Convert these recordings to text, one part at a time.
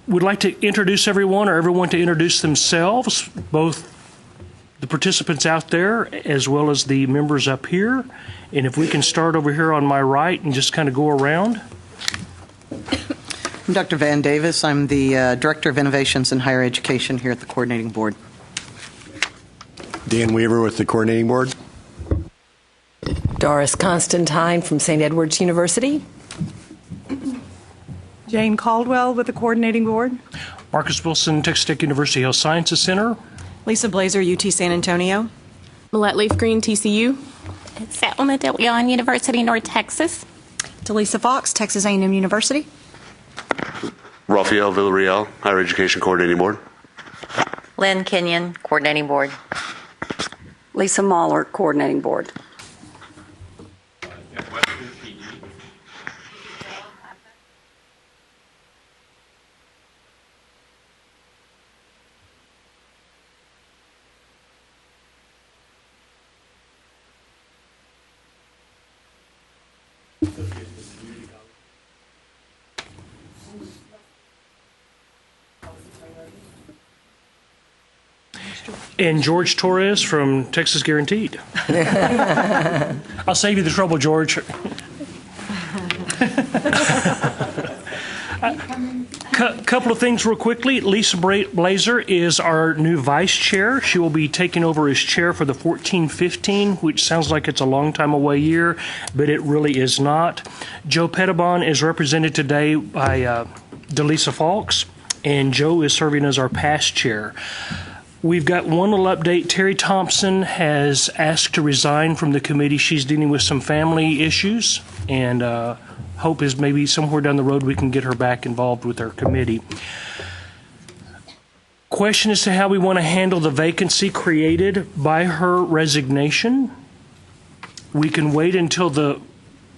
would like to introduce everyone, or everyone to introduce themselves, both the participants out there as well as the members up here. And if we can start over here on my right and just kind of go around. I'm Dr. Van Davis. I'm the Director of Innovations in Higher Education here at the Coordinating Board. Dan Weaver with the Coordinating Board. Doris Constantine from St. Edward's University. Jane Caldwell with the Coordinating Board. Marcus Wilson, Texas Tech University Health Sciences Center. Lisa Blazer, UT San Antonio. Millette Leaf Green, TCU. Selma De Leon, University, North Texas. Delisa Fox, Texas A&M University. Rafael Villarreal, Higher Education Coordinating Board. Lynn Kenyon, Coordinating Board. Lisa Mahler, Coordinating Board. And George Torres from Texas Guaranteed. I'll save you the trouble, George. Couple of things real quickly. Lisa Blazer is our new vice chair. She will be taking over as chair for the 14-15, which sounds like it's a long time away year, but it really is not. Joe Pettibon is represented today by Delisa Fox, and Joe is serving as our past chair. We've got one little update. Terry Thompson has asked to resign from the committee. She's dealing with some family issues, and hope is maybe somewhere down the road we can get her back involved with our committee. Question as to how we want to handle the vacancy created by her resignation. We can wait until the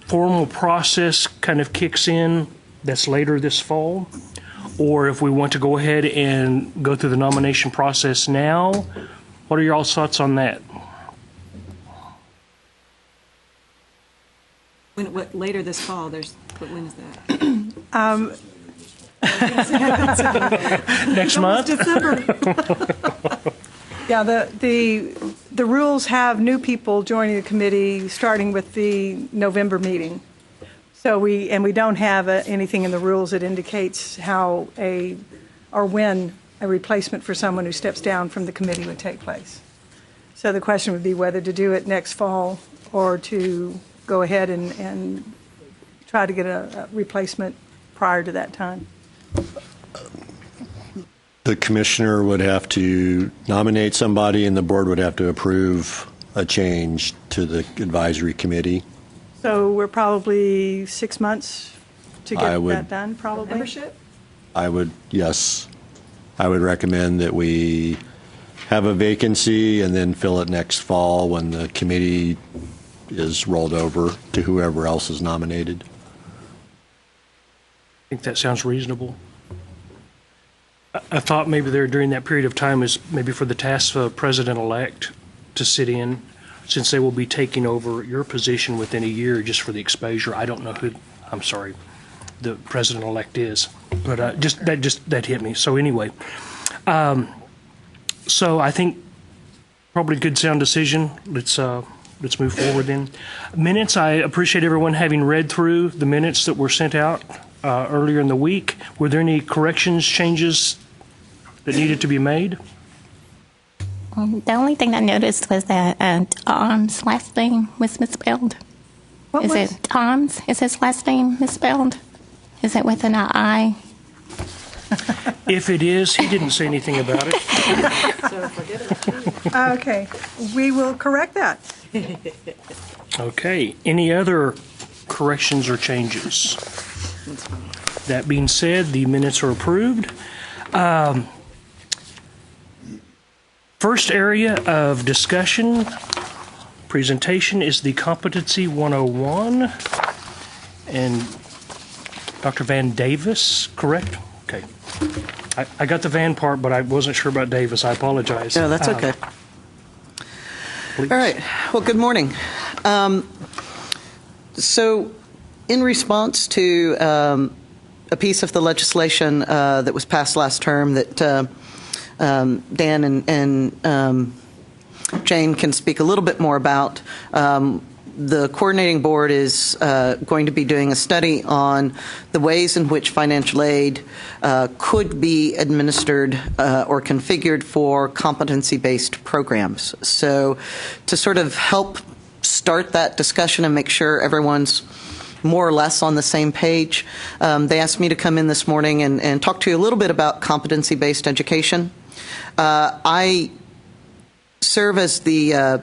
formal process kind of kicks in. That's later this fall. Or if we want to go ahead and go through the nomination process now. What are your all's thoughts on that? Later this fall, when is that? Next month? December. Yeah, the rules have new people joining the committee starting with the November meeting. So we don't have anything in the rules that indicates how or when a replacement for someone who steps down from the committee would take place. So the question would be whether to do it next fall or to go ahead and try to get a replacement prior to that time. The commissioner would have to nominate somebody, and the board would have to approve a change to the advisory committee. So we're probably 6 months to get that done, probably. Membership? Yes. I would recommend that we have a vacancy and then fill it next fall when the committee is rolled over to whoever else is nominated. I think that sounds reasonable. I thought maybe there during that period of time is maybe for the TASFA president-elect to sit in, since they will be taking over your position within a year just for the exposure. I don't know who, I'm sorry, the president-elect is, but that hit me. So anyway, so I think probably a good sound decision. Let's move forward then. Minutes, I appreciate everyone having read through the minutes that were sent out earlier in the week. Were there any corrections, changes that needed to be made? The only thing I noticed was that Tom's last name was misspelled. Is it Tom's? Is his last name misspelled? Is it with an I? If it is, he didn't say anything about it. So forget it. Okay, we will correct that. Okay, any other corrections or changes? That being said, the minutes are approved. First area of discussion, presentation is the Competency 101. And Dr. Van Davis, correct? Okay. I got the Van part, but I wasn't sure about Davis. I apologize. No, that's okay. Please. All right. Well, good morning. So in response to a piece of the legislation that was passed last term that Dan and Jane can speak a little bit more about. The coordinating board is going to be doing a study on the ways in which financial aid could be administered or configured for competency-based programs. So to sort of help start that discussion and make sure everyone's more or less on the same page, they asked me to come in this morning and talk to you a little bit about competency-based education. I serve as the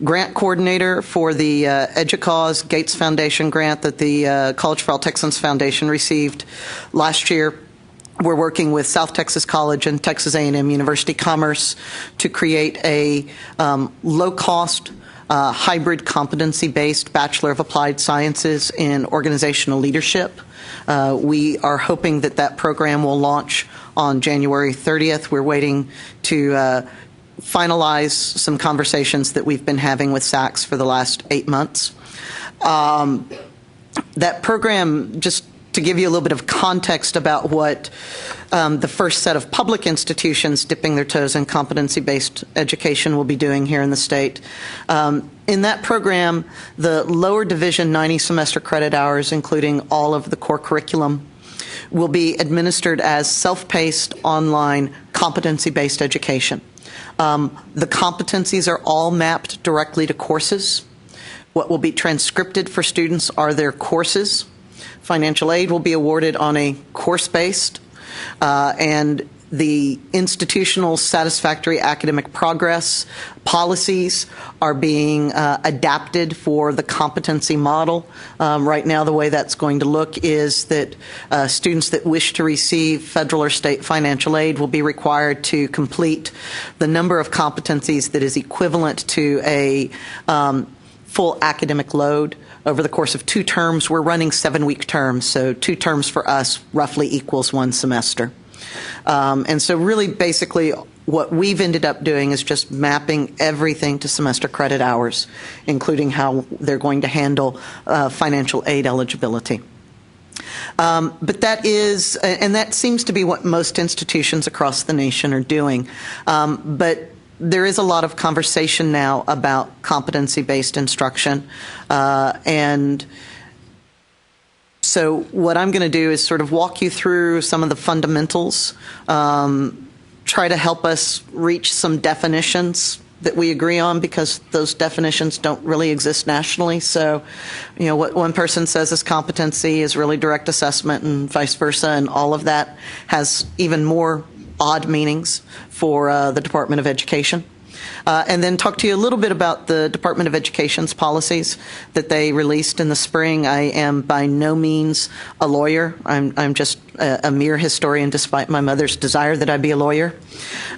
grant coordinator for the EDUCAUSE Gates Foundation grant that the College for All Texans Foundation received last year. We're working with South Texas College and Texas A&M University Commerce to create a low-cost hybrid competency-based Bachelor of Applied Sciences in Organizational Leadership. We are hoping that that program will launch on January 30th. We're waiting to finalize some conversations that we've been having with SACS for the last 8 months. That program, just to give you a little bit of context about what the first set of public institutions dipping their toes in competency-based education will be doing here in the state. In that program, the lower division 90 semester credit hours, including all of the core curriculum, will be administered as self-paced online competency-based education. The competencies are all mapped directly to courses. What will be transcripted for students are their courses. Financial aid will be awarded on a course-based, and the institutional satisfactory academic progress policies are being adapted for the competency model. Right now, the way that's going to look is that students that wish to receive federal or state financial aid will be required to complete the number of competencies that is equivalent to a full academic load. Over the course of 2 terms, we're running 7-week terms, so 2 terms for us roughly equals 1 semester. And so really basically what we've ended up doing is just mapping everything to semester credit hours, including how they're going to handle financial aid eligibility. But that is, and that seems to be what most institutions across the nation are doing. But there is a lot of conversation now about competency-based instruction, and so what I'm going to do is sort of walk you through some of the fundamentals, try to help us reach some definitions that we agree on, because those definitions don't really exist nationally. So, you know, what one person says is competency is really direct assessment and vice versa, and all of that has even more odd meanings for the Department of Education. And then talk to you a little bit about the Department of Education's policies that they released in the spring. I am by no means a lawyer. I'm just a mere historian, despite my mother's desire that I be a lawyer.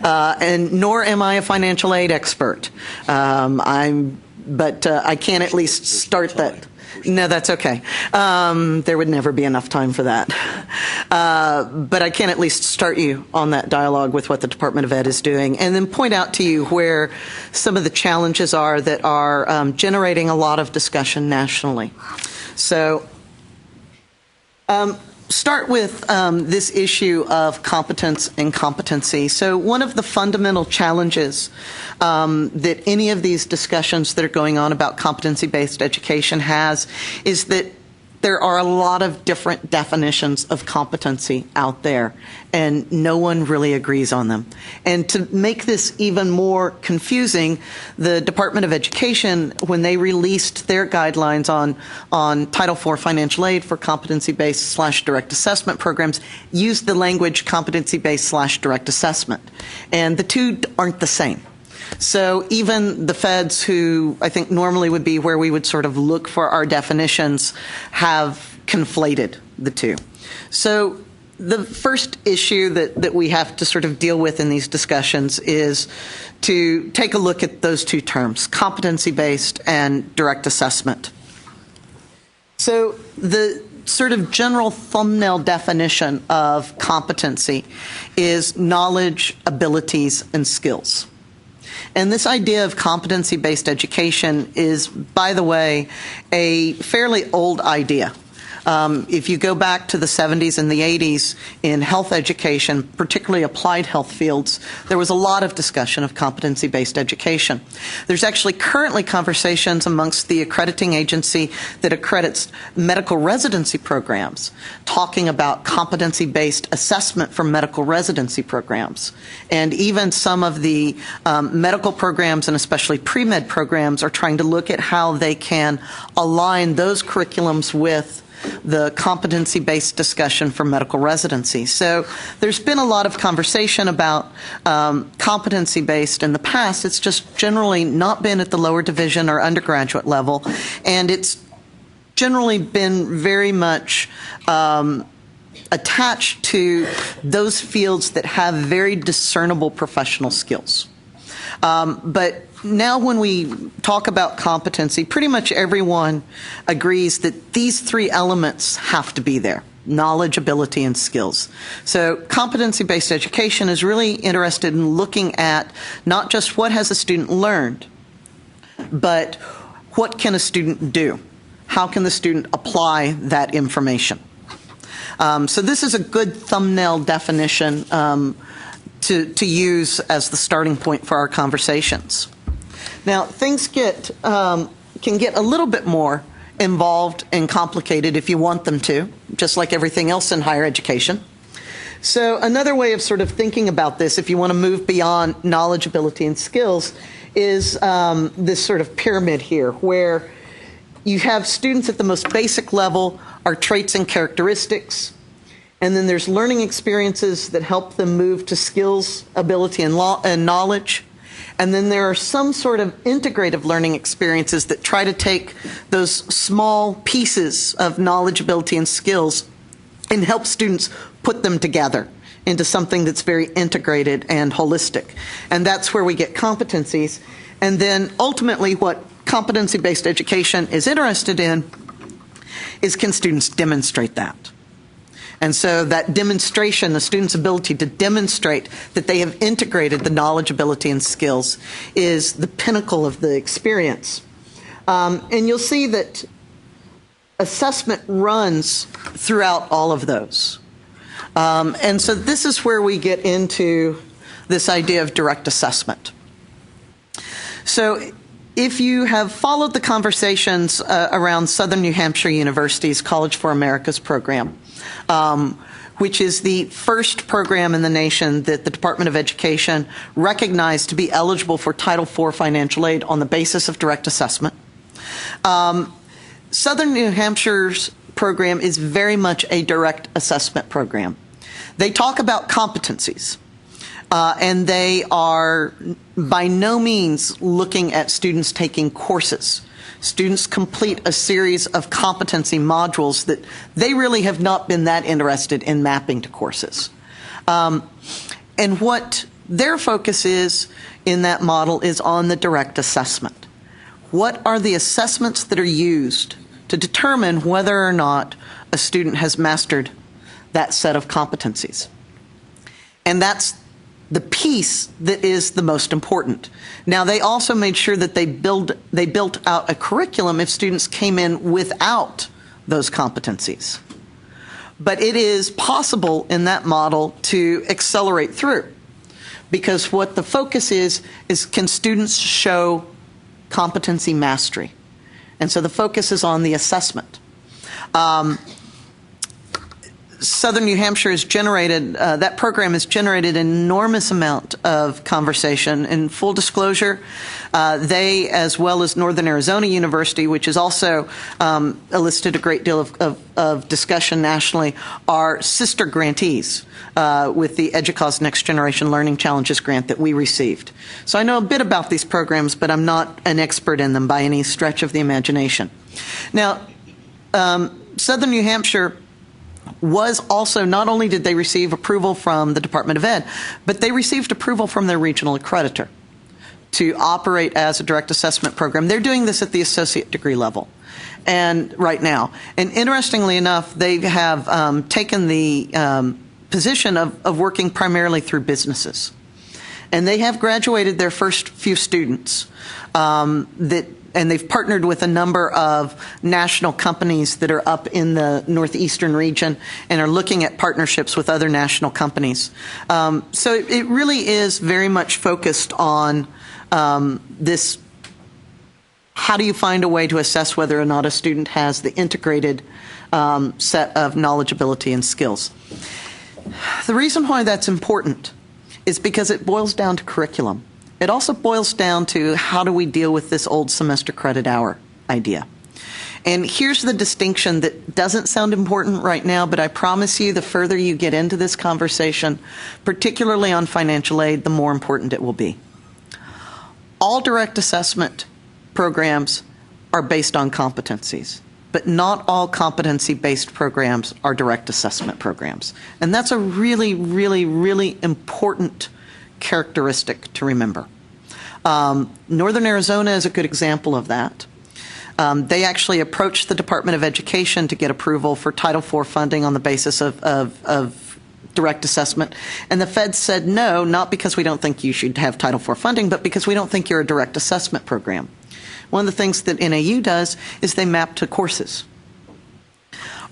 And nor am I a financial aid expert. But I can at least start that. No, that's okay. There would never be enough time for that. But I can at least start you on that dialogue with what the Department of Ed is doing, and then point out to you where some of the challenges are that are generating a lot of discussion nationally. So start with this issue of competence and competency. So one of the fundamental challenges that any of these discussions that are going on about competency-based education has is that there are a lot of different definitions of competency out there, and no one really agrees on them. And to make this even more confusing, the Department of Education, when they released their guidelines on Title IV financial aid for competency-based / direct assessment programs, used the language competency-based / direct assessment. And the two aren't the same. So even the feds, who I think normally would be where we would sort of look for our definitions, have conflated the two. So the first issue that we have to sort of deal with in these discussions is to take a look at those two terms, competency-based and direct assessment. So the sort of general thumbnail definition of competency is knowledge, abilities, and skills. And this idea of competency-based education is, by the way, a fairly old idea. If you go back to the 70s and the 80s in health education, particularly applied health fields, there was a lot of discussion of competency-based education. There's actually currently conversations amongst the accrediting agency that accredits medical residency programs, talking about competency-based assessment for medical residency programs. And even some of the medical programs, and especially pre-med programs, are trying to look at how they can align those curriculums with the competency-based discussion for medical residency. So there's been a lot of conversation about competency-based in the past. It's just generally not been at the lower division or undergraduate level, and it's generally been very much attached to those fields that have very discernible professional skills. But now when we talk about competency, pretty much everyone agrees that these three elements have to be there: knowledge, ability, and skills. So competency-based education is really interested in looking at not just what has a student learned, but what can a student do? How can the student apply that information? So this is a good thumbnail definition to use as the starting point for our conversations. Now, things can get a little bit more involved and complicated if you want them to, just like everything else in higher education. So another way of sort of thinking about this, if you want to move beyond knowledge, ability, and skills, is this sort of pyramid here, where you have students at the most basic level are traits and characteristics, and then there's learning experiences that help them move to skills, ability, and knowledge. And then there are some sort of integrative learning experiences that try to take those small pieces of knowledge, ability, and skills and help students put them together into something that's very integrated and holistic. And that's where we get competencies. And then ultimately what competency-based education is interested in is, can students demonstrate that? And so that demonstration, the student's ability to demonstrate that they have integrated the knowledge, ability, and skills, is the pinnacle of the experience. And you'll see that assessment runs throughout all of those. And so this is where we get into this idea of direct assessment. So if you have followed the conversations around Southern New Hampshire University's College for America's program, which is the first program in the nation that the Department of Education recognized to be eligible for Title IV financial aid on the basis of direct assessment. Southern New Hampshire's program is very much a direct assessment program. They talk about competencies, and they are by no means looking at students taking courses. Students complete a series of competency modules that they really have not been that interested in mapping to courses. And what their focus is in that model is on the direct assessment. What are the assessments that are used to determine whether or not a student has mastered that set of competencies? And that's the piece that is the most important. Now, they also made sure that they built out a curriculum if students came in without those competencies. But it is possible in that model to accelerate through, because what the focus is can students show competency mastery? And so the focus is on the assessment. Southern New Hampshire has generated, that program has generated an enormous amount of conversation. In full disclosure, they, as well as Northern Arizona University, which has also elicited a great deal of discussion nationally, are sister grantees with the EDUCAUSE Next Generation Learning Challenges grant that we received. So I know a bit about these programs, but I'm not an expert in them by any stretch of the imagination. Now, Southern New Hampshire was also, not only did they receive approval from the Department of Ed, but they received approval from their regional accreditor to operate as a direct assessment program. They're doing this at the associate degree level and right now. And interestingly enough, they have taken the position of working primarily through businesses. And they have graduated their first few students and and they've partnered with a number of national companies that are up in the northeastern region and are looking at partnerships with other national companies. So it really is very much focused on this. How do you find a way to assess whether or not a student has the integrated set of knowledge, ability, and skills? The reason why that's important is because it boils down to curriculum. It also boils down to how do we deal with this old semester credit hour idea. And here's the distinction that doesn't sound important right now, but I promise you the further you get into this conversation, particularly on financial aid, the more important it will be. All direct assessment programs are based on competencies, but not all competency-based programs are direct assessment programs. And that's a really, really, really important characteristic to remember. Northern Arizona is a good example of that. They actually approached the Department of Education to get approval for Title IV funding on the basis of direct assessment. And the feds said no, not because we don't think you should have Title IV funding, but because we don't think you're a direct assessment program. One of the things that NAU does is they map to courses.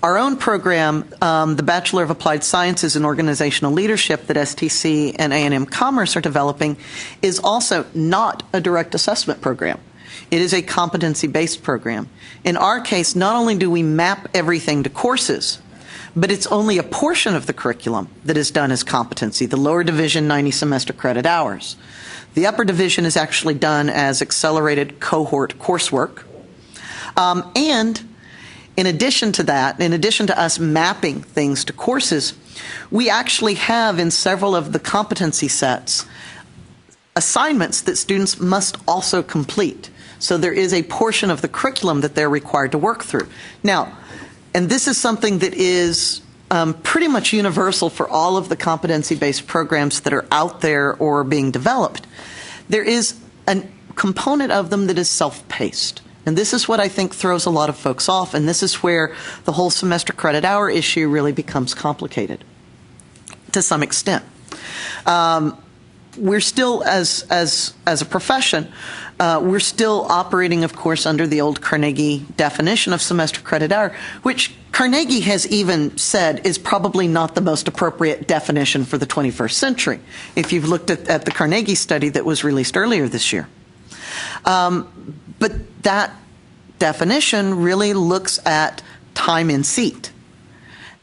Our own program, the Bachelor of Applied Sciences in Organizational Leadership that STC and A&M Commerce are developing, is also not a direct assessment program. It is a competency-based program. In our case, not only do we map everything to courses, but it's only a portion of the curriculum that is done as competency, the lower division 90 semester credit hours. The upper division is actually done as accelerated cohort coursework. And in addition to that, in addition to us mapping things to courses, we actually have in several of the competency sets assignments that students must also complete. So there is a portion of the curriculum that they're required to work through. Now, and this is something that is pretty much universal for all of the competency-based programs that are out there or being developed. There is a component of them that is self-paced. And this is what I think throws a lot of folks off, and this is where the whole semester credit hour issue really becomes complicated to some extent. We're still, as a profession, we're still operating, of course, under the old Carnegie definition of semester credit hour, which Carnegie has even said is probably not the most appropriate definition for the 21st century, if you've looked at the Carnegie study that was released earlier this year. But that definition really looks at time in seat.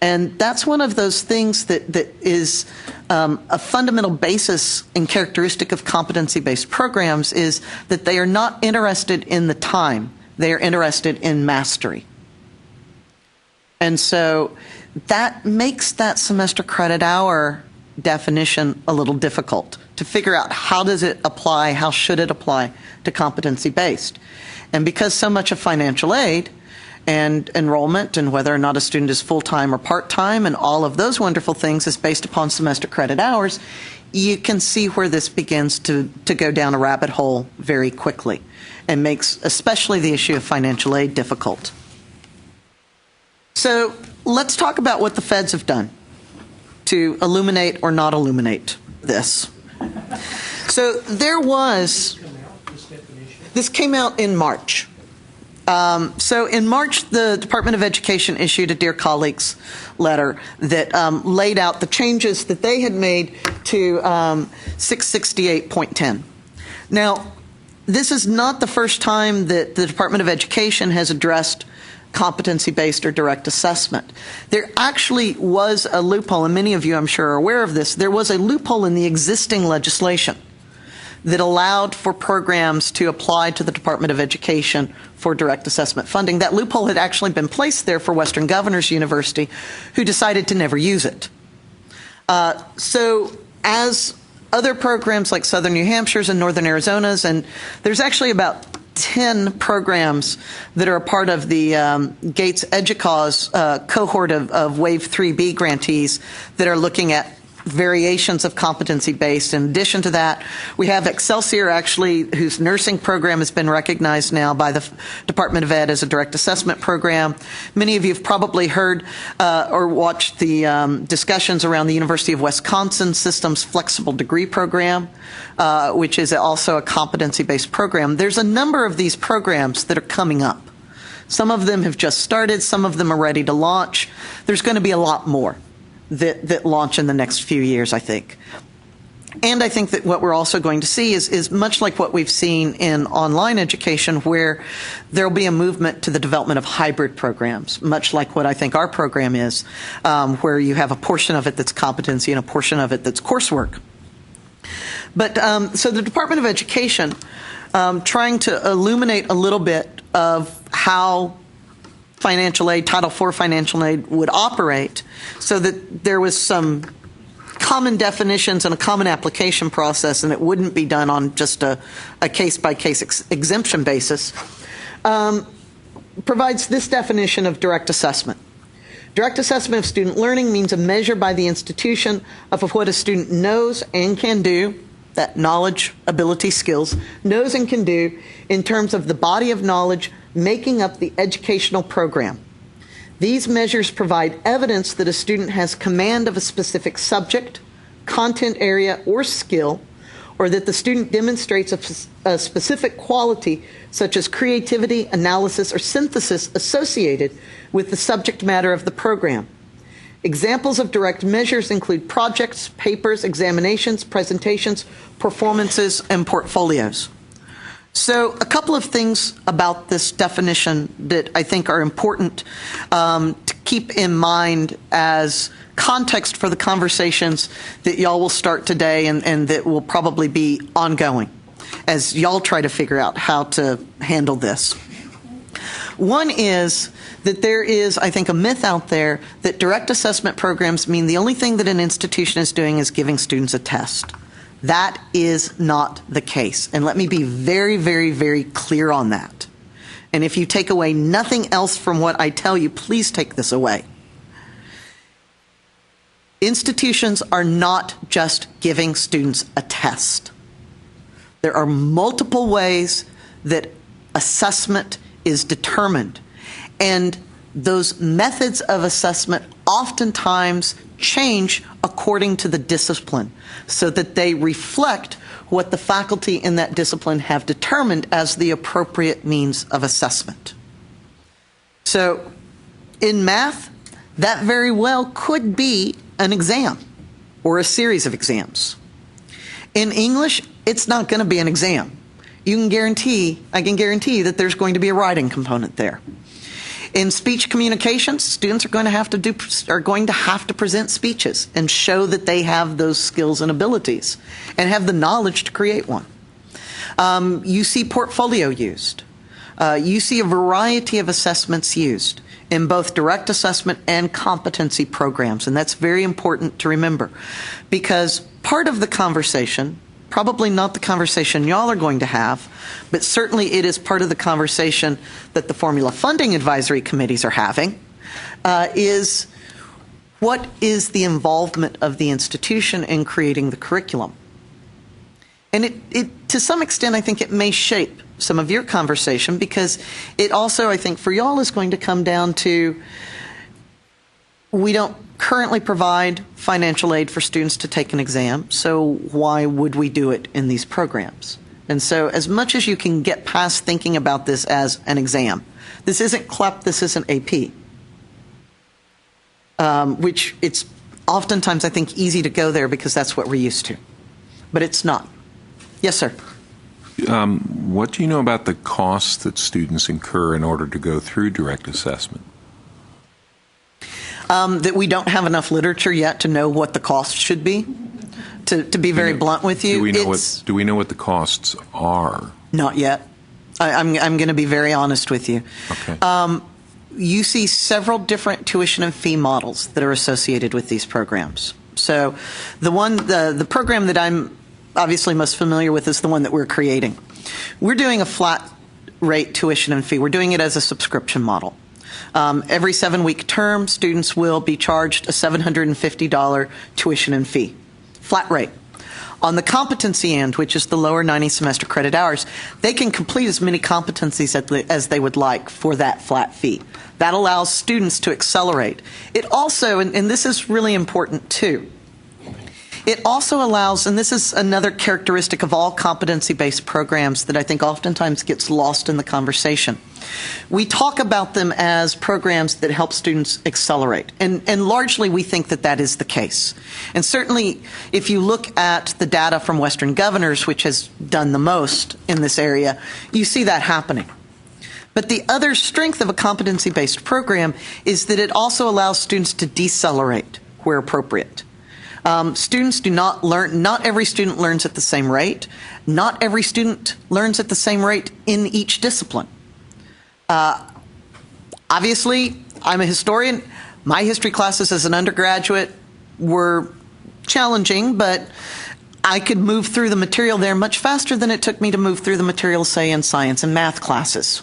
And that's one of those things that is a fundamental basis and characteristic of competency-based programs is that they are not interested in the time. They are interested in mastery. And so that makes that semester credit hour definition a little difficult to figure out how does it apply, how should it apply to competency-based. And because so much of financial aid and enrollment and whether or not a student is full-time or part-time and all of those wonderful things is based upon semester credit hours, you can see where this begins to go down a rabbit hole very quickly and makes especially the issue of financial aid difficult. So let's talk about what the feds have done to illuminate or not illuminate this. So there was, this came out in March. So in March, the Department of Education issued a Dear Colleagues letter that laid out the changes that they had made to 668.10. Now, this is not the first time that the Department of Education has addressed competency-based or direct assessment. There actually was a loophole, and many of you I'm sure are aware of this, there was a loophole in the existing legislation that allowed for programs to apply to the Department of Education for direct assessment funding. That loophole had actually been placed there for Western Governors University, who decided to never use it. So as other programs like Southern New Hampshire's and Northern Arizona's, and there's actually about 10 programs that are a part of the Gates EDUCAUSE cohort of Wave 3B grantees that are looking at variations of competency-based. In addition to that, we have Excelsior, actually, whose nursing program has been recognized now by the Department of Ed as a direct assessment program. Many of you have probably heard or watched the discussions around the University of Wisconsin System's flexible degree program, which is also a competency-based program. There's a number of these programs that are coming up. Some of them have just started. Some of them are ready to launch. There's going to be a lot more that launch in the next few years, I think. And I think that what we're also going to see is much like what we've seen in online education, where there will be a movement to the development of hybrid programs, much like what I think our program is, where you have a portion of it that's competency and a portion of it that's coursework. But so the Department of Education, trying to illuminate a little bit of how financial aid, Title IV financial aid would operate, so that there was some common definitions and a common application process, and it wouldn't be done on just a case-by-case exemption basis, provides this definition of direct assessment. Direct assessment of student learning means a measure by the institution of what a student knows and can do, that knowledge, ability, skills, knows and can do in terms of the body of knowledge making up the educational program. These measures provide evidence that a student has command of a specific subject, content area, or skill, or that the student demonstrates a specific quality such as creativity, analysis, or synthesis associated with the subject matter of the program. Examples of direct measures include projects, papers, examinations, presentations, performances, and portfolios. So a couple of things about this definition that I think are important to keep in mind as context for the conversations that y'all will start today and that will probably be ongoing as y'all try to figure out how to handle this. One is that there is, I think, a myth out there that direct assessment programs mean the only thing that an institution is doing is giving students a test. That is not the case. And let me be very, very, very clear on that. And if you take away nothing else from what I tell you, please take this away. Institutions are not just giving students a test. There are multiple ways that assessment is determined. And those methods of assessment oftentimes change according to the discipline so that they reflect what the faculty in that discipline have determined as the appropriate means of assessment. So in math, that very well could be an exam or a series of exams. In English, it's not going to be an exam. I can guarantee that there's going to be a writing component there. In speech communications, students are going to have to present speeches and show that they have those skills and abilities and have the knowledge to create one. You see portfolio used. You see a variety of assessments used in both direct assessment and competency programs, and that's very important to remember because part of the conversation, probably not the conversation y'all are going to have, but certainly it is part of the conversation that the formula funding advisory committees are having, is what is the involvement of the institution in creating the curriculum? And it to some extent, I think it may shape some of your conversation because it also, I think, for y'all is going to come down to we don't currently provide financial aid for students to take an exam, so why would we do it in these programs? And so as much as you can get past thinking about this as an exam, this isn't CLEP, this isn't AP, which it's oftentimes, I think, easy to go there because that's what we're used to. But it's not. Yes, sir. What do you know about the costs that students incur in order to go through direct assessment? That we don't have enough literature yet to know what the cost should be. To be very blunt with you, do we know what the costs are? Not yet. I'm going to be very honest with you. Okay. You see several different tuition and fee models that are associated with these programs. So the program that I'm obviously most familiar with is the one that we're creating. We're doing a flat rate tuition and fee. We're doing it as a subscription model. Every 7-week term, students will be charged a $750 tuition and fee, flat rate. On the competency end, which is the lower 90 semester credit hours, they can complete as many competencies as they would like for that flat fee. That allows students to accelerate. It also, and this is really important too, it also allows, and this is another characteristic of all competency-based programs that I think oftentimes gets lost in the conversation. We talk about them as programs that help students accelerate, and largely we think that that is the case. And certainly, if you look at the data from Western Governors, which has done the most in this area, you see that happening. But the other strength of a competency-based program is that it also allows students to decelerate where appropriate. Students do not learn, not every student learns at the same rate. Not every student learns at the same rate in each discipline. Obviously, I'm a historian. My history classes as an undergraduate were challenging, but I could move through the material there much faster than it took me to move through the material, say, in science and math classes.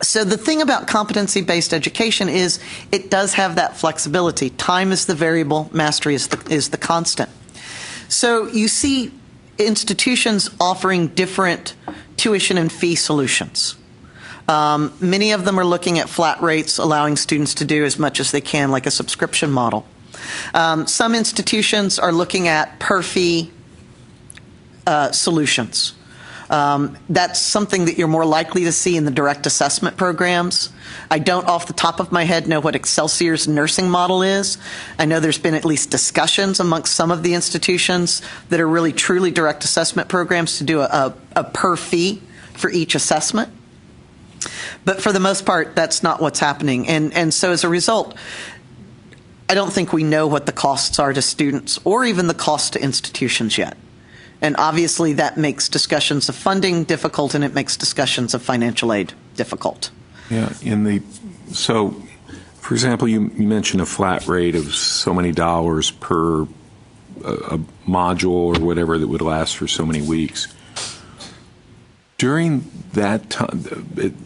So the thing about competency-based education is it does have that flexibility. Time is the variable, mastery is the constant. So you see institutions offering different tuition and fee solutions. Many of them are looking at flat rates, allowing students to do as much as they can, like a subscription model. Some institutions are looking at per fee solutions. That's something that you're more likely to see in the direct assessment programs. I don't off the top of my head know what Excelsior's nursing model is. I know there's been at least discussions amongst some of the institutions that are really truly direct assessment programs to do a per fee for each assessment. But for the most part, that's not what's happening. And so as a result, I don't think we know what the costs are to students or even the cost to institutions yet. And obviously that makes discussions of funding difficult, and it makes discussions of financial aid difficult. Yeah, so, for example, you mentioned a flat rate of so many dollars per a module or whatever that would last for so many weeks. During that time,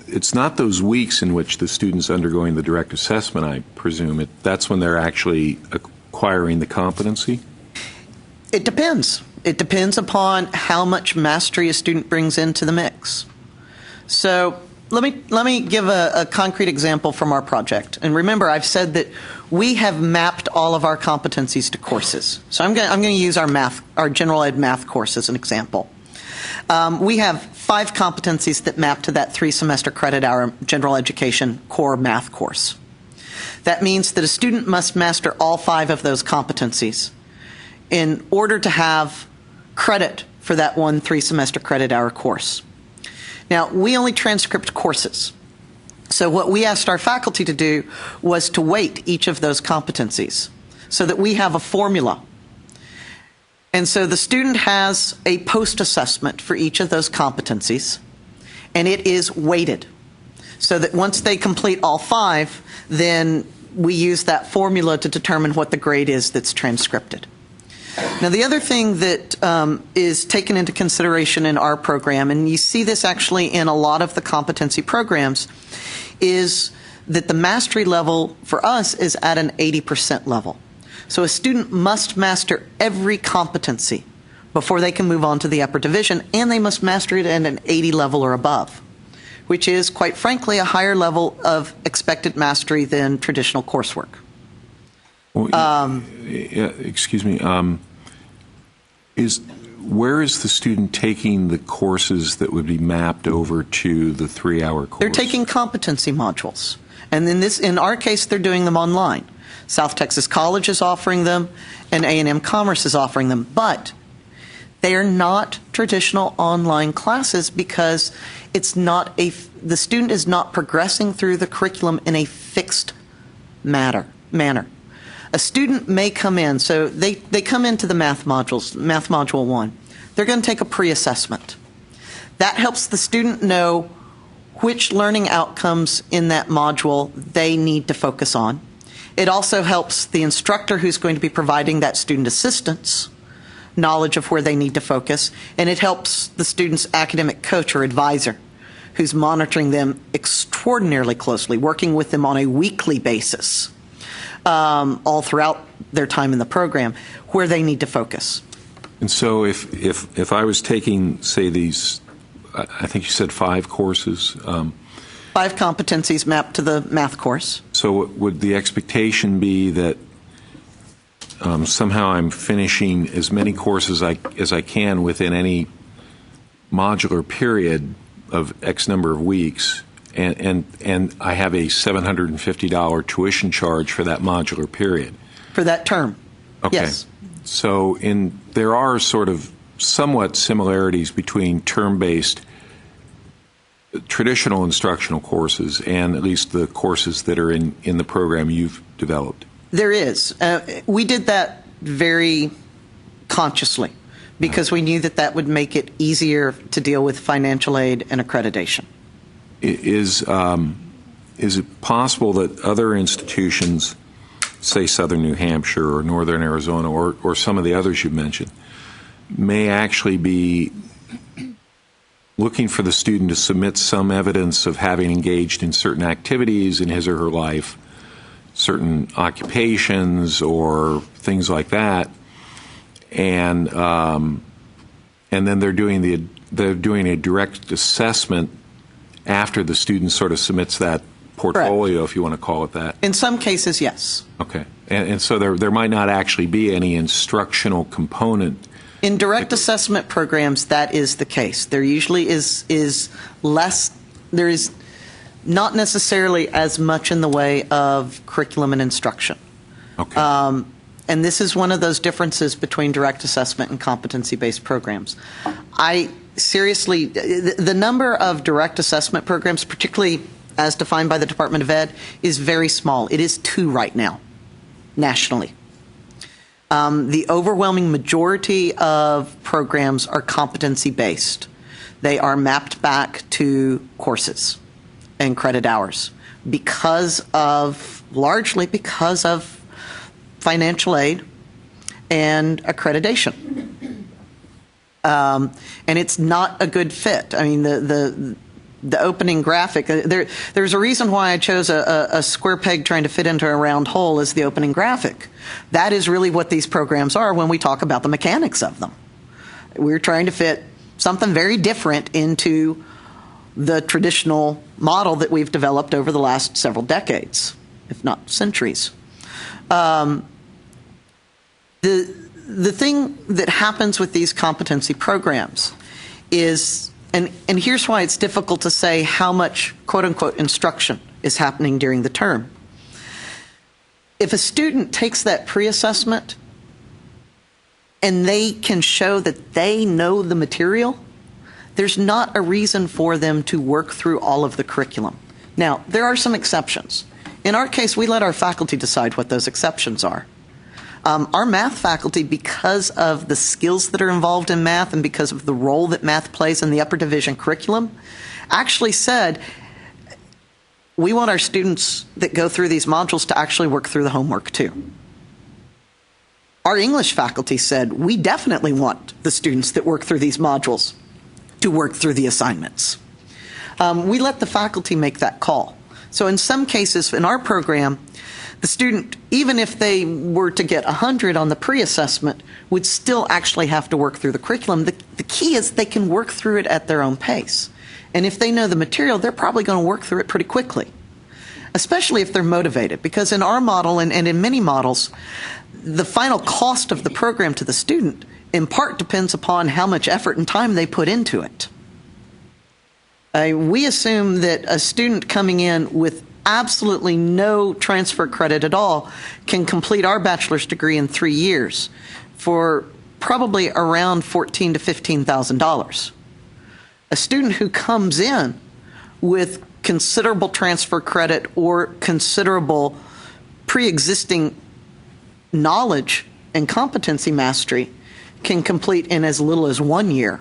it's not those weeks in which the student's undergoing the direct assessment, I presume. That's when they're actually acquiring the competency? It depends. It depends upon how much mastery a student brings into the mix. So let me give a concrete example from our project. And remember, I've said that we have mapped all of our competencies to courses. So I'm going to use our general ed math course as an example. We have 5 competencies that map to that 3-semester credit hour general education core math course. That means that a student must master all 5 of those competencies in order to have credit for that one 3-semester credit hour course. Now, we only transcript courses. So what we asked our faculty to do was to weight each of those competencies so that we have a formula. And so the student has a post-assessment for each of those competencies, and it is weighted. So that once they complete all 5, then we use that formula to determine what the grade is that's transcripted. Now, the other thing that is taken into consideration in our program, and you see this actually in a lot of the competency programs, is that the mastery level for us is at an 80% level. So a student must master every competency before they can move on to the upper division, and they must master it at an 80 level or above, which is, quite frankly, a higher level of expected mastery than traditional coursework. Well, excuse me. Where is the student taking the courses that would be mapped over to the 3-hour course? They're taking competency modules, and in our case, they're doing them online. South Texas College is offering them, and A&M Commerce is offering them, but they are not traditional online classes because the student is not progressing through the curriculum in a fixed manner. A student may come in, so they come into the math module 1. They're going to take a pre-assessment. That helps the student know which learning outcomes in that module they need to focus on. It also helps the instructor who's going to be providing that student assistance knowledge of where they need to focus, and it helps the student's academic coach or advisor who's monitoring them extraordinarily closely, working with them on a weekly basis all throughout their time in the program, where they need to focus. And so if I was taking, say, these, I think you said 5 courses. 5 competencies mapped to the math course. So would the expectation be that somehow I'm finishing as many courses as I can within any modular period of X number of weeks, and I have a $750 tuition charge for that modular period? For that term. Okay. Yes. So there are sort of somewhat similarities between term-based traditional instructional courses and at least the courses that are in the program you've developed. There is. We did that very consciously because we knew that would make it easier to deal with financial aid and accreditation. Is it possible that other institutions, say Southern New Hampshire or Northern Arizona or some of the others you mentioned, may actually be looking for the student to submit some evidence of having engaged in certain activities in his or her life, certain occupations or things like that, and then they're doing a direct assessment after the student sort of submits that portfolio, correct, if you want to call it that? In some cases, yes. Okay. And so there might not actually be any instructional component. In direct assessment programs, that is the case. There usually is less, there is not necessarily as much in the way of curriculum and instruction. Okay. And this is one of those differences between direct assessment and competency-based programs. Seriously, the number of direct assessment programs, particularly as defined by the Department of Ed, is very small. It is 2 right now, nationally. The overwhelming majority of programs are competency-based. They are mapped back to courses and credit hours largely because of financial aid and accreditation. And it's not a good fit. I mean, the opening graphic, there's a reason why I chose a square peg trying to fit into a round hole as the opening graphic. That is really what these programs are when we talk about the mechanics of them. We're trying to fit something very different into the traditional model that we've developed over the last several decades, if not centuries. The thing that happens with these competency programs is, and here's why it's difficult to say how much quote-unquote instruction is happening during the term. If a student takes that pre-assessment and they can show that they know the material, there's not a reason for them to work through all of the curriculum. Now, there are some exceptions. In our case, we let our faculty decide what those exceptions are. Our math faculty, because of the skills that are involved in math and because of the role that math plays in the upper division curriculum, actually said, we want our students that go through these modules to actually work through the homework too. Our English faculty said, we definitely want the students that work through these modules to work through the assignments. We let the faculty make that call. So in some cases in our program, the student, even if they were to get 100 on the pre-assessment, would still actually have to work through the curriculum. The key is they can work through it at their own pace. And if they know the material, they're probably going to work through it pretty quickly, especially if they're motivated. Because in our model and in many models, the final cost of the program to the student in part depends upon how much effort and time they put into it. We assume that a student coming in with absolutely no transfer credit at all can complete our bachelor's degree in 3 years for probably around $14,000 to $15,000. A student who comes in with considerable transfer credit or considerable pre-existing knowledge and competency mastery can complete in as little as 1 year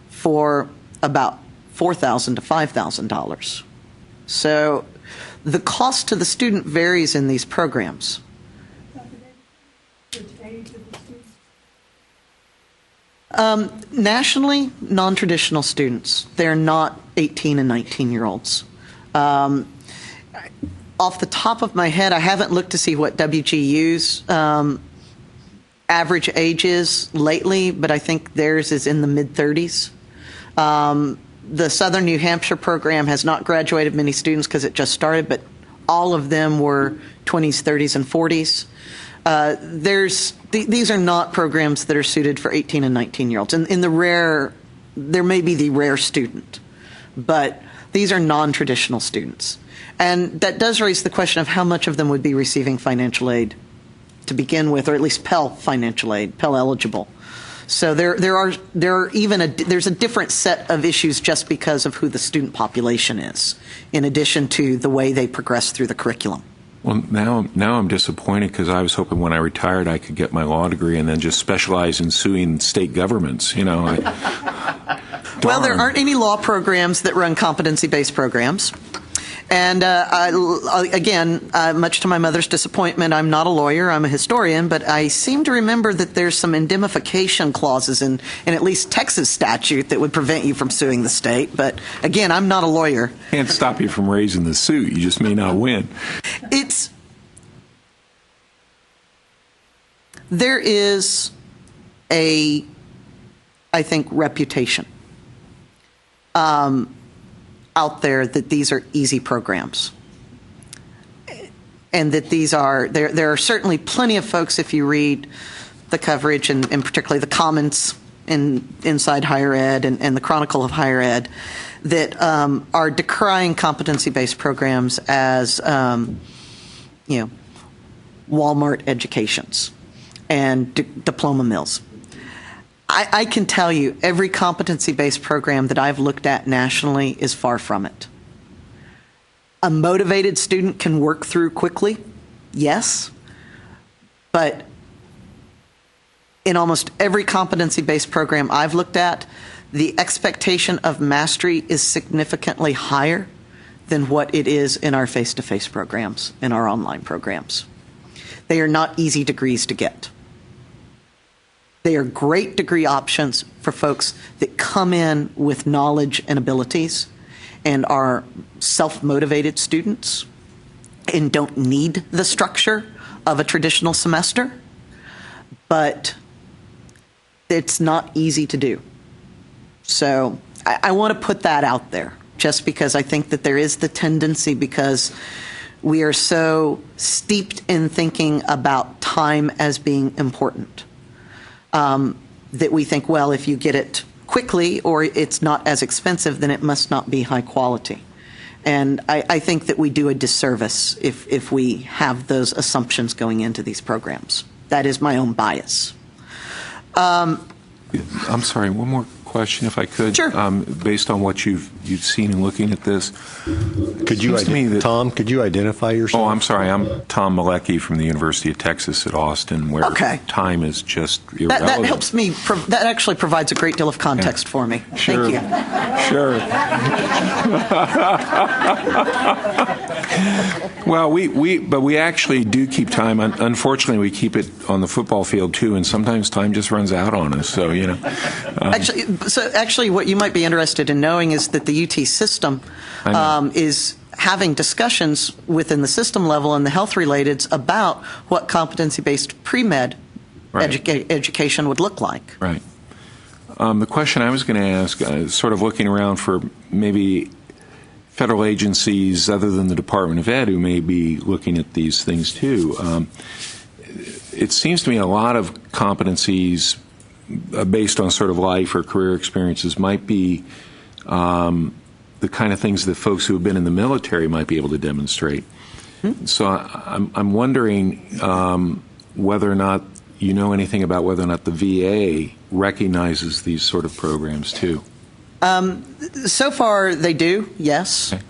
for about $4,000 to $5,000. So the cost to the student varies in these programs. Nationally, non-traditional students. They're not 18 and 19-year-olds. Off the top of my head, I haven't looked to see what WGU's average age is lately, but I think theirs is in the mid-30s. The Southern New Hampshire program has not graduated many students because it just started, but all of them were 20s, 30s, and 40s. These are not programs that are suited for 18 and 19-year-olds. There may be the rare student, but these are non-traditional students. And that does raise the question of how much of them would be receiving financial aid to begin with, or at least Pell financial aid, Pell eligible. So there's a different set of issues just because of who the student population is, in addition to the way they progress through the curriculum. Well, now I'm disappointed because I was hoping when I retired I could get my law degree and then just specialize in suing state governments. Well, there aren't any law programs that run competency-based programs. And again, much to my mother's disappointment, I'm not a lawyer, I'm a historian, but I seem to remember that there's some indemnification clauses in at least Texas statute that would prevent you from suing the state. But again, I'm not a lawyer. Can't stop you from raising the suit, you just may not win. There is I think, reputation out there that these are easy programs. And that there are certainly plenty of folks, if you read the coverage and particularly the comments inside higher ed and the Chronicle of Higher Ed, that are decrying competency-based programs as, Walmart educations and diploma mills. I can tell you every competency-based program that I've looked at nationally is far from it. A motivated student can work through quickly, yes, but in almost every competency-based program I've looked at, the expectation of mastery is significantly higher than what it is in our face-to-face programs, in our online programs. They are not easy degrees to get. They are great degree options for folks that come in with knowledge and abilities and are self-motivated students and don't need the structure of a traditional semester, but it's not easy to do. So I want to put that out there just because I think that there is the tendency, because we are so steeped in thinking about time as being important, that we think, well, if you get it quickly or it's not as expensive, then it must not be high quality. And I think that we do a disservice if we have those assumptions going into these programs. That is my own bias. I'm sorry, one more question, if I could. Sure. Based on what you've seen in looking at this, Tom, could you identify yourself? Oh, I'm sorry. I'm Tom Malecki from the University of Texas at Austin, where time is just irrelevant. That helps me. That actually provides a great deal of context for me. Sure. Thank you. Sure. Well, we actually do keep time. Unfortunately, we keep it on the football field too, and sometimes time just runs out on us. So Actually, what you might be interested in knowing is that the UT system is having discussions within the system level and the health relateds about what competency-based pre-med education would look like. Right. The question I was going to ask, sort of looking around for maybe federal agencies other than the Department of Ed who may be looking at these things too. It seems to me a lot of competencies based on sort of life or career experiences might be the kind of things that folks who have been in the military might be able to demonstrate. Mm-hmm. So I'm wondering whether or not you know anything about whether or not the VA recognizes these sort of programs too. So far they do, yes. Okay.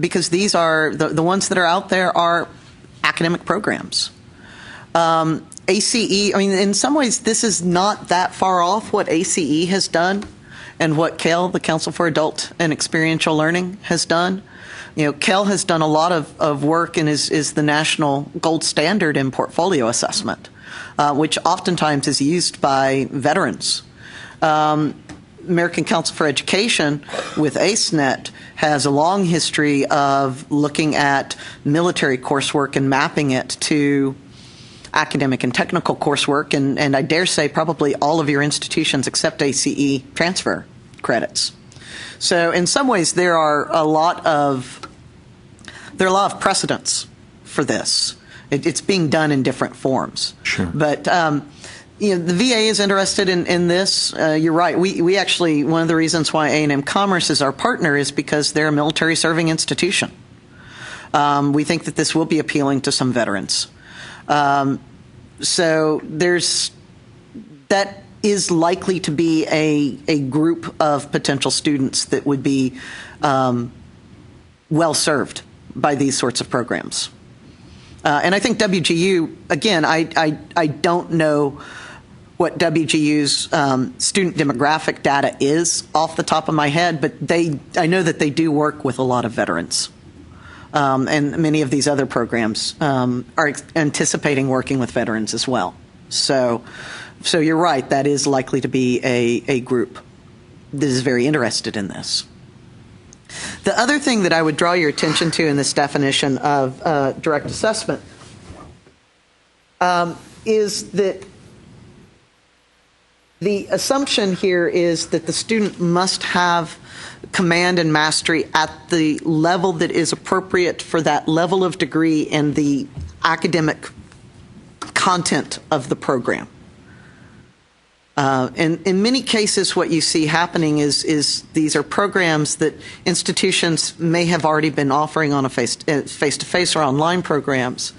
Because these are, the ones that are out there are academic programs. ACE, I mean, in some ways, this is not that far off what ACE has done and what CALE, the Council for Adult and Experiential Learning, has done. CALE has done a lot of work and is the national gold standard in portfolio assessment, which oftentimes is used by veterans. American Council for Education with ACENET has a long history of looking at military coursework and mapping it to academic and technical coursework, and I dare say probably all of your institutions accept ACE transfer credits. So in some ways there are a lot of precedents for this. It's being done in different forms. Sure. But the VA is interested in this. You're right. We actually, one of the reasons why A&M Commerce is our partner is because they're a military serving institution. We think that this will be appealing to some veterans. So that is likely to be a group of potential students that would be well served by these sorts of programs. And I think WGU, again, I don't know what WGU's student demographic data is off the top of my head, but I know that they do work with a lot of veterans. And many of these other programs are anticipating working with veterans as well. So you're right, that is likely to be a group that is very interested in this. The other thing that I would draw your attention to in this definition of direct assessment is that the assumption here is that the student must have command and mastery at the level that is appropriate for that level of degree and the academic content of the program. And in many cases, what you see happening is these are programs that institutions may have already been offering on a face-to-face or online programs.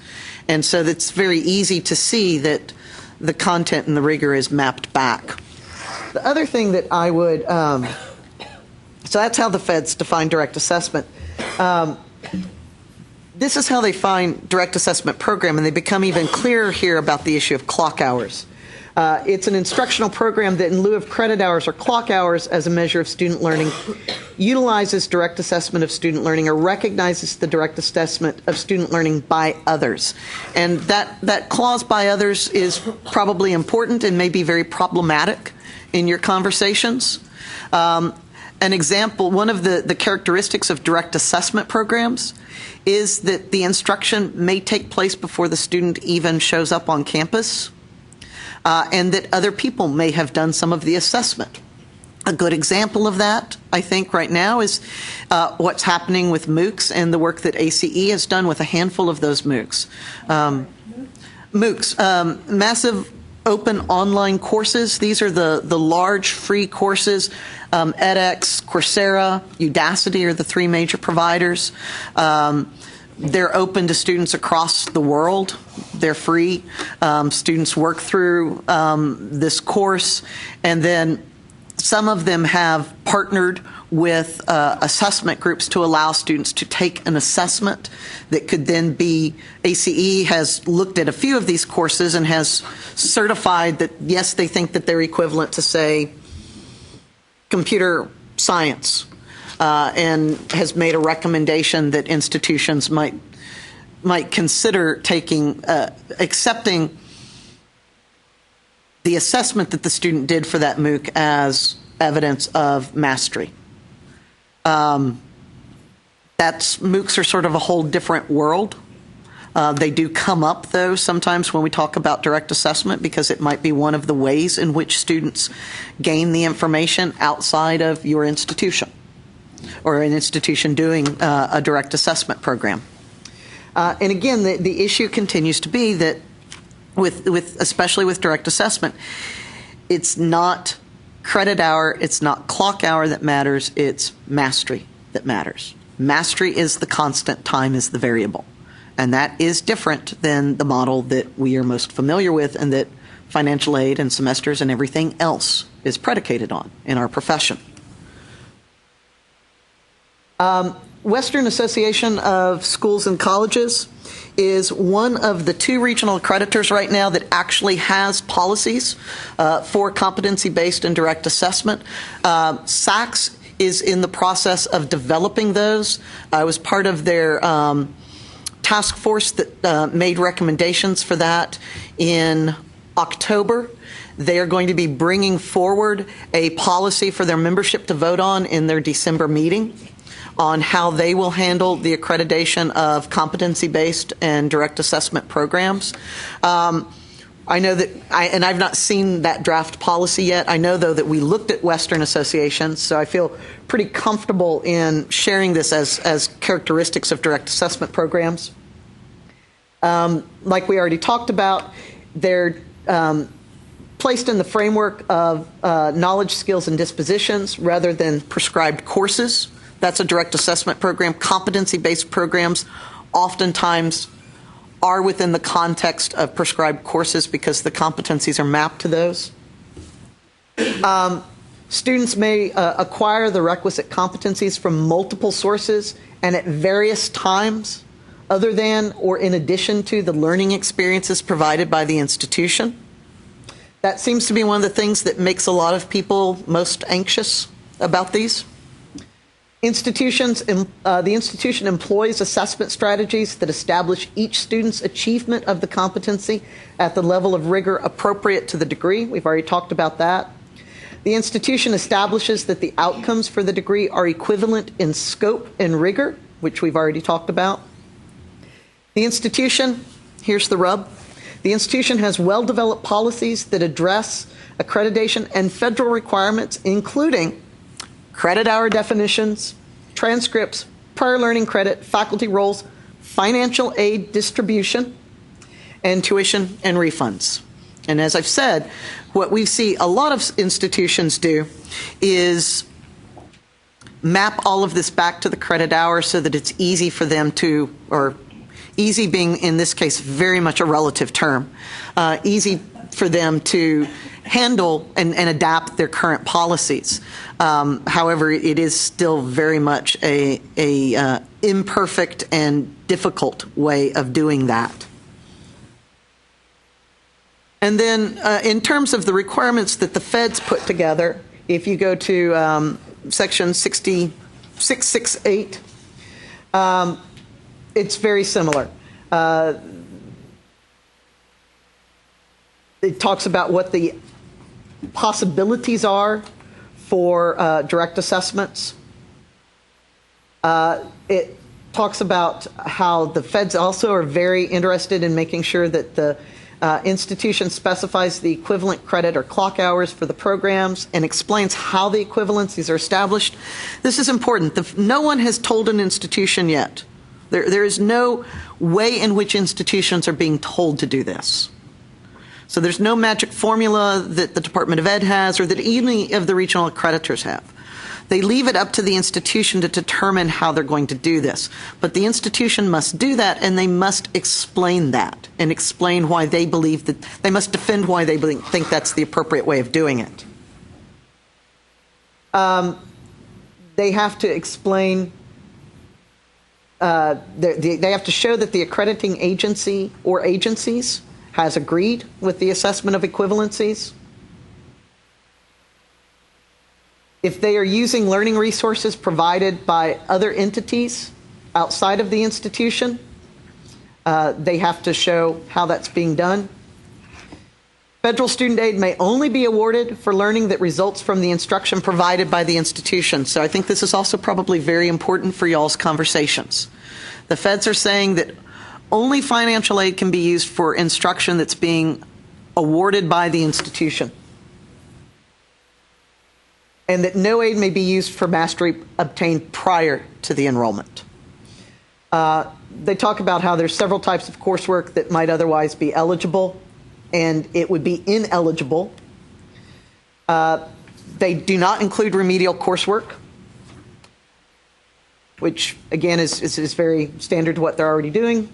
And so it's very easy to see that the content and the rigor is mapped back. The other thing that I would, so that's how the feds define direct assessment. This is how they define direct assessment program, and they become even clearer here about the issue of clock hours. It's an instructional program that in lieu of credit hours or clock hours as a measure of student learning, utilizes direct assessment of student learning or recognizes the direct assessment of student learning by others. And that clause by others is probably important and may be very problematic in your conversations. An example, one of the characteristics of direct assessment programs is that the instruction may take place before the student even shows up on campus. And that other people may have done some of the assessment. A good example of that, I think, right now is what's happening with MOOCs and the work that ACE has done with a handful of those MOOCs. MOOCs, massive open online courses. These are the large free courses. edX, Coursera, Udacity are the three major providers. They're open to students across the world. They're free. Students work through this course, and then some of them have partnered with assessment groups to allow students to take an assessment that could then be, ACE has looked at a few of these courses and has certified that, yes, they think that they're equivalent to, say, computer science. And has made a recommendation that institutions might consider taking, accepting the assessment that the student did for that MOOC as evidence of mastery. MOOCs are sort of a whole different world. They do come up, though, sometimes when we talk about direct assessment, because it might be one of the ways in which students gain the information outside of your institution, or an institution doing a direct assessment program. And again, the issue continues to be that especially with direct assessment, it's not credit hour, it's not clock hour that matters, it's mastery that matters. Mastery is the constant, time is the variable. And that is different than the model that we are most familiar with and that financial aid and semesters and everything else is predicated on in our profession. Western Association of Schools and Colleges is one of the 2 regional accreditors right now that actually has policies for competency-based and direct assessment. SACS is in the process of developing those. I was part of their task force that made recommendations for that in October. They are going to be bringing forward a policy for their membership to vote on in their December meeting on how they will handle the accreditation of competency-based and direct assessment programs. I know that, and I've not seen that draft policy yet. I know, though, that we looked at Western associations, so I feel pretty comfortable in sharing this as characteristics of direct assessment programs. Like we already talked about, they're placed in the framework of knowledge, skills, and dispositions rather than prescribed courses. That's a direct assessment program. Competency-based programs oftentimes are within the context of prescribed courses because the competencies are mapped to those. Students may acquire the requisite competencies from multiple sources and at various times other than or in addition to the learning experiences provided by the institution. That seems to be one of the things that makes a lot of people most anxious about these. The institution employs assessment strategies that establish each student's achievement of the competency at the level of rigor appropriate to the degree. We've already talked about that. The institution establishes that the outcomes for the degree are equivalent in scope and rigor, which we've already talked about. The institution, here's the rub, the institution has well-developed policies that address accreditation and federal requirements, including credit hour definitions, transcripts, prior learning credit, faculty roles, financial aid distribution, and tuition and refunds. And as I've said, what we see a lot of institutions do is map all of this back to the credit hour so that it's easy for them to, or easy being in this case very much a relative term, easy for them to handle and adapt their current policies. However, it is still very much a imperfect and difficult way of doing that. And then in terms of the requirements that the feds put together, if you go to section 668, it's very similar. It talks about what the possibilities are for direct assessments. It talks about how the feds also are very interested in making sure that the institution specifies the equivalent credit or clock hours for the programs and explains how the equivalencies are established. This is important. No one has told an institution yet. There is no way in which institutions are being told to do this. So there's no magic formula that the Department of Ed has or that any of the regional accreditors have. They leave it up to the institution to determine how they're going to do this. But the institution must do that, and they must explain that and explain why they believe that they must defend why they think that's the appropriate way of doing it. They have to explain, they have to show that the accrediting agency or agencies has agreed with the assessment of equivalencies. If they are using learning resources provided by other entities outside of the institution, they have to show how that's being done. Federal student aid may only be awarded for learning that results from the instruction provided by the institution. So I think this is also probably very important for y'all's conversations. The feds are saying that only financial aid can be used for instruction that's being awarded by the institution, and that no aid may be used for mastery obtained prior to the enrollment. They talk about how there's several types of coursework that might otherwise be eligible, and it would be ineligible. They do not include remedial coursework, which again is very standard to what they're already doing.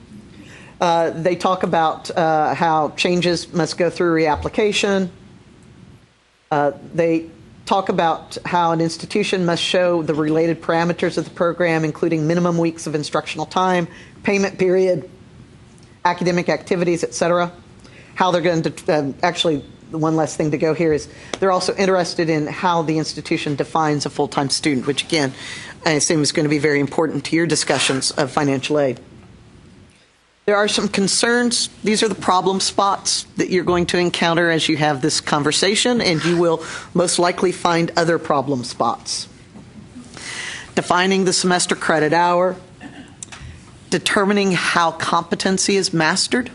They talk about how changes must go through reapplication. They talk about how an institution must show the related parameters of the program, including minimum weeks of instructional time, payment period, academic activities, et cetera. How they're going to, actually, one last thing to go here is they're also interested in how the institution defines a full-time student, which again, I assume is going to be very important to your discussions of financial aid. There are some concerns. These are the problem spots that you're going to encounter as you have this conversation, and you will most likely find other problem spots. Defining the semester credit hour, determining how competency is mastered,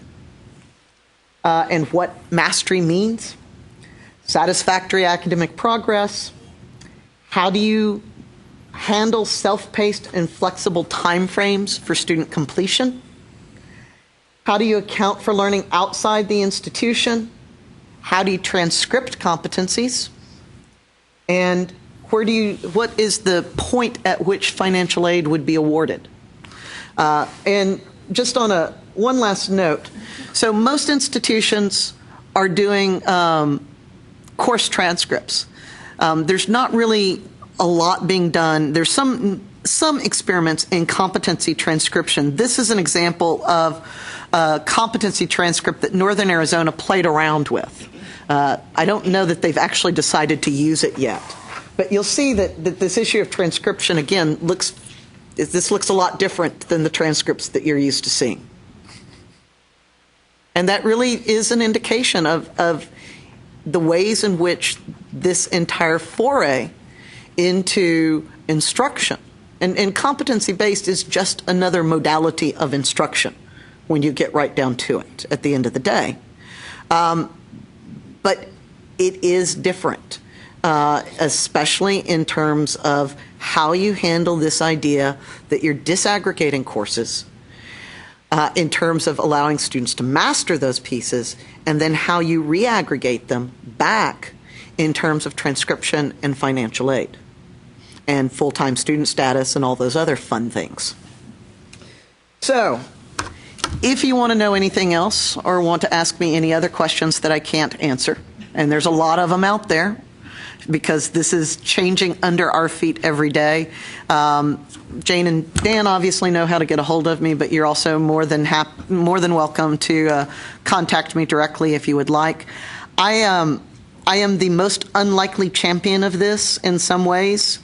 and what mastery means, satisfactory academic progress, how do you handle self-paced and flexible timeframes for student completion, how do you account for learning outside the institution, how do you transcript competencies, and what is the point at which financial aid would be awarded? And just on one last note, so most institutions are doing course transcripts. There's not really a lot being done. There's some experiments in competency transcription. This is an example of a competency transcript that Northern Arizona played around with. I don't know that they've actually decided to use it yet. But you'll see that this issue of transcription, again, looks a lot different than the transcripts that you're used to seeing. And that really is an indication of the ways in which this entire foray into instruction, and competency-based is just another modality of instruction when you get right down to it at the end of the day. But it is different, especially in terms of how you handle this idea that you're disaggregating courses, in terms of allowing students to master those pieces, and then how you reaggregate them back in terms of transcription and financial aid and full-time student status and all those other fun things. So, if you want to know anything else or want to ask me any other questions that I can't answer, and there's a lot of them out there, because this is changing under our feet every day. Jane and Dan obviously know how to get a hold of me, but you're also more than welcome to contact me directly if you would like. I am the most unlikely champion of this in some ways.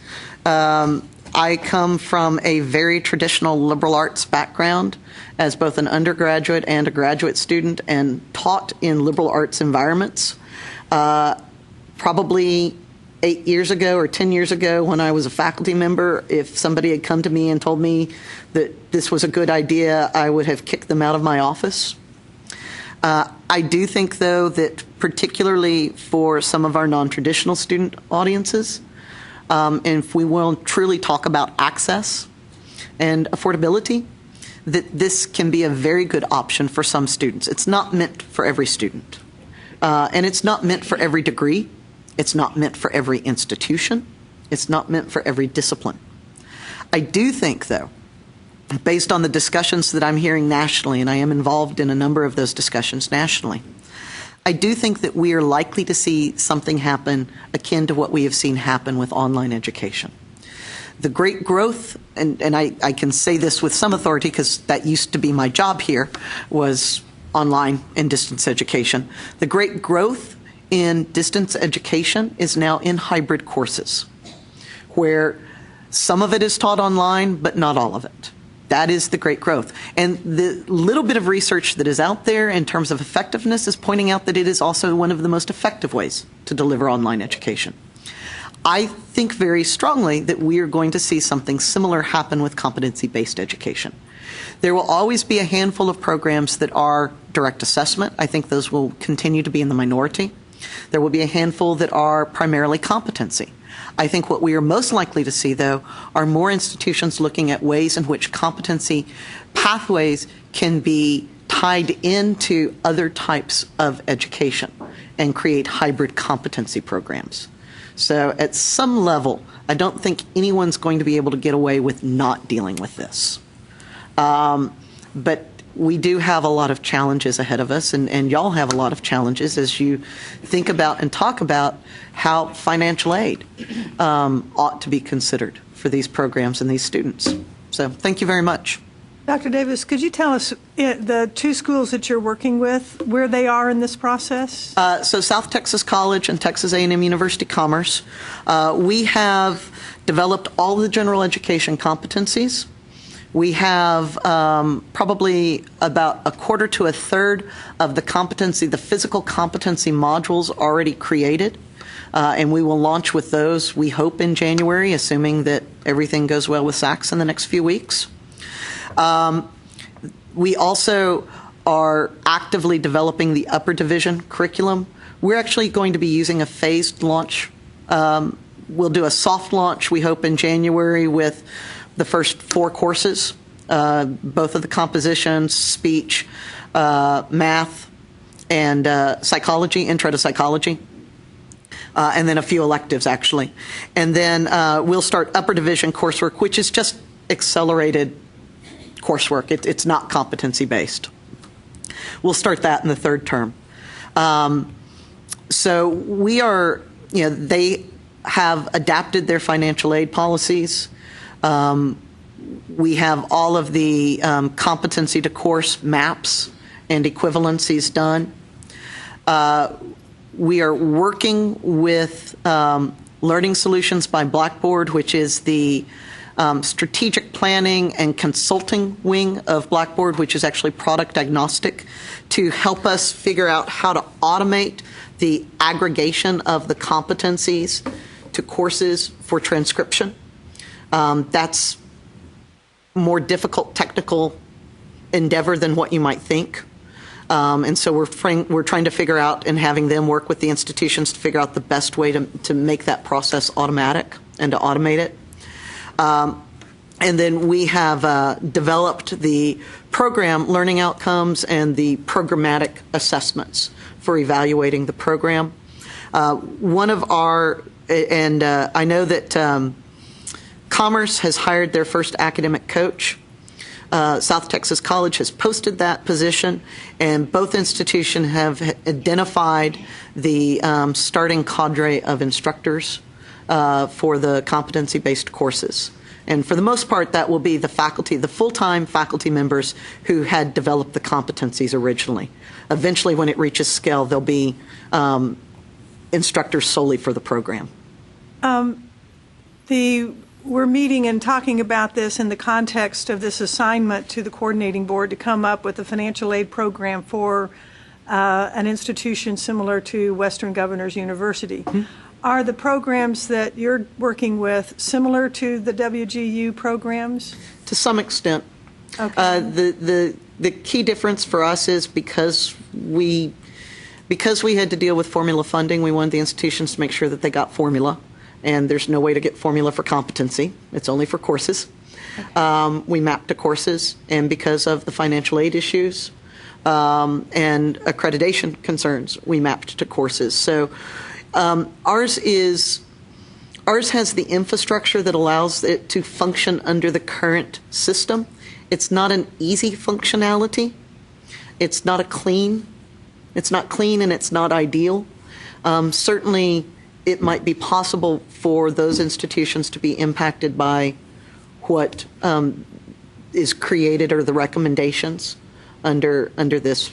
I come from a very traditional liberal arts background as both an undergraduate and a graduate student, and taught in liberal arts environments. Probably 8 years ago or 10 years ago, when I was a faculty member, if somebody had come to me and told me that this was a good idea, I would have kicked them out of my office. I do think, though, that particularly for some of our non-traditional student audiences, and if we will truly talk about access and affordability, that this can be a very good option for some students. It's not meant for every student. And it's not meant for every degree. It's not meant for every institution. It's not meant for every discipline. I do think, though, based on the discussions that I'm hearing nationally, and I am involved in a number of those discussions nationally, I do think that we are likely to see something happen akin to what we have seen happen with online education. The great growth, and I can say this with some authority because that used to be my job here, was online and distance education. The great growth in distance education is now in hybrid courses, where some of it is taught online, but not all of it. That is the great growth. And the little bit of research that is out there in terms of effectiveness is pointing out that it is also one of the most effective ways to deliver online education. I think very strongly that we are going to see something similar happen with competency-based education. There will always be a handful of programs that are direct assessment. I think those will continue to be in the minority. There will be a handful that are primarily competency. I think what we are most likely to see, though, are more institutions looking at ways in which competency pathways can be tied into other types of education and create hybrid competency programs. So at some level, I don't think anyone's going to be able to get away with not dealing with this. But we do have a lot of challenges ahead of us, and y'all have a lot of challenges as you think about and talk about how financial aid ought to be considered for these programs and these students. So thank you very much. Dr. Davis, could you tell us the two schools that you're working with, where they are in this process? So South Texas College and Texas A&M University Commerce, we have developed all the general education competencies. We have probably about a quarter to a third of the physical competency modules already created. And we will launch with those, we hope, in January, assuming that everything goes well with SACS in the next few weeks. We also are actively developing the upper division curriculum. We're actually going to be using a phased launch. We'll do a soft launch, we hope, in January with the first 4 courses, both of the compositions, speech, math, and psychology, intro to psychology. And then a few electives, actually. And then we'll start upper division coursework, which is just accelerated coursework. It's not competency-based. We'll start that in the 3rd term. So we are, they have adapted their financial aid policies. We have all of the competency to course maps and equivalencies done. We are working with Learning Solutions by Blackboard, which is the strategic planning and consulting wing of Blackboard, which is actually product agnostic, to help us figure out how to automate the aggregation of the competencies to courses for transcription. That's more difficult technical endeavor than what you might think. And so we're trying to figure out and having them work with the institutions to figure out the best way to make that process automatic and to automate it. And then we have developed the program learning outcomes and the programmatic assessments for evaluating the program. One of our, and I know that Commerce has hired their first academic coach. South Texas College has posted that position, and both institutions have identified the starting cadre of instructors for the competency-based courses. And for the most part, that will be the faculty, the full-time faculty members who had developed the competencies originally. Eventually, when it reaches scale, there'll be instructors solely for the program. We're meeting and talking about this in the context of this assignment to the coordinating board to come up with a financial aid program for an institution similar to Western Governors University. Mm-hmm. Are the programs that you're working with similar to the WGU programs? To some extent. Okay. The key difference for us is because we had to deal with formula funding, we wanted the institutions to make sure that they got formula. And there's no way to get formula for competency. It's only for courses. Okay. We mapped to courses, and because of the financial aid issues and accreditation concerns, we mapped to courses. So ours has the infrastructure that allows it to function under the current system. It's not an easy functionality. It's not clean, and it's not ideal. Certainly, it might be possible for those institutions to be impacted by what is created or the recommendations under this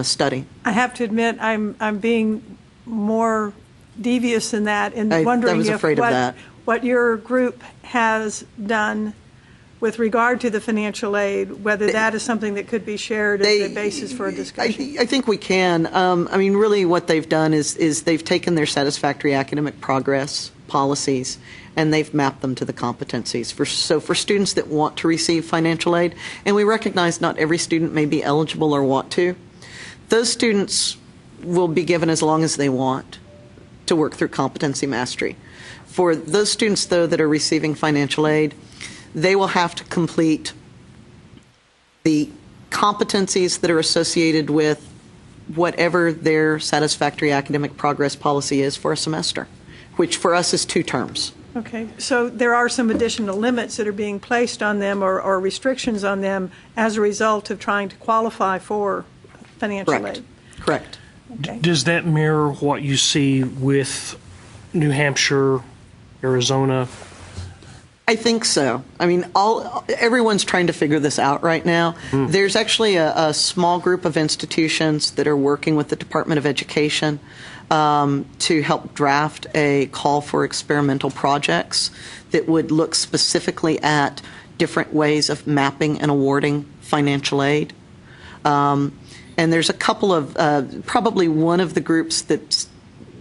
study. I have to admit, I'm being more devious than that and wondering I was afraid of that. What your group has done with regard to the financial aid, whether that is something that could be shared as a basis for a discussion. I think we can. Really what they've done is they've taken their satisfactory academic progress policies and they've mapped them to the competencies. So for students that want to receive financial aid, and we recognize not every student may be eligible or want to, those students will be given as long as they want to work through competency mastery. For those students, though, that are receiving financial aid, they will have to complete the competencies that are associated with whatever their satisfactory academic progress policy is for a semester, which for us is 2 terms. Okay, so there are some additional limits that are being placed on them or restrictions on them as a result of trying to qualify for financial aid. Correct. Okay. Does that mirror what you see with New Hampshire, Arizona, I think so. I mean, everyone's trying to figure this out right now. There's actually a small group of institutions that are working with the Department of Education to help draft a call for experimental projects that would look specifically at different ways of mapping and awarding financial aid. And there's a couple of, probably one of the groups that's,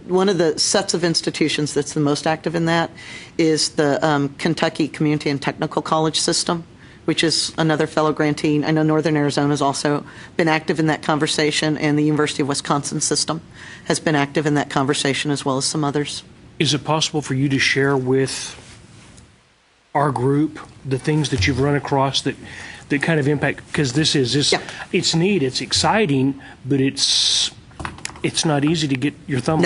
one of the sets of institutions that's the most active in that is the Kentucky Community and Technical College System, which is another fellow grantee. I know Northern Arizona has also been active in that conversation, and the University of Wisconsin system has been active in that conversation, as well as some others. Is it possible for you to share with our group the things that you've run across that kind of impact? Because this is just, it's neat, it's exciting, but it's not easy to get your thumb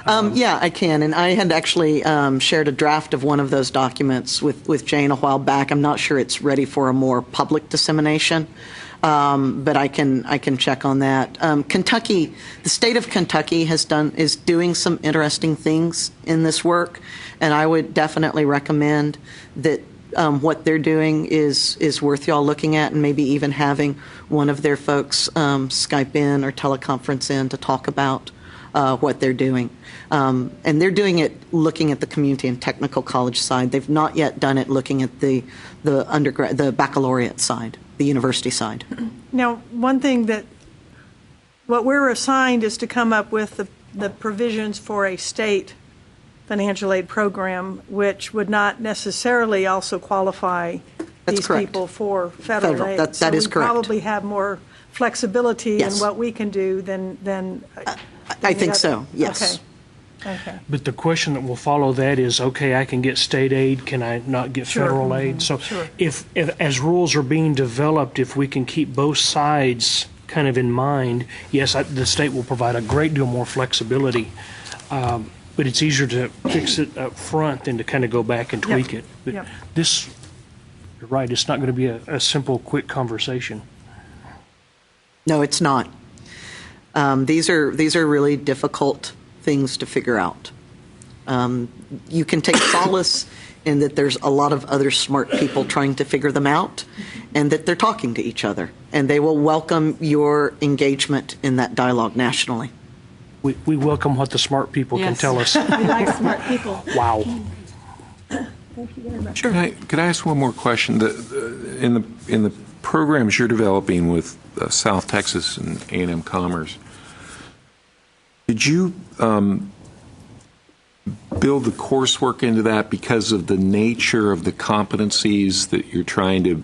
on. Yeah, I can. And I had actually shared a draft of one of those documents with Jane a while back. I'm not sure it's ready for a more public dissemination, but I can check on that. Kentucky, the state of Kentucky is doing some interesting things in this work, and I would definitely recommend that what they're doing is worth y'all looking at, and maybe even having one of their folks Skype in or teleconference in to talk about what they're doing. And they're doing it looking at the community and technical college side. They've not yet done it looking at the undergrad, the baccalaureate side, the university side. Now, one thing that what we're assigned is to come up with the provisions for a state financial aid program, which would not necessarily also qualify these people for federal aid. That is correct. We probably have more flexibility in what we can do than I think so, yes. Okay. But the question that will follow that is, okay, I can get state aid, can I not get federal aid? So if as rules are being developed, if we can keep both sides kind of in mind, yes, the state will provide a great deal more flexibility. But it's easier to fix it up front than to kind of go back and tweak it. But this, you're right, it's not going to be a simple, quick conversation. No, it's not. These are really difficult things to figure out. You can take solace in that there's a lot of other smart people trying to figure them out, and that they're talking to each other, and they will welcome your engagement in that dialogue nationally. We welcome what the smart people can tell us. We like smart people. Wow. Thank you very much. Sure. Could I ask one more question? In the programs you're developing with South Texas and A&M Commerce, did you build the coursework into that because of the nature of the competencies that you're trying to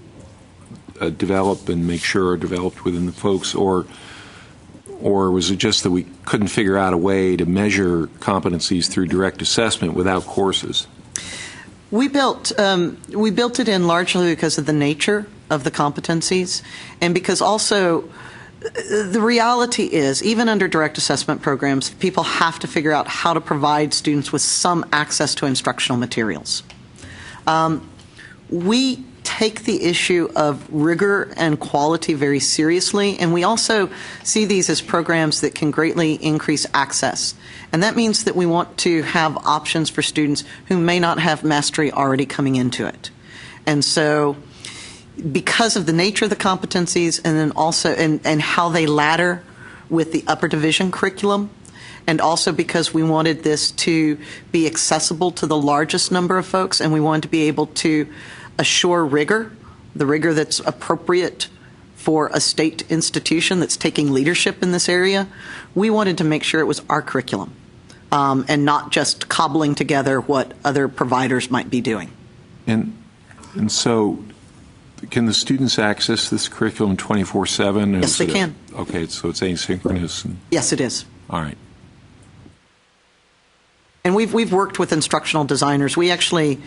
develop and make sure are developed within the folks, or was it just that we couldn't figure out a way to measure competencies through direct assessment without courses? We built it in largely because of the nature of the competencies, and because also the reality is, even under direct assessment programs, people have to figure out how to provide students with some access to instructional materials. We take the issue of rigor and quality very seriously, and we also see these as programs that can greatly increase access. And that means that we want to have options for students who may not have mastery already coming into it. And so, because of the nature of the competencies, and then also and how they ladder with the upper division curriculum, and also because we wanted this to be accessible to the largest number of folks, and we wanted to be able to assure rigor, the rigor that's appropriate for a state institution that's taking leadership in this area, we wanted to make sure it was our curriculum, and not just cobbling together what other providers might be doing. And so, can the students access this curriculum 24/7? Yes, they can. Okay, so it's asynchronous. Yes, it is. All right. And we've worked with instructional designers. We actually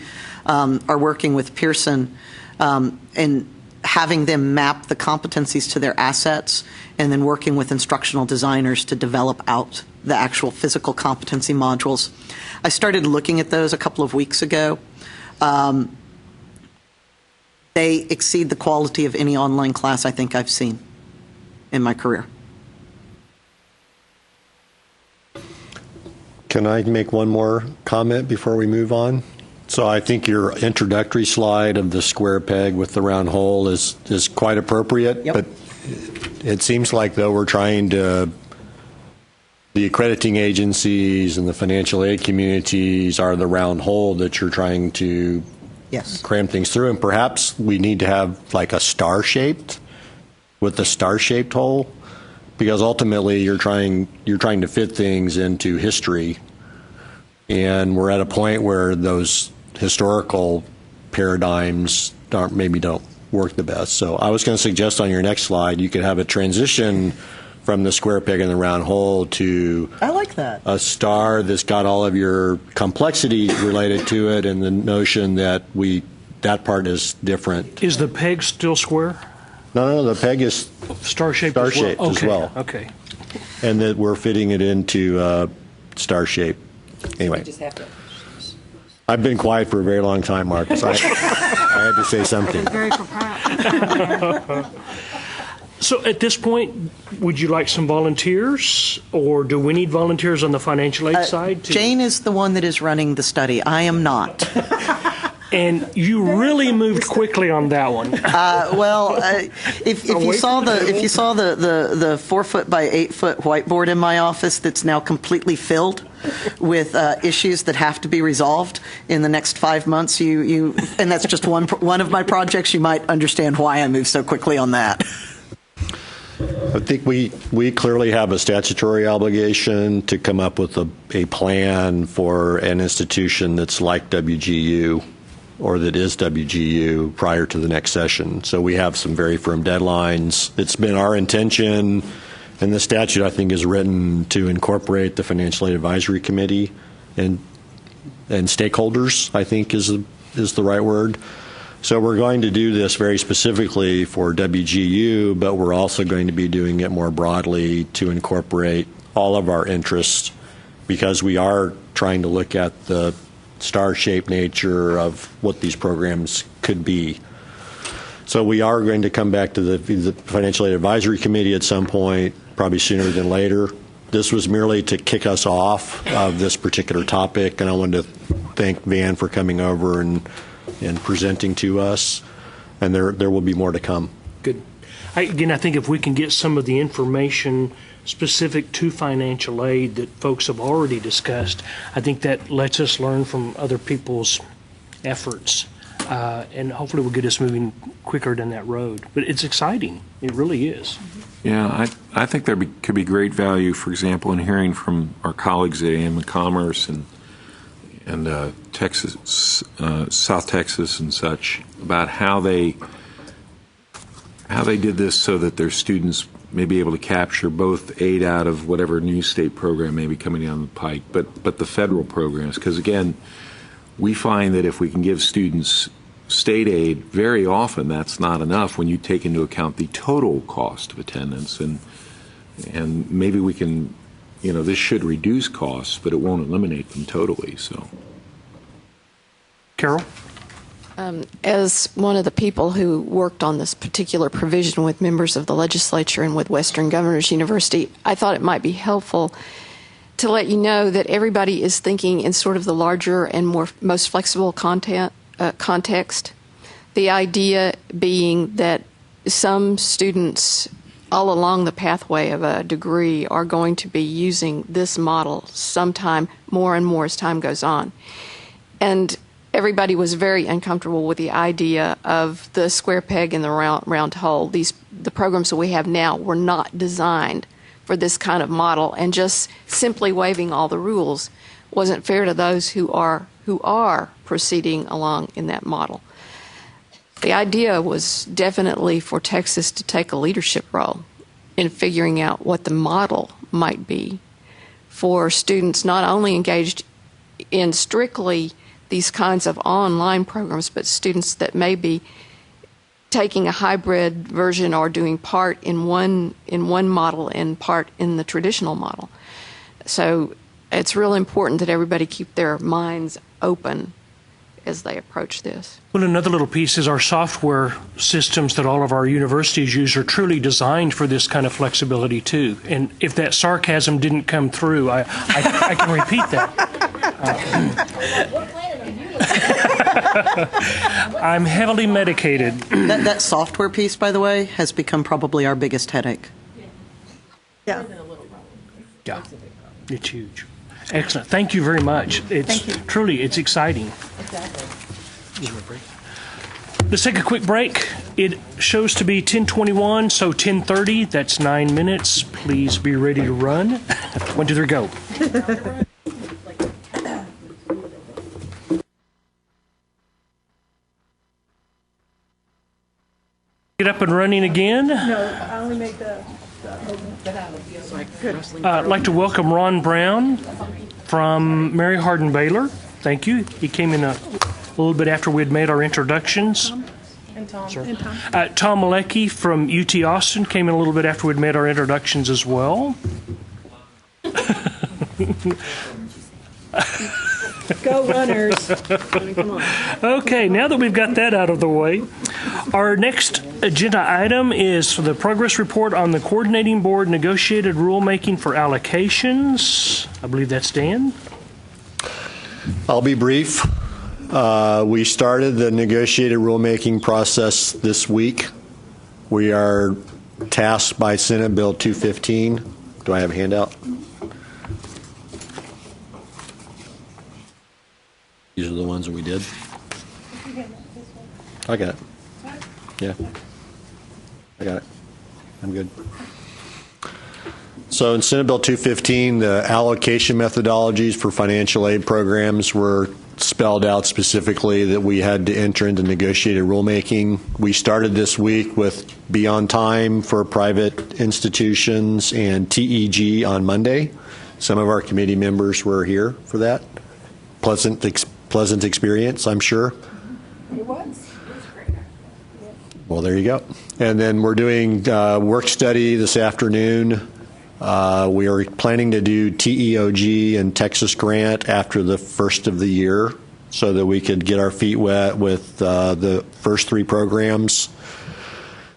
are working with Pearson and having them map the competencies to their assets, and then working with instructional designers to develop out the actual physical competency modules. I started looking at those a couple of weeks ago. They exceed the quality of any online class I think I've seen in my career. Can I make one more comment before we move on? So So I think your introductory slide of the square peg with the round hole is quite appropriate. Yep. But it seems like, though, we're trying to, the accrediting agencies and the financial aid communities are the round hole that you're trying to Yes. cram things through. And perhaps we need to have like a star-shaped hole, because ultimately you're trying to fit things into history. And we're at a point where those historical paradigms maybe don't work the best. So I was going to suggest on your next slide, you could have a transition from the square peg and the round hole to I like that. a star that's got all of your complexity related to it, and the notion that that part is different. Is the peg still square? No, the peg is Star-shaped star-shaped as well? as well. Okay. And that we're fitting it into star shape. Anyway. I've been quiet for a very long time, Mark, so I had to say something. Very proud. So at this point, would you like some volunteers, or do we need volunteers on the financial aid side? Jane is the one that is running the study. I am not. And you really moved quickly on that one. If you saw the 4 foot by 8 foot whiteboard in my office that's now completely filled with issues that have to be resolved in the next 5 months, and that's just one of my projects, you might understand why I moved so quickly on that. I think we clearly have a statutory obligation to come up with a plan for an institution that's like WGU, or that is WGU, prior to the next session. So we have some very firm deadlines. It's been our intention, and the statute, I think, is written to incorporate the Financial Aid Advisory Committee and stakeholders, I think is the right word. So we're going to do this very specifically for WGU, but we're also going to be doing it more broadly to incorporate all of our interests, because we are trying to look at the star-shaped nature of what these programs could be. So we are going to come back to the Financial Aid Advisory Committee at some point, probably sooner than later. This was merely to kick us off of this particular topic, and I wanted to thank Van for coming over and presenting to us, and there will be more to come. Good. I think if we can get some of the information specific to financial aid that folks have already discussed, I think that lets us learn from other people's efforts, and hopefully will get us moving quicker down that road. But it's exciting. It really is. Yeah, I think there could be great value, for example, in hearing from our colleagues at AM Commerce and Texas, South Texas and such, about how they did this so that their students may be able to capture both aid out of whatever new state program may be coming down the pike, but the federal programs. Because again, we find that if we can give students state aid, very often that's not enough when you take into account the total cost of attendance, and maybe we can, this should reduce costs, but it won't eliminate them totally. So, Carol? As one of the people who worked on this particular provision with members of the legislature and with Western Governors University, I thought it might be helpful to let you know that everybody is thinking in sort of the larger and most flexible context. The idea being that some students all along the pathway of a degree are going to be using this model sometime more and more as time goes on. And everybody was very uncomfortable with the idea of the square peg and the round hole. The programs that we have now were not designed for this kind of model, and just simply waiving all the rules wasn't fair to those who are proceeding along in that model. The idea was definitely for Texas to take a leadership role in figuring out what the model might be for students not only engaged in strictly these kinds of online programs, but students that may be taking a hybrid version or doing part in one model and part in the traditional model. So it's real important that everybody keep their minds open as they approach this. Well, another little piece is our software systems that all of our universities use are truly designed for this kind of flexibility too. And if that sarcasm didn't come through, I can repeat that. I'm heavily medicated. That software piece, by the way, has become probably our biggest headache. Yeah. Yeah, it's huge. Excellent. Thank you very much. It's truly, it's exciting. Let's take a quick break. It shows to be 10:21, so 10:30. That's 9 minutes. Please be ready to run. 1, 2, 3, go. Get up and running again. No, I only make the I'd like to welcome Ron Brown from Mary Hardin Baylor. Thank you. He came in a little bit after we had made our introductions. and Tom. Tom Malecki from UT Austin came in a little bit after we'd made our introductions as well. Go Runners. Okay, now that we've got that out of the way, our next agenda item is for the progress report on the coordinating board negotiated rulemaking for allocations. I believe that's Dan. I'll be brief. We started the negotiated rulemaking process this week. We are tasked by Senate Bill 215. Do I have a handout? These are the ones that we did. I got it. Yeah. I got it. I'm good. So in Senate Bill 215, the allocation methodologies for financial aid programs were spelled out specifically that we had to enter into negotiated rulemaking. We started this week with Be on Time for private institutions and TEG on Monday. Some of our committee members were here for that. Pleasant experience, I'm sure. It was. Well, there you go. And then we're doing work study this afternoon. We are planning to do TEOG and Texas Grant after the first of the year so that we could get our feet wet with the first three programs,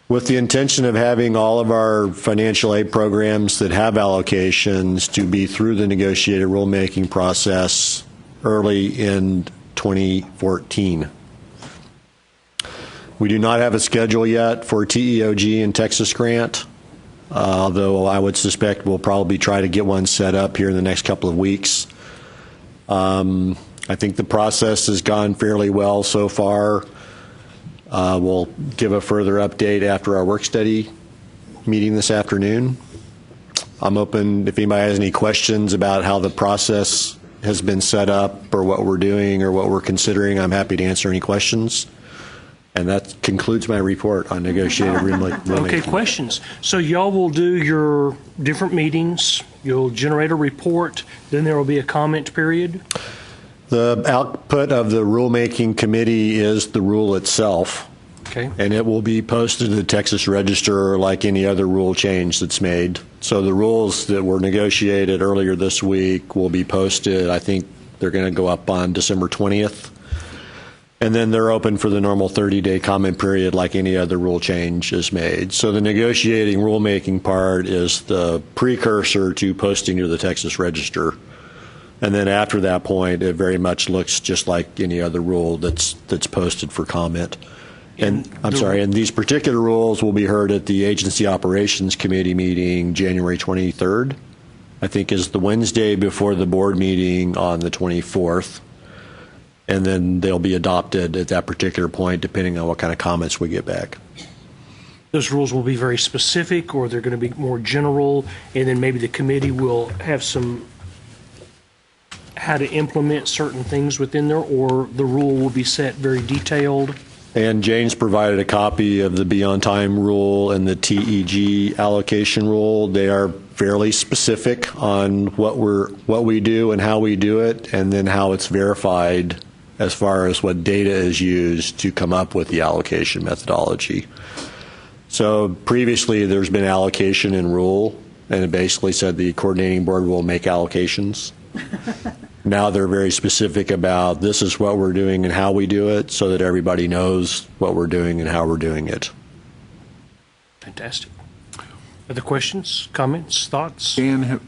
with the intention of having all of our financial aid programs that have allocations to be through the negotiated rulemaking process early in 2014. We do not have a schedule yet for TEOG and Texas Grant, although I would suspect we'll probably try to get one set up here in the next couple of weeks. I think the process has gone fairly well so far. We'll give a further update after our work study meeting this afternoon. I'm open if anybody has any questions about how the process has been set up or what we're doing or what we're considering. I'm happy to answer any questions. And that concludes my report on negotiated rulemaking. Okay, questions. So y'all will do your different meetings, you'll generate a report, then there will be a comment period? The output of the rulemaking committee is the rule itself. Okay. And it will be posted to the Texas Register like any other rule change that's made. So the rules that were negotiated earlier this week will be posted. I think they're going to go up on December 20th. And then they're open for the normal 30-day comment period like any other rule change is made. So the negotiating rulemaking part is the precursor to posting to the Texas Register. And then after that point, it very much looks just like any other rule that's posted for comment. And and these particular rules will be heard at the Agency Operations Committee meeting January 23rd, I think is the Wednesday before the board meeting on the 24th. And then they'll be adopted at that particular point, depending on what kind of comments we get back. Those rules will be very specific, or they're going to be more general, and then maybe the committee will have some how to implement certain things within there, or the rule will be set very detailed. And Jane's provided a copy of the Be on Time rule and the TEG allocation rule. They are fairly specific on what we do and how we do it, and then how it's verified as far as what data is used to come up with the allocation methodology. So previously there's been allocation in rule, and it basically said the coordinating board will make allocations. Now they're very specific about this is what we're doing and how we do it, so that everybody knows what we're doing and how we're doing it. Fantastic. Other questions, comments, thoughts? Dan,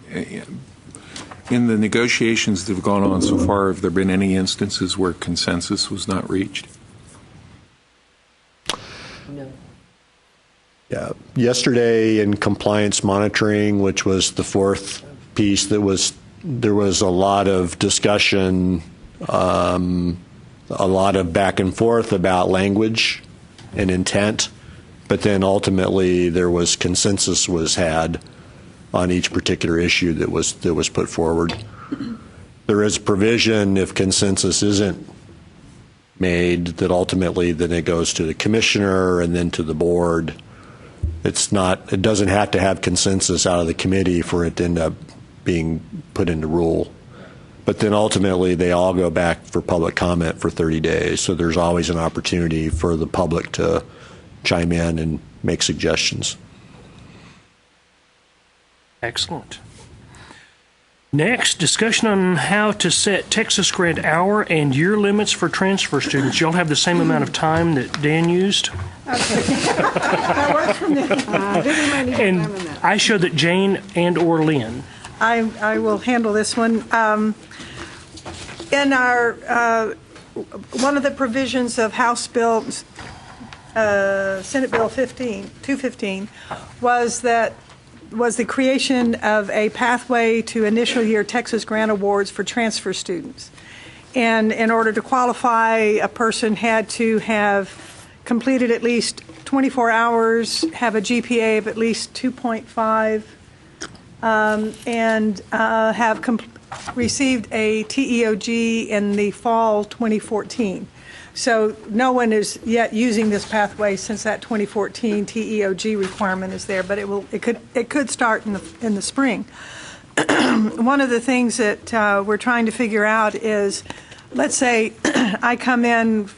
In the negotiations that have gone on so far, have there been any instances where consensus was not reached? No. Yeah. Yesterday in compliance monitoring, which was the fourth piece, there was a lot of discussion, a lot of back and forth about language and intent, but then ultimately there was consensus was had on each particular issue that was put forward. There is provision if consensus isn't made that ultimately then it goes to the commissioner and then to the board. It doesn't have to have consensus out of the committee for it to end up being put into rule. But then ultimately they all go back for public comment for 30 days. So there's always an opportunity for the public to chime in and make suggestions. Excellent. Next, discussion on how to set Texas grant hour and year limits for transfer students. Y'all have the same amount of time that Dan used? Okay. That works for me. And I show that Jane and or Lynn. I will handle this one. In our, one of the provisions of House Bill, Senate Bill 215, was the creation of a pathway to initial year Texas grant awards for transfer students. And in order to qualify, a person had to have completed at least 24 hours, have a GPA of at least 2.5, and have received a TEOG in the fall 2014. So no one is yet using this pathway since that 2014 TEOG requirement is there, but it could start in the spring. One of the things that we're trying to figure out is, let's say I come in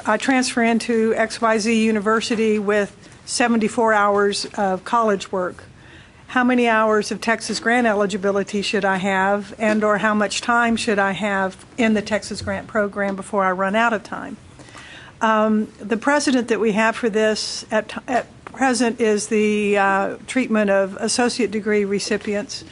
I transfer into XYZ University with 74 hours of college work. How many hours of Texas grant eligibility should I have, and or how much time should I have in the Texas grant program before I run out of time? The precedent that we have for this at present is the treatment of associate degree recipients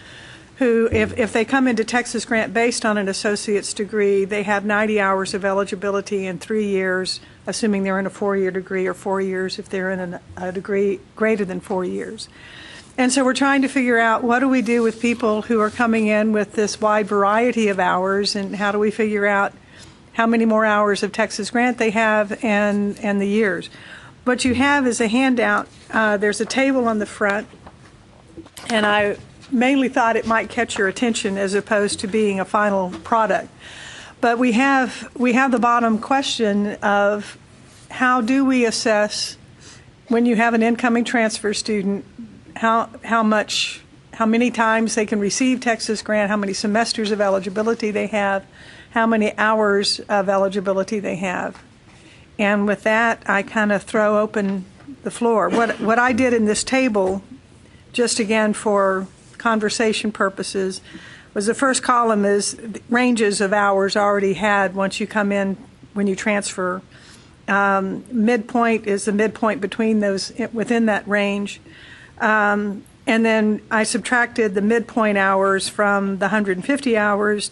who, if they come into Texas grant based on an associate's degree, they have 90 hours of eligibility in 3 years, assuming they're in a 4-year degree, or 4 years if they're in a degree greater than 4 years. And so we're trying to figure out, what do we do with people who are coming in with this wide variety of hours, and how do we figure out how many more hours of Texas grant they have and the years. What you have is a handout. There's a table on the front, and I mainly thought it might catch your attention as opposed to being a final product. But we have the bottom question of, how do we assess when you have an incoming transfer student, how many times they can receive Texas grant, how many semesters of eligibility they have, how many hours of eligibility they have. And with that, I kind of throw open the floor. What I did in this table, just again for conversation purposes, was the first column is ranges of hours already had once you come in, when you transfer. Midpoint is the midpoint between those, within that range. And then I subtracted the midpoint hours from the 150 hours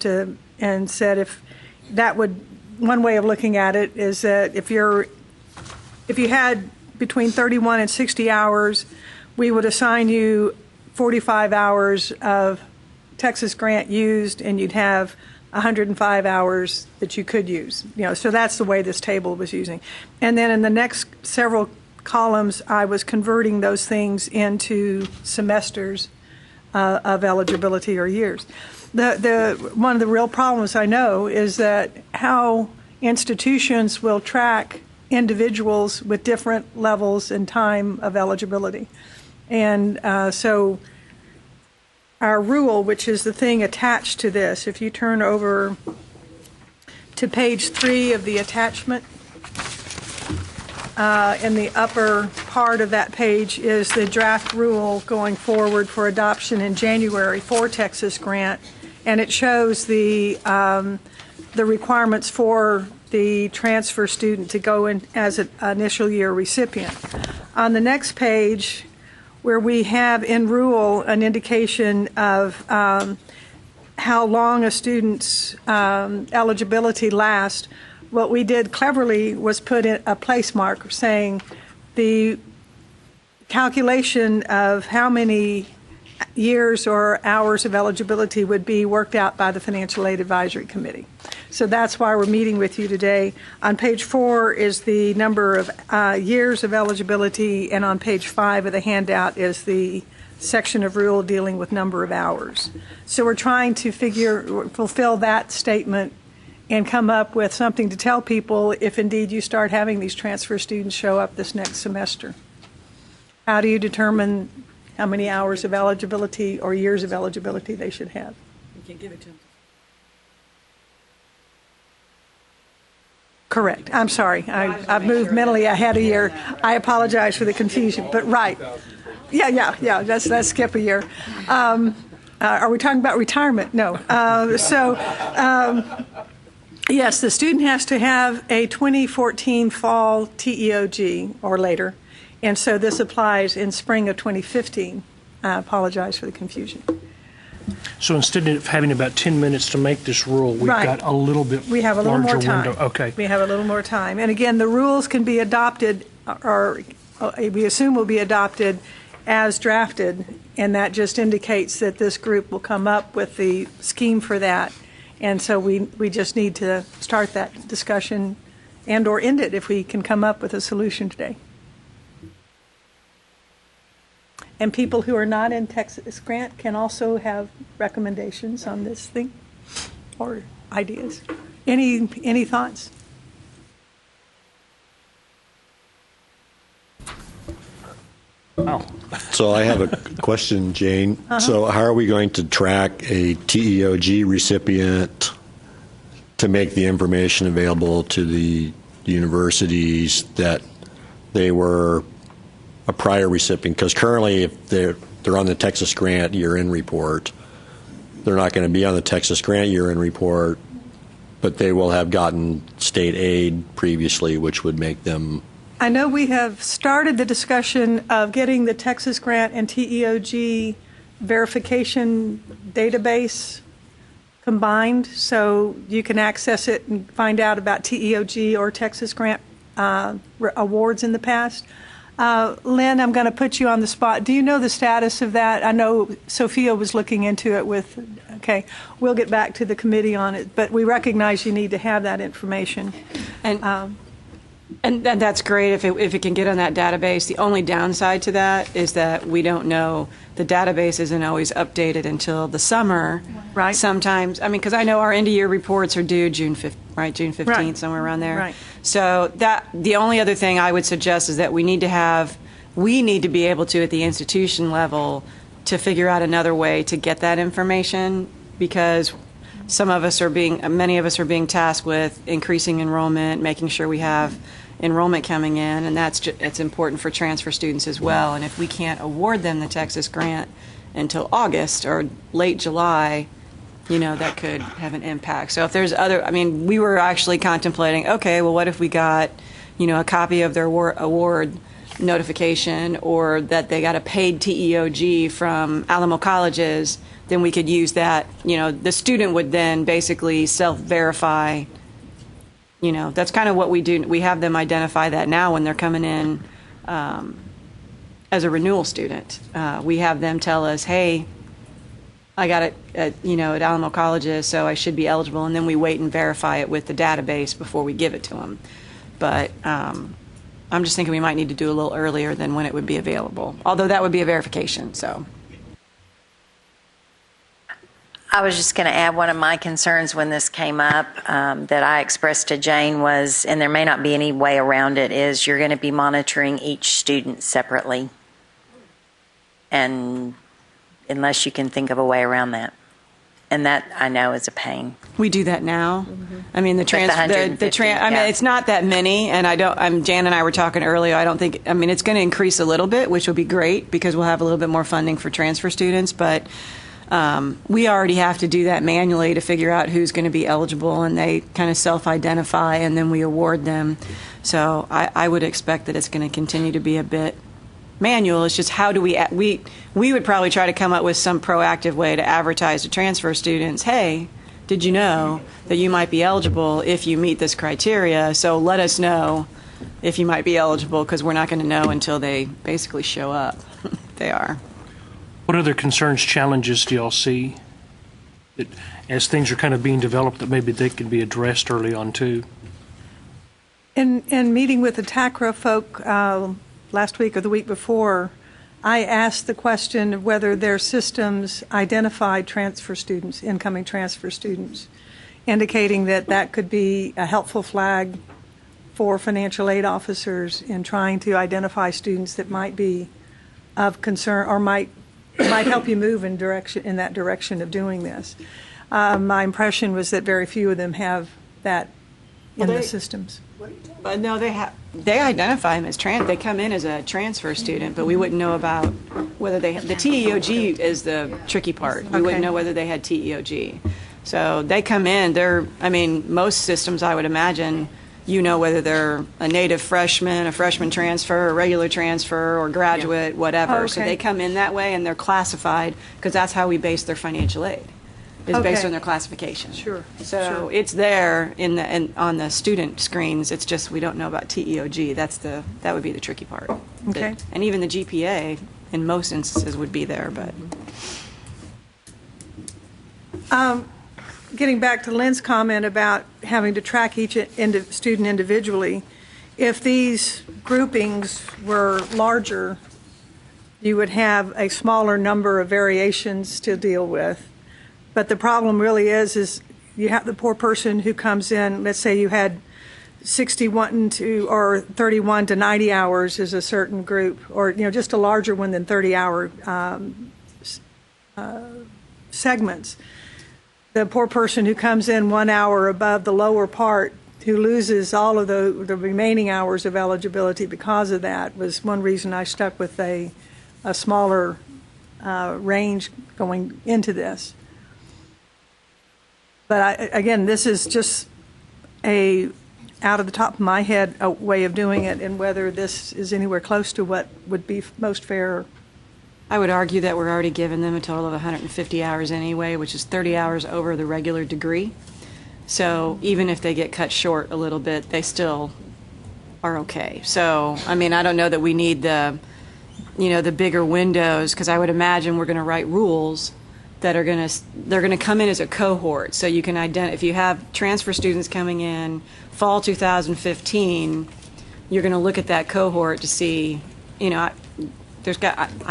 and said if that would, one way of looking at it is that if you had between 31 and 60 hours, we would assign you 45 hours of Texas grant used, and you'd have 105 hours that you could use. So that's the way this table was using. And then in the next several columns, I was converting those things into semesters of eligibility or years. One of the real problems I know is that how institutions will track individuals with different levels and time of eligibility. And so our rule, which is the thing attached to this, if you turn over to page 3 of the attachment, in the upper part of that page is the draft rule going forward for adoption in January for Texas grant, and it shows the requirements for the transfer student to go in as an initial year recipient. On the next page, where we have in rule an indication of how long a student's eligibility lasts, what we did cleverly was put in a place mark saying the calculation of how many years or hours of eligibility would be worked out by the Financial Aid Advisory Committee. So that's why we're meeting with you today. On page 4 is the number of years of eligibility, and on page 5 of the handout is the section of rule dealing with number of hours. So we're trying to fulfill that statement and come up with something to tell people if indeed you start having these transfer students show up this next semester. How do you determine how many hours of eligibility or years of eligibility they should have? You can give it to them. Correct. I'm sorry. I've moved mentally ahead a year. I apologize for the confusion, but right. Yeah. Let's skip a year. Are we talking about retirement? No. Yes, the student has to have a 2014 fall TEOG or later, and so this applies in spring of 2015. I apologize for the confusion. So instead of having about 10 minutes to make this rule, we've got a little bit we have a little larger more time. window. Okay. We have a little more time. And again, the rules can be adopted, or we assume will be adopted as drafted, and that just indicates that this group will come up with the scheme for that. And so we just need to start that discussion and or end it if we can come up with a solution today. And people who are not in Texas Grant can also have recommendations on this thing or ideas. Any thoughts? Oh. So I have a question, Jane. So how are we going to track a TEOG recipient to make the information available to the universities that they were a prior recipient? Because currently, if they're on the Texas Grant year-end report, they're not going to be on the Texas Grant year-end report, but they will have gotten state aid previously, which would make them. I know we have started the discussion of getting the Texas Grant and TEOG verification database combined, so you can access it and find out about TEOG or Texas Grant awards in the past. Lynn, I'm going to put you on the spot. Do you know the status of that? I know Sophia was looking into it with, okay, we'll get back to the committee on it, but we recognize you need to have that information. And that's great if it can get on that database. The only downside to that is that we don't know. The database isn't always updated until the summer. Right. Sometimes, because I know our end-of-year reports are due June 15th, right? June 15th, Right. somewhere around there. Right. So the only other thing I would suggest is that we need to be able to, at the institution level, to figure out another way to get that information, because many of us are being tasked with increasing enrollment, making sure we have enrollment coming in, and it's important for transfer students as well. And if we can't award them the Texas Grant until August or late July, that could have an impact. So if there's we were actually contemplating, okay, well, what if we got, a copy of their award notification, or that they got a paid TEOG from Alamo Colleges, then we could use that. The student would then basically self-verify. That's kind of what we do. We have them identify that now when they're coming in as a renewal student. We have them tell us, hey, I got it at Alamo Colleges, so I should be eligible, and then we wait and verify it with the database before we give it to them. But I'm just thinking we might need to do a little earlier than when it would be available, although that would be a verification. So. I was just going to add, one of my concerns when this came up that I expressed to Jane was, and there may not be any way around it, is you're going to be monitoring each student separately, and unless you can think of a way around that. And that, I know, is a pain. We do that now. Mm-hmm. It's not that many, and Jan and I were talking earlier. I don't think. It's going to increase a little bit, which will be great because we'll have a little bit more funding for transfer students. But we already have to do that manually to figure out who's going to be eligible, and they kind of self-identify, and then we award them. So I would expect that it's going to continue to be a bit manual. It's just how do we would probably try to come up with some proactive way to advertise to transfer students, hey, did you know that you might be eligible if you meet this criteria? So let us know if you might be eligible, because we're not going to know until they basically show up. They are. What other concerns, challenges do y'all see that, as things are kind of being developed, that maybe they could be addressed early on too? In meeting with the TACRA folk last week or the week before, I asked the question of whether their systems identified transfer students, incoming transfer students, indicating that that could be a helpful flag for financial aid officers in trying to identify students that might be of concern or might help you move in that direction of doing this. My impression was that very few of them have that in the systems. No, they identify them as they come in as a transfer student, but we wouldn't know about whether they the TEOG is the tricky part. We wouldn't know whether they had TEOG. So they come in. Most systems, I would imagine, whether they're a native freshman, a freshman transfer, a regular transfer, or graduate, whatever. So they come in that way, and they're classified because that's how we base their financial aid. Is based on their classification. Sure. So it's there on the student screens. It's just we don't know about TEOG. That would be the tricky part. Okay. And even the GPA in most instances would be there, but. Getting back to Lynn's comment about having to track each student individually, if these groupings were larger, you would have a smaller number of variations to deal with. But the problem really is you have the poor person who comes in, let's say you had 61 or 31 to 90 hours is a certain group, or just a larger one than 30-hour segments. The poor person who comes in 1 hour above the lower part, who loses all of the remaining hours of eligibility because of that, was one reason I stuck with a smaller range going into this. But again, this is just out of the top of my head, a way of doing it, and whether this is anywhere close to what would be most fair. I would argue that we're already giving them a total of 150 hours anyway, which is 30 hours over the regular degree. So even if they get cut short a little bit, they still are okay. So, I don't know that we need the bigger windows, because I would imagine we're going to write rules that are they're going to come in as a cohort. So you can if you have transfer students coming in fall 2015, you're going to look at that cohort to see, I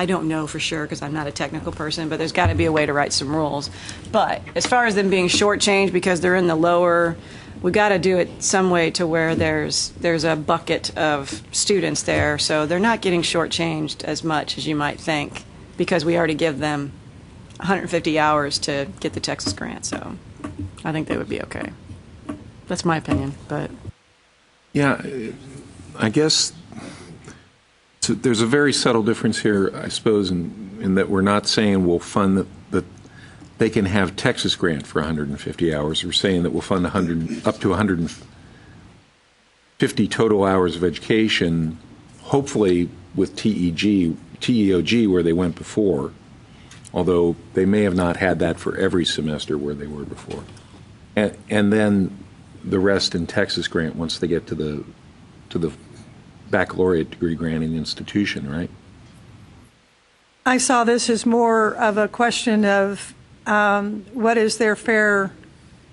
don't know for sure because I'm not a technical person, but there's got to be a way to write some rules. But as far as them being shortchanged because they're in the lower, we got to do it some way to where there's a bucket of students there, so they're not getting shortchanged as much as you might think, because we already give them 150 hours to get the Texas grant, so I think they would be okay. That's my opinion, but. Yeah, I guess there's a very subtle difference here, I suppose, in that we're not saying we'll fund that they can have Texas grant for 150 hours. We're saying that we'll fund up to 150 total hours of education, hopefully with TEOG where they went before, although they may have not had that for every semester where they were before. And then the rest in Texas grant once they get to the baccalaureate degree granting institution, right? I saw this as more of a question of what is their fair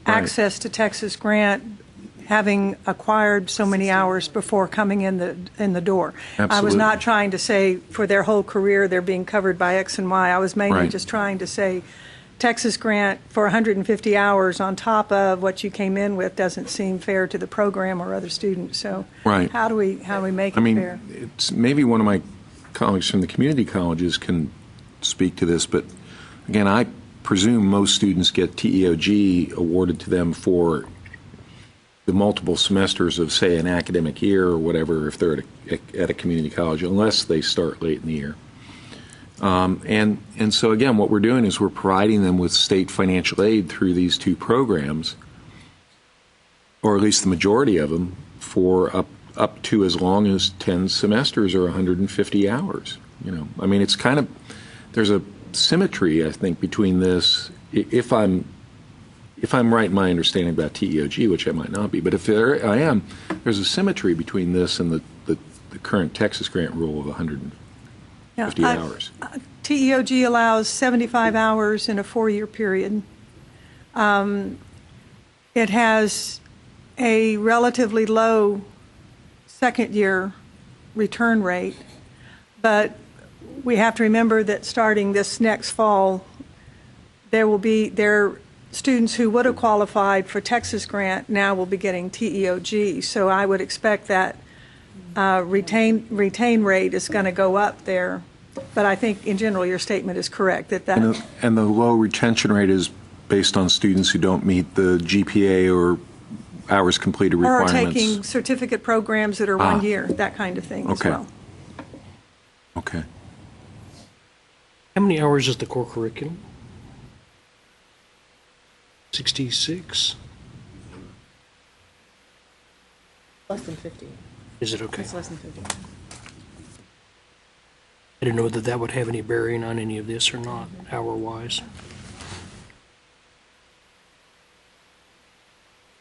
access to Texas grant, having acquired so many hours before coming in the door. Absolutely. I was not trying to say for their whole career they're being covered by X and Y. I was mainly just trying to say Texas grant for 150 hours on top of what you came in with doesn't seem fair to the program or other students. So how do we make it fair? It's maybe one of my colleagues from the community colleges can speak to this, but again, I presume most students get TEOG awarded to them for the multiple semesters of, say, an academic year or whatever, if they're at a community college, unless they start late in the year. And so, again, what we're doing is we're providing them with state financial aid through these two programs, or at least the majority of them, for up to as long as 10 semesters or 150 hours. I mean, it's kind of, there's a symmetry, I think, between this, if I'm right in my understanding about TEOG, which I might not be, but if I am, there's a symmetry between this and the current Texas grant rule of 150 hours. TEOG allows 75 hours in a 4-year period. It has a relatively low second-year return rate, but we have to remember that starting this next fall, there are students who would have qualified for Texas grant now will be getting TEOG. So I would expect that retain rate is going to go up there. But I think in general your statement is correct that and the low retention rate is based on students who don't meet the GPA or hours completed requirements. Or taking certificate programs that are 1 year, that kind of thing as well. Okay. How many hours is the core curriculum? 66? Less than 50. Is it okay? It's less than 50. I didn't know whether that would have any bearing on any of this or not, hour-wise.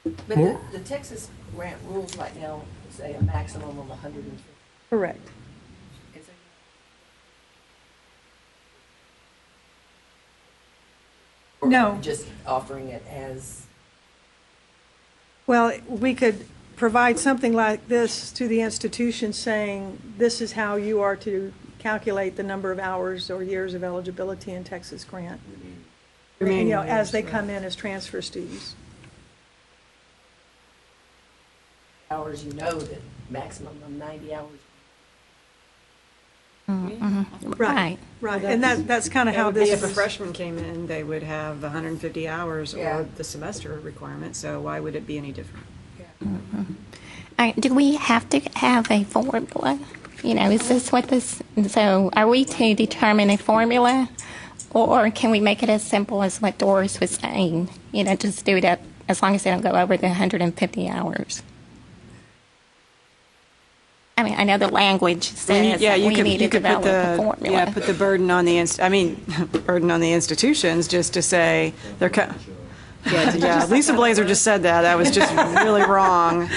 But the Texas grant rules right now say a maximum of 150. Correct. Or No. just offering it as... Well, we could provide something like this to the institution saying, this is how you are to calculate the number of hours or years of eligibility in Texas grant, as they come in as transfer students. Hours, that maximum of 90 hours. Right. And that's kind of how this. this If a freshman came in, they would have 150 hours or the semester requirement. So why would it be any different? Do we have to have a formula? Is this what this? So, are we to determine a formula, or can we make it as simple as what Doris was saying? Just do it as long as they don't go over the 150 hours. I mean, I know the language says that we need to develop a formula. Yeah, put the burden on the burden on the institutions just to say they're. Lisa Blazer just said that. That was just really wrong.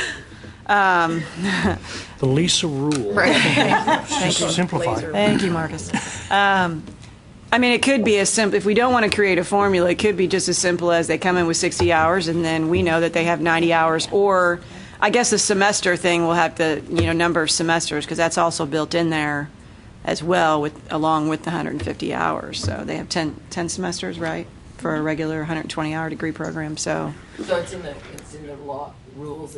The Lisa rule. Right. Thank you. Simplify. Thank you, Marcus. It could be as simple. If we don't want to create a formula, it could be just as simple as they come in with 60 hours, and then we know that they have 90 hours. Or, I guess the semester thing will have the number of semesters, because that's also built in there as well, along with the 150 hours. So they have 10 semesters, right, for a regular 120-hour degree program. So it's in the law rules.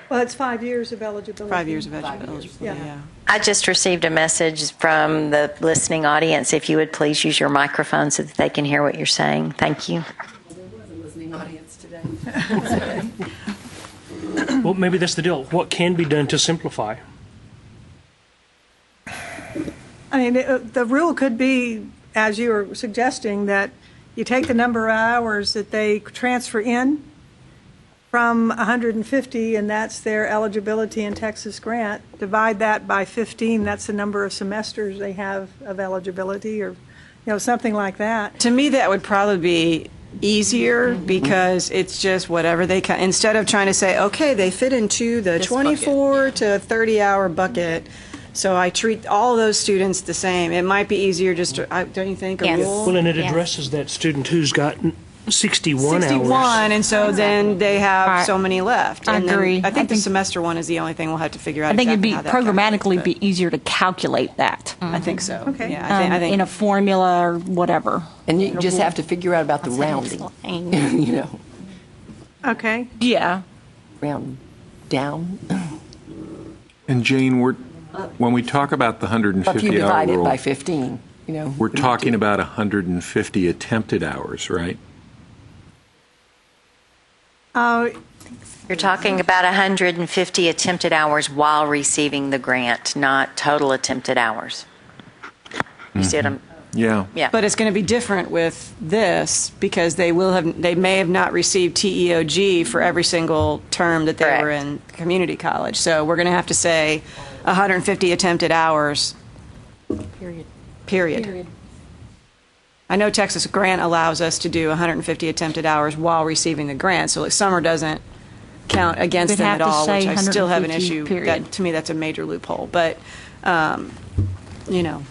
Well, it's 5 years of eligibility. 5 years of eligibility. Yeah. I just received a message from the listening audience. If you would please use your microphone so that they can hear what you're saying. Thank you. There was a listening audience today. Well, maybe that's the deal. What can be done to simplify? The rule could be, as you were suggesting, that you take the number of hours that they transfer in from 150, and that's their eligibility in Texas grant. Divide that by 15, that's the number of semesters they have of eligibility, or something like that. To me, that would probably be easier, because it's just whatever they can. Instead of trying to say, okay, they fit into the 24 to 30-hour bucket, so I treat all those students the same. It might be easier just to, don't you think, a rule? Well, and it addresses that student who's got 61 hours. 61, and so then they have so many left. I agree. I think the semester one is the only thing we'll have to figure out. I think exactly it'd be programmatically be easier to calculate that. I think so. Okay. Yeah, I think in a formula or whatever. And you just have to figure out about the rounding. Okay. Yeah. Round down. And Jane, when we talk about the If you 150-hour divide it rule, by 15, we're talking about 150 attempted hours, right? You're talking about 150 attempted hours while receiving the grant, not total attempted hours. You see what I'm... Yeah. But it's going to be different with this, because they may have not received TEOG for every single term that they were in community college. So we're going to have to say 150 attempted hours Period. I know Texas grant allows us to do 150 attempted hours while receiving the grant, so summer doesn't count against them at all, which I still have an issue. That, to me, that's a major loophole. But, you know,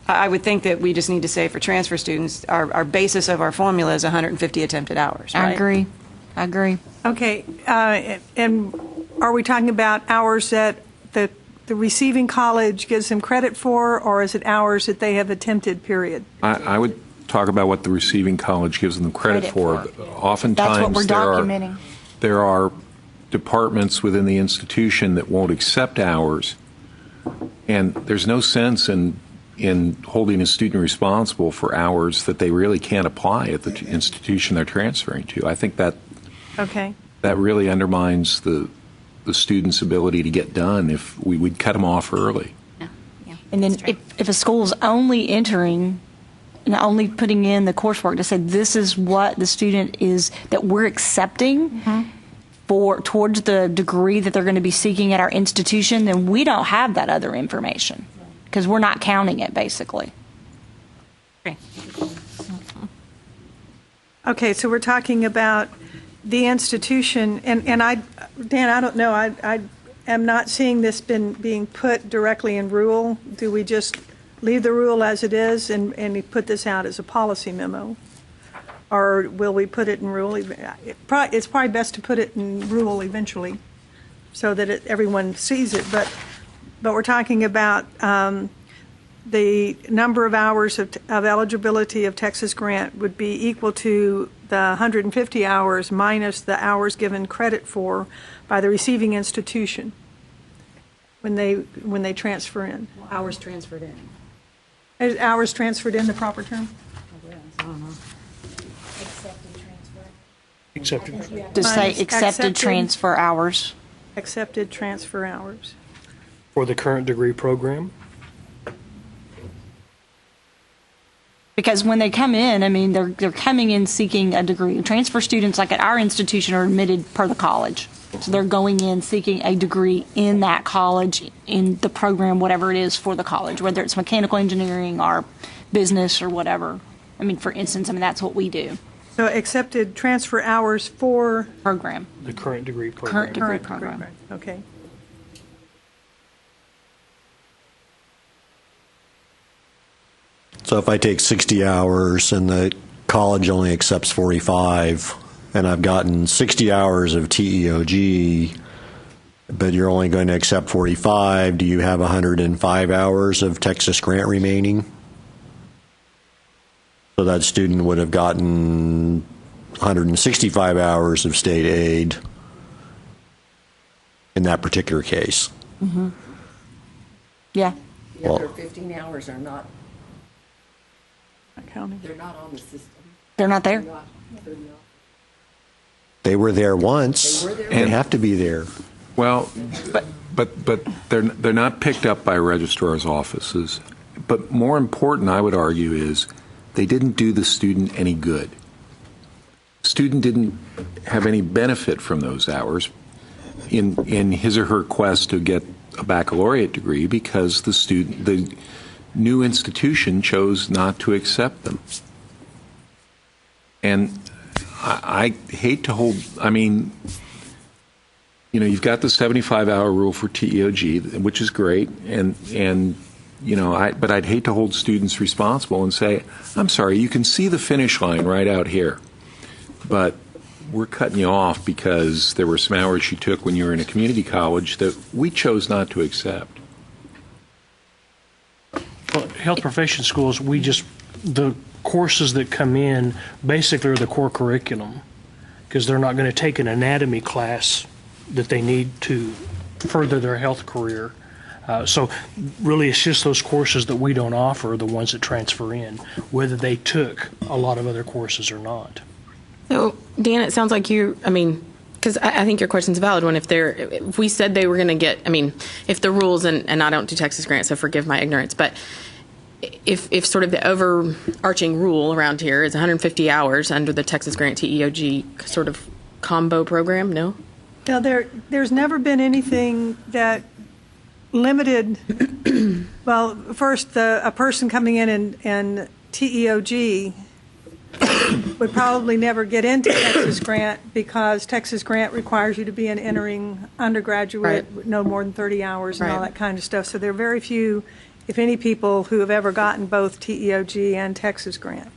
I would think that we just need to say for transfer students, our basis of our formula is 150 attempted hours, right? I agree. Okay, and are we talking about hours that the receiving college gives them credit for, or is it hours that they have attempted, period? I would talk about what the receiving college gives them credit for. Oftentimes, That's what we're documenting. There are departments within the institution that won't accept hours, and there's no sense in holding a student responsible for hours that they really can't apply at the institution they're transferring to. I think that really undermines the student's ability to get done if we'd cut them off early. And then if a school's only entering and only putting in the coursework to say this is what the student is that we're accepting towards the degree that they're going to be seeking at our institution, then we don't have that other information because we're not counting it, basically. Okay, so we're talking about the institution, and Dan, I don't know, I am not seeing this being put directly in rule. Do we just leave the rule as it is and put this out as a policy memo? Or will we put it in rule? It's probably best to put it in rule eventually so that everyone sees it, but we're talking about the number of hours of eligibility of Texas grant would be equal to the 150 hours minus the hours given credit for by the receiving institution when they transfer in. Hours transferred in. Is hours transferred in the proper term? I don't know. Accepted. To say accepted transfer hours. Accepted transfer hours. For the current degree program? Because when they come in, I mean, they're coming in seeking a degree. Transfer students, like at our institution, are admitted per the college. So they're going in seeking a degree in that college, in the program, whatever it is for the college, whether it's mechanical engineering or business or whatever. I mean, for instance, that's what we do. So accepted transfer hours for? Program. The current degree program. Current degree program. Okay. So if I take 60 hours and the college only accepts 45, and I've gotten 60 hours of TEOG, but you're only going to accept 45, do you have 105 hours of Texas grant remaining? So that student would have gotten 165 hours of state aid in that particular case. Mm-hmm. Yeah. The other 15 hours are not counting. They're not on the system. They're not there. They're not. They were there once. They were there. They have to be there. Well, but they're not picked up by registrar's offices. But more important, I would argue, is they didn't do the student any good. Student didn't have any benefit from those hours in his or her quest to get a baccalaureate degree because the new institution chose not to accept them. And I hate to hold, you've got the 75-hour rule for TEOG, which is great, but I'd hate to hold students responsible and say, I'm sorry, you can see the finish line right out here, but we're cutting you off because there were some hours you took when you were in a community college that we chose not to accept. Well, health profession schools, the courses that come in basically are the core curriculum because they're not going to take an anatomy class that they need to further their health career. So really it's just those courses that we don't offer, the ones that transfer in, whether they took a lot of other courses or not. So, Dan, it sounds like because I think your question's a valid one. If we said they were going to get, if the rules, and I don't do Texas Grant, so forgive my ignorance, but if sort of the overarching rule around here is 150 hours under the Texas Grant TEOG sort of combo program, no? Now, there's never been anything that limited, well, first, a person coming in TEOG would probably never get into Texas Grant because Texas Grant requires you to be an entering undergraduate, no more than 30 hours and all that kind of stuff. So there are very few, if any, people who have ever gotten both TEOG and Texas Grant.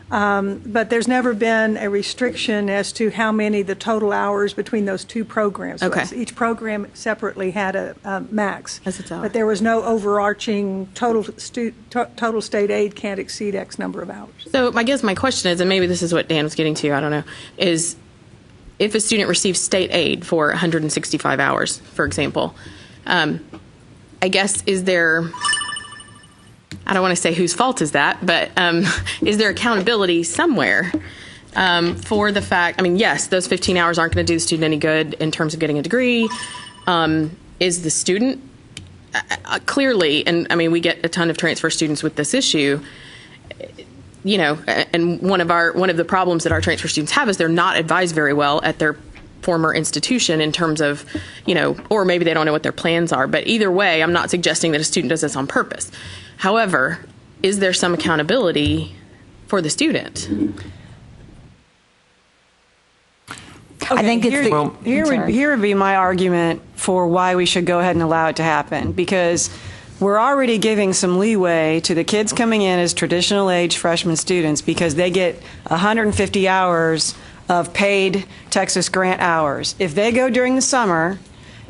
But there's never been a restriction as to how many the total hours between those two programs was. Each program separately had a max, but there was no overarching total state aid can't exceed X number of hours. So I guess my question is, and maybe this is what Dan was getting to, I don't know, is if a student receives state aid for 165 hours, for example, I guess is there... I don't want to say whose fault is that, but is there accountability somewhere for the fact, I mean, yes, those 15 hours aren't going to do the student any good in terms of getting a degree. Is the student, clearly, and I mean, we get a ton of transfer students with this issue, you know, and one of the problems that our transfer students have is they're not advised very well at their former institution in terms of, you know, or maybe they don't know what their plans are. But either way, I'm not suggesting that a student does this on purpose. However, is there some accountability for the student? I think it's here would be my argument for why we should go ahead and allow it to happen, because we're already giving some leeway to the kids coming in as traditional age freshman students because they get 150 hours of paid Texas Grant hours. If they go during the summer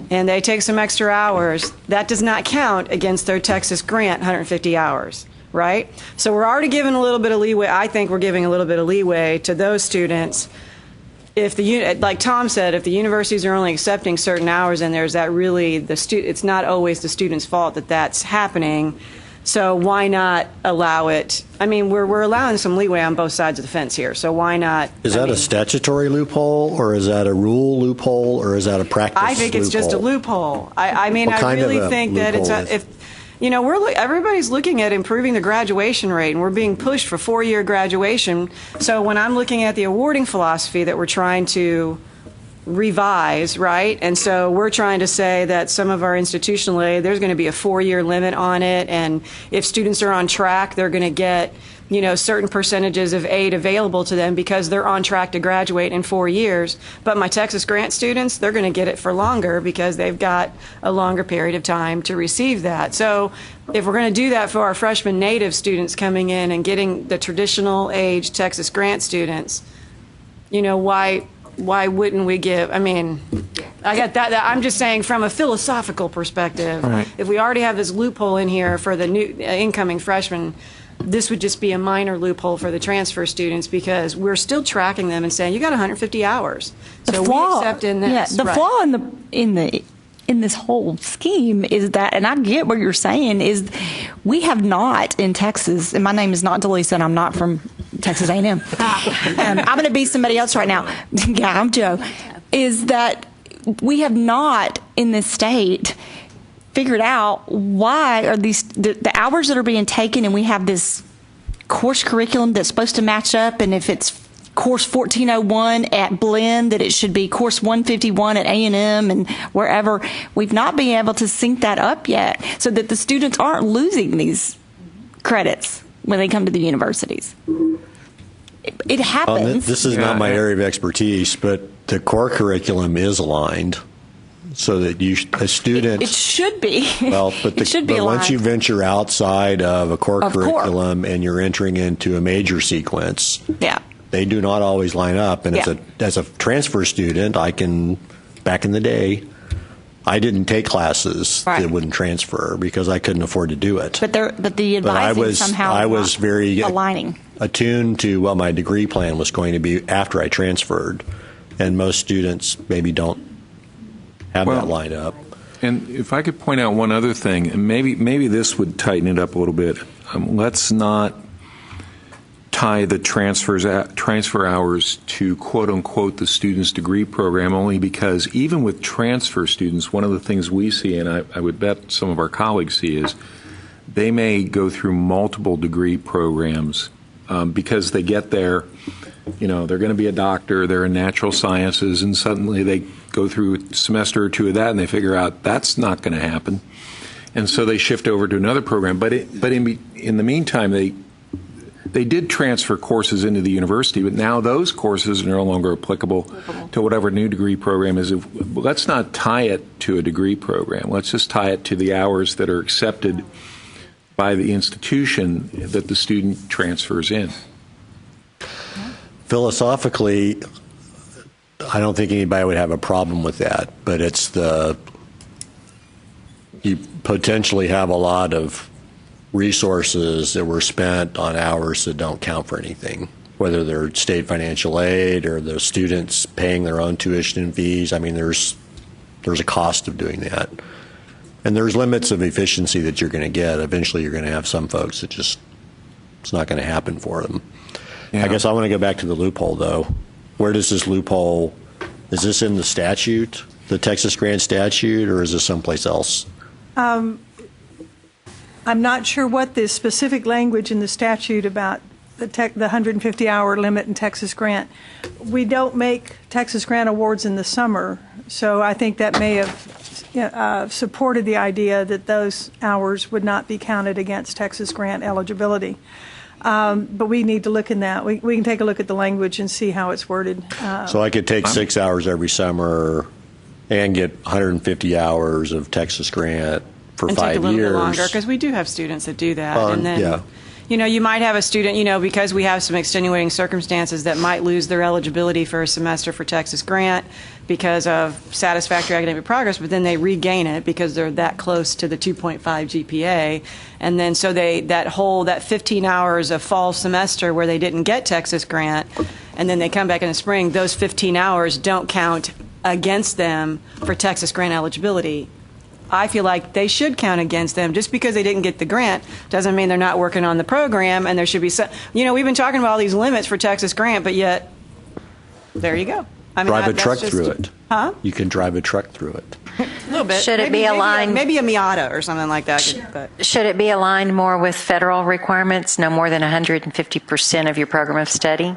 and they take some extra hours, that does not count against their Texas Grant 150 hours, right? So we're already giving a little bit of leeway. I think we're giving a little bit of leeway to those students. If like Tom said, if the universities are only accepting certain hours, and there's that really it's not always the student's fault that that's happening. So why not allow it? I mean, we're allowing some leeway on both sides of the fence here. So why not? Is that a statutory loophole, or is that a rule loophole, or is that a practice loophole? I think it's just a loophole. I mean, I really think that it's if you know, everybody's looking at improving the graduation rate, and we're being pushed for 4-year graduation. So when I'm looking at the awarding philosophy that we're trying to revise, right? And so we're trying to say that some of our institutional aid, there's going to be a 4-year limit on it, and if students are on track, they're going to get, you know, certain percentages of aid available to them because they're on track to graduate in 4 years. But my Texas Grant students, they're going to get it for longer because they've got a longer period of time to receive that. So if we're going to do that for our freshman native students coming in and getting the traditional age Texas Grant students, you know, why wouldn't we give? I mean, I got that. I'm just saying from a philosophical perspective, right. If we already have this loophole in here for the new incoming freshmen, this would just be a minor loophole for the transfer students because we're still tracking them and saying you got 150 hours. So we accept in this. Yeah, the flaw in this whole scheme is that, and I get what you're saying, is we have not in Texas, and my name is not Delisa, and I'm not from Texas A&M. I'm going to be somebody else right now. Yeah, I'm Joe. Is that we have not in this state figured out why are these the hours that are being taken, and we have this course curriculum that's supposed to match up, and if it's course 1401 at Blinn, that it should be course 151 at A&M and wherever. We've not been able to sync that up yet so that the students aren't losing these credits when they come to the universities. It happens. This is not my area of expertise, but the core curriculum is aligned so that a student... It should be. Well, but once you venture outside of a core curriculum and you're entering into a major sequence... Yeah. They do not always line up, and as a transfer student, back in the day, I didn't take classes that wouldn't transfer because I couldn't afford to do it. But the advising somehow I was very aligning, attuned to what my degree plan was going to be after I transferred, and most students maybe don't have that lined up. And if I could point out one other thing, and maybe this would tighten it up a little bit. Let's not tie the transfer hours to quote-unquote the student's degree program, only because even with transfer students, one of the things we see, and I would bet some of our colleagues see, is they may go through multiple degree programs because they get there, you know, they're going to be a doctor, they're in natural sciences, and suddenly they go through a semester or two of that and they figure out that's not going to happen. and so they shift over to another program. But in the meantime, they did transfer courses into the university, but now those courses are no longer applicable to whatever new degree program is. Let's not tie it to a degree program. Let's just tie it to the hours that are accepted by the institution that the student transfers in. Philosophically, I don't think anybody would have a problem with that, but you potentially have a lot of resources that were spent on hours that don't count for anything, whether they're state financial aid or the students paying their own tuition and fees. I mean, there's a cost of doing that. And there's limits of efficiency that you're going to get. Eventually, you're going to have some folks that it's not going to happen for them. Yeah. I guess I want to go back to the loophole, though. Where does this loophole, is this in the statute, the Texas Grant statute, or is this someplace else? I'm not sure what the specific language in the statute about the 150-hour limit in Texas Grant. We don't make Texas Grant awards in the summer, so I think that may have supported the idea that those hours would not be counted against Texas Grant eligibility. But we need to look in that. We can take a look at the language and see how it's worded. So I could take 6 hours every summer and get 150 hours of Texas Grant for 5 years. And take a little bit longer, because we do have students that do that. And then, yeah. You might have a student, because we have some extenuating circumstances that might lose their eligibility for a semester for Texas Grant because of satisfactory academic progress, but then they regain it because they're that close to the 2.5 GPA. And then so that 15 hours of fall semester where they didn't get Texas Grant, and then they come back in the spring, those 15 hours don't count against them for Texas Grant eligibility. I feel like they should count against them. Just because they didn't get the grant doesn't mean they're not working on the program, and there should be some, we've been talking about all these limits for Texas Grant, but yet there you go. I mean, drive a truck through it. Huh? You can drive a truck through it. A little bit. Should it be aligned? Maybe a Miata or something like that. Should it be aligned more with federal requirements, no more than 150% of your program of study?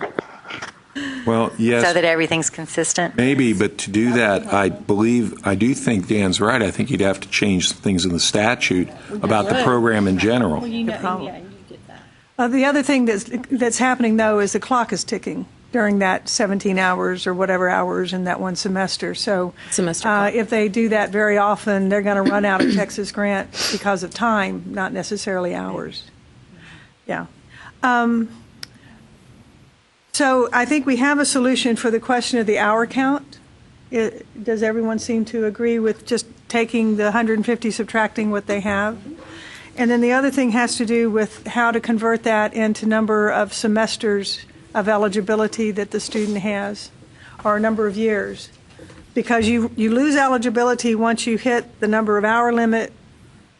Well, yes. So that everything's consistent? Maybe, but to do that, I do think Dan's right. I think you'd have to change things in the statute about the program in general. You get that. The other thing that's happening, though, is the clock is ticking during that 17 hours or whatever hours in that one semester. So if they do that very often, they're going to run out of Texas Grant because of time, not necessarily hours. Yeah. So I think we have a solution for the question of the hour count. Does everyone seem to agree with just taking the 150, subtracting what they have? And then the other thing has to do with how to convert that into number of semesters of eligibility that the student has, or a number of years. Because you lose eligibility once you hit the number of hour limit,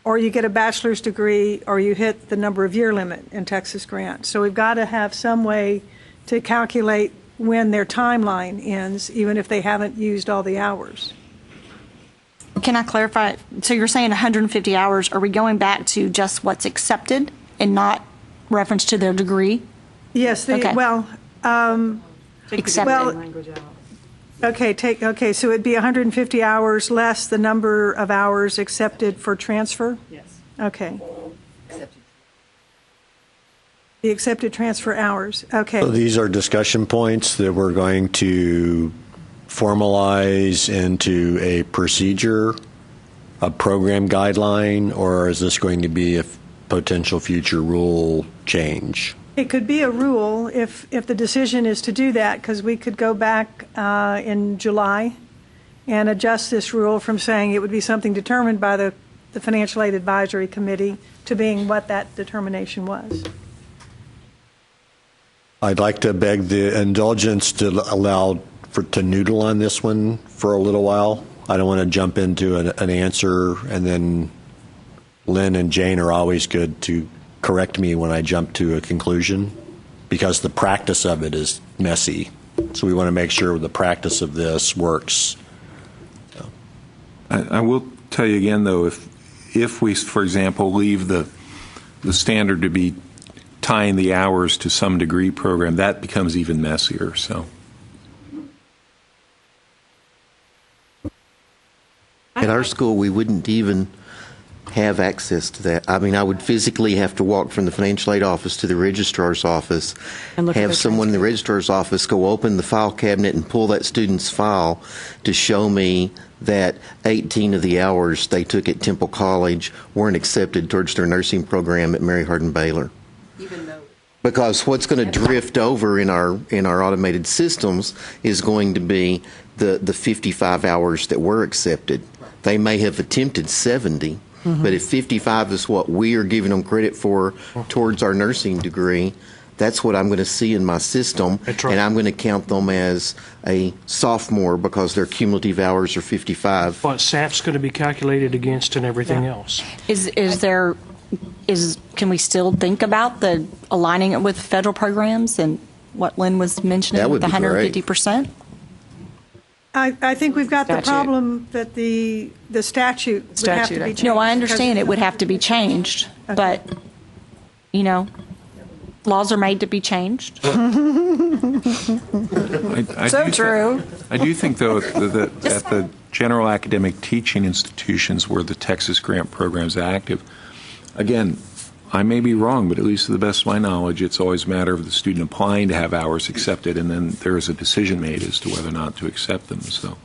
or you get a bachelor's degree, or you hit the number of year limit in Texas Grant. So we've got to have some way to calculate when their timeline ends, even if they haven't used all the hours. Can I clarify? So you're saying 150 hours. Are we going back to just what's accepted and not reference to their degree? Yes. Okay. Accepted. Okay, so it'd be 150 hours less the number of hours accepted for transfer? Yes. Okay. The accepted transfer hours. Okay. So these are discussion points that we're going to formalize into a procedure, a program guideline, or is this going to be a potential future rule change? It could be a rule if the decision is to do that, because we could go back in July and adjust this rule from saying it would be something determined by the Financial Aid Advisory Committee to being what that determination was. I'd like to beg the indulgence to allow to noodle on this one for a little while. I don't want to jump into an answer, and then Lynn and Jane are always good to correct me when I jump to a conclusion, because the practice of it is messy. So we want to make sure the practice of this works. I will tell you again, though, if we, for example, leave the standard to be tying the hours to some degree program, that becomes even messier. So, at our school, we wouldn't even have access to that. I mean, I would physically have to walk from the financial aid office to the registrar's office, And look at have their someone in the registrar's office go open the file cabinet and pull that student's file to show me that 18 of the hours they took at Temple College weren't accepted towards their nursing program at Mary Hardin Baylor. Even though Because what's going to drift over in our automated systems is going to be the 55 hours that were accepted. They may have attempted 70, but if 55 is what we are giving them credit for towards our nursing degree, that's what I'm going to see in my system, That's right. and I'm going to count them as a sophomore because their cumulative hours are 55. What SAP's going to be calculated against and everything else. Can we still think about the aligning it with federal programs and what Lynn was mentioning That with would the be great. 150%? I think we've got the Statute. problem that the statute would have to be changed. No, I understand it would have to be changed, but, you know, laws are made to be changed. I So do true. I do think, though, that at the general academic teaching institutions where the Texas grant program is active, again, I may be wrong, but at least to the best of my knowledge, it's always a matter of the student applying to have hours accepted, and then there is a decision made as to whether or not to accept them. So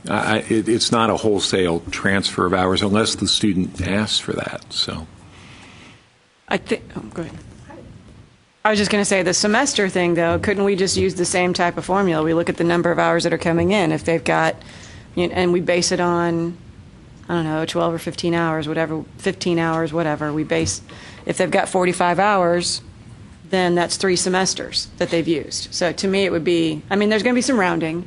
it's not a wholesale transfer of hours unless the student asks for that. So I think, go ahead. I was just going to say the semester thing, though, couldn't we just use the same type of formula? We look at the number of hours that are coming in. If they've got, and we base it on, I don't know, 12 or 15 hours, whatever, 15 hours, whatever. If they've got 45 hours, then that's 3 semesters that they've used. So to me, it would be, I mean, there's going to be some rounding,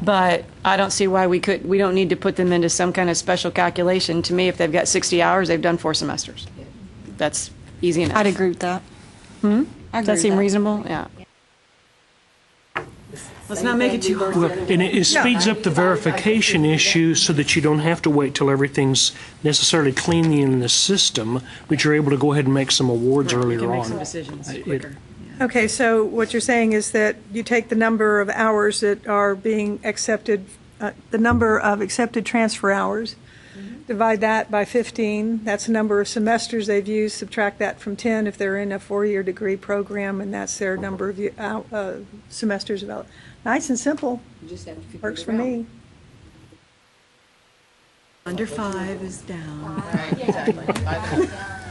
but I don't see why we don't need to put them into some kind of special calculation. To me, if they've got 60 hours, they've done 4 semesters. That's easy enough. I'd agree with that. Does that seem reasonable? Yeah. Let's not make it too hard. Well, and it speeds up the verification issue so that you don't have to wait till everything's necessarily clean in the system, but you're able to go ahead and make some awards We earlier can make on. some decisions It- quicker. Okay, so what you're saying is that you take the number of hours that are being accepted, the number of accepted transfer hours, divide that by 15, that's the number of semesters they've used, subtract that from 10 if they're in a 4-year degree program, and that's their number of semesters available. Nice and simple, you just have to figure works it for out. me. Under 5 is down.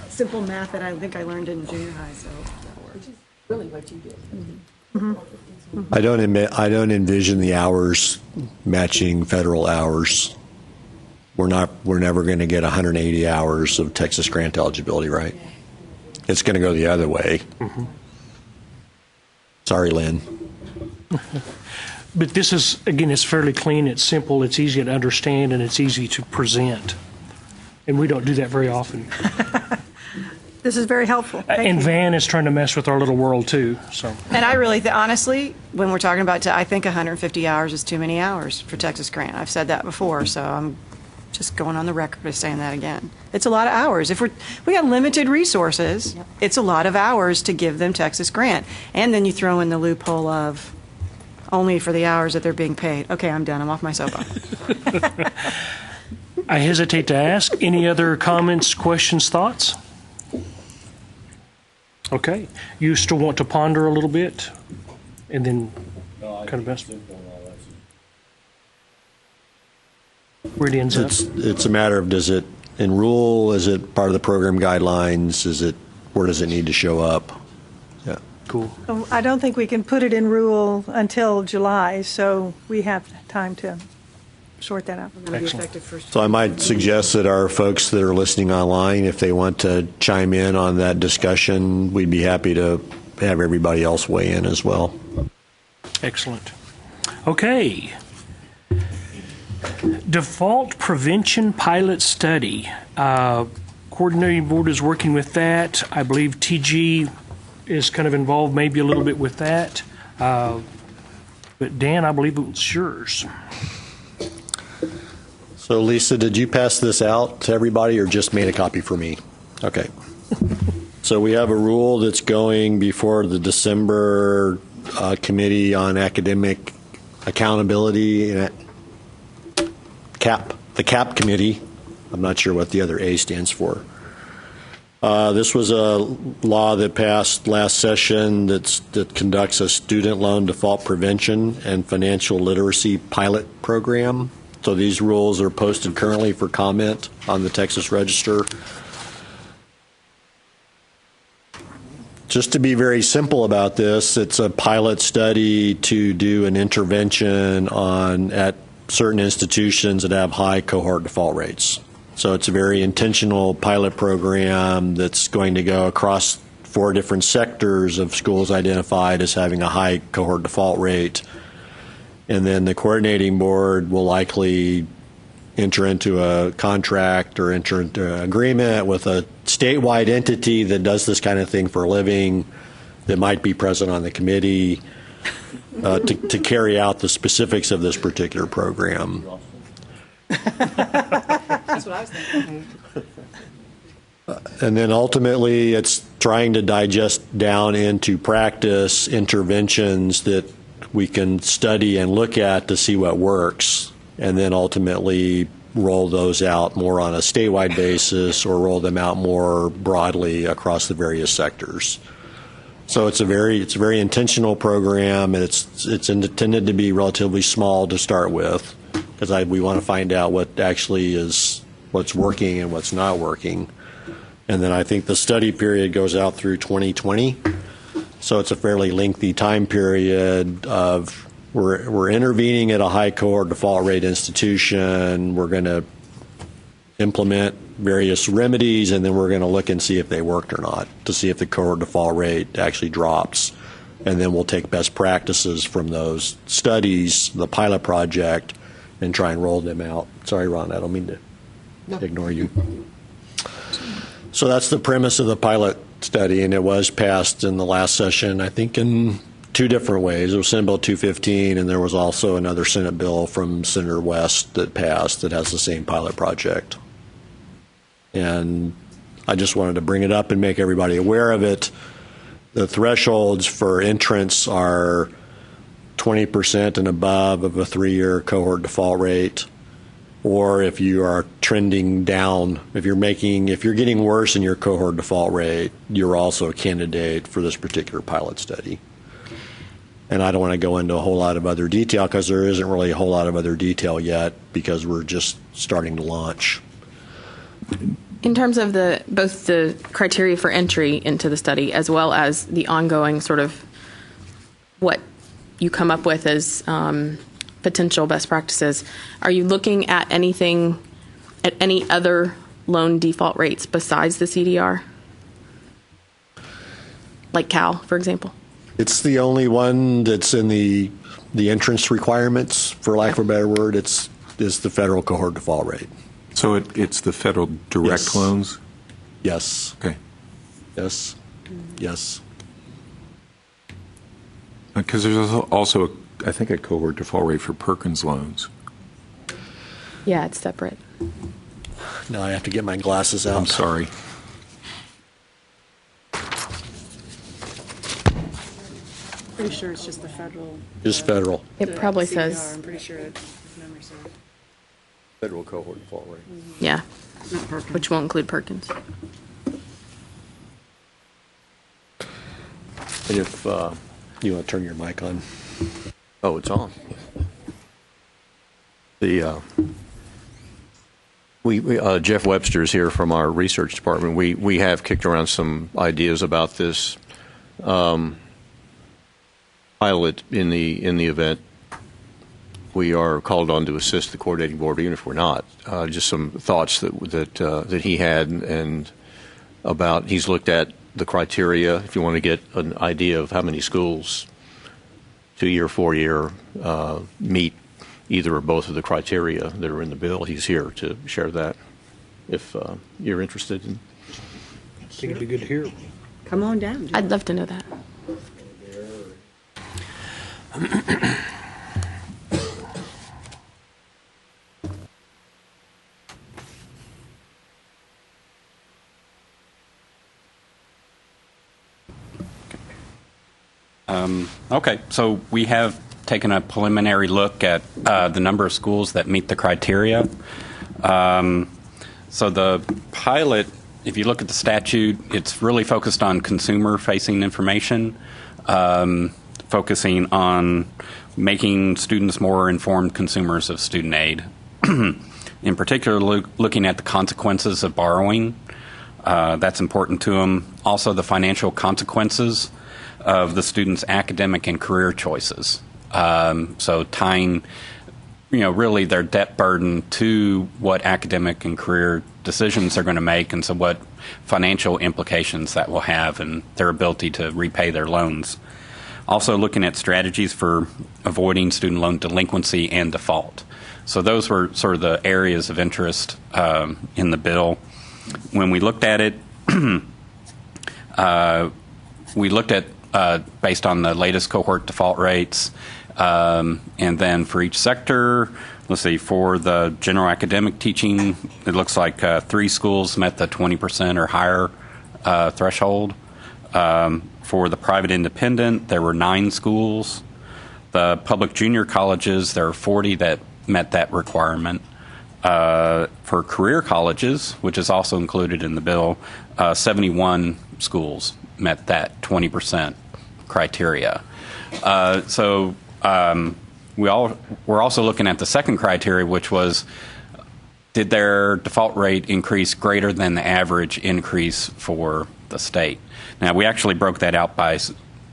Simple math that I think I learned in junior high, so that works. Really what you did. I don't envision the hours matching federal hours. We're never going to get 180 hours of Texas grant eligibility, right? It's going to go the other way. Sorry, Lynn. But this is, again, it's fairly clean, it's simple, it's easy to understand, and it's easy to present. And we don't do that very often. This is very helpful. Thank And you. Van is trying to mess with our little world, too, so. And I really, honestly, when we're talking about, I think 150 hours is too many hours for Texas grant. I've said that before, so I'm just going on the record of saying that again. It's a lot of hours. If we got limited resources, it's a lot of hours to give them Texas grant. And then you throw in the loophole of only for the hours that they're being paid. Okay, I'm done. I'm off my soapbox. I hesitate to ask. Any other comments, questions, thoughts? Okay. You still want to ponder a little bit and then kind of best where it ends up? It's a matter of, does it enroll? Is it part of the program guidelines? Where does it need to show up? Yeah. Cool. I don't think we can put it in rule until July, so we have time to sort that out. Excellent. So I might suggest that our folks that are listening online, if they want to chime in on that discussion, we'd be happy to have everybody else weigh in as well. Excellent. Okay. Default prevention pilot study. Coordinating board is working with that. I believe TG is kind of involved maybe a little bit with that. But Dan, I believe it was yours. So Lisa, did you pass this out to everybody or just made a copy for me? Okay. So we have a rule that's going before the December Committee on Academic Accountability and the CAP Committee I'm not sure what the other A stands for. This was a law that passed last session that conducts a student loan default prevention and financial literacy pilot program. So these rules are posted currently for comment on the Texas Register. Just to be very simple about this, it's a pilot study to do an intervention at certain institutions that have high cohort default rates. So it's a very intentional pilot program that's going to go across 4 different sectors of schools identified as having a high cohort default rate. And then the coordinating board will likely enter into a contract or enter into an agreement with a statewide entity that does this kind of thing for a living that might be present on the committee to carry out the specifics of this particular program. That's what I was thinking. And then ultimately, it's trying to digest down into practice interventions that we can study and look at to see what works, and then ultimately roll those out more on a statewide basis or roll them out more broadly across the various sectors. So it's a very intentional program, and it's intended to be relatively small to start with, because we want to find out what actually is what's working and what's not working. And then I think the study period goes out through 2020. So it's a fairly lengthy time period of we're intervening at a high cohort default rate institution. We're going to implement various remedies, and then we're going to look and see if they worked or not, to see if the cohort default rate actually drops. And then we'll take best practices from those studies, the pilot project, and try and roll them out. Sorry, Ron, I don't mean to ignore you. So that's the premise of the pilot study, and it was passed in the last session, I think, in 2 different ways. It was Senate Bill 215, and there was also another Senate bill from Senator West that passed that has the same pilot project. And I just wanted to bring it up and make everybody aware of it. The thresholds for entrance are 20% and above of a 3-year cohort default rate, or if you are trending down, if you're getting worse in your cohort default rate, you're also a candidate for this particular pilot study. And I don't want to go into a whole lot of other detail, because there isn't really a whole lot of other detail yet, because we're just starting to launch. In terms of both the criteria for entry into the study, as well as the ongoing sort of what you come up with as potential best practices, are you looking at anything, at any other loan default rates besides the CDR? Like Cal, for example? It's the only one that's in the entrance requirements, for lack of a better word. It's the federal cohort default rate. So it's the federal direct loans? Yes. Okay. Yes. Yes. Because there's also, I think, a cohort default rate for Perkins loans. Yeah, it's separate. Now I have to get my glasses out. I'm sorry. Pretty sure it's just the federal. Just federal. It probably CDR, says. I'm pretty sure it, if memory serves. Federal cohort default rate. Yeah, which won't include Perkins. And if you want to turn your mic on. Oh, it's on. Jeff Webster is here from our research department. We have kicked around some ideas about this pilot in the event we are called on to assist the coordinating board, even if we're not. Just some thoughts that he had, and about, he's looked at the criteria. If you want to get an idea of how many schools, 2-year, 4-year, meet either or both of the criteria that are in the bill, he's here to share that. If you're interested. I think it'd be good to hear. Come on down. I'd love to know that. Okay, so we have taken a preliminary look at the number of schools that meet the criteria. So the pilot, if you look at the statute, it's really focused on consumer-facing information, focusing on making students more informed consumers of student aid. In particular, looking at the consequences of borrowing. That's important to them. Also, the financial consequences of the student's academic and career choices. So tying, really their debt burden to what academic and career decisions they're going to make, and so what financial implications that will have and their ability to repay their loans. Also looking at strategies for avoiding student loan delinquency and default. So those were sort of the areas of interest in the bill. When we looked at it, we looked at based on the latest cohort default rates, and then for each sector, let's see, for the general academic teaching, it looks like 3 schools met the 20% or higher threshold. For the private independent, there were 9 schools. The public junior colleges, there are 40 that met that requirement. For career colleges, which is also included in the bill, 71 schools met that 20% criteria. We're also looking at the second criteria, which was, did their default rate increase greater than the average increase for the state? Now, we actually broke that out by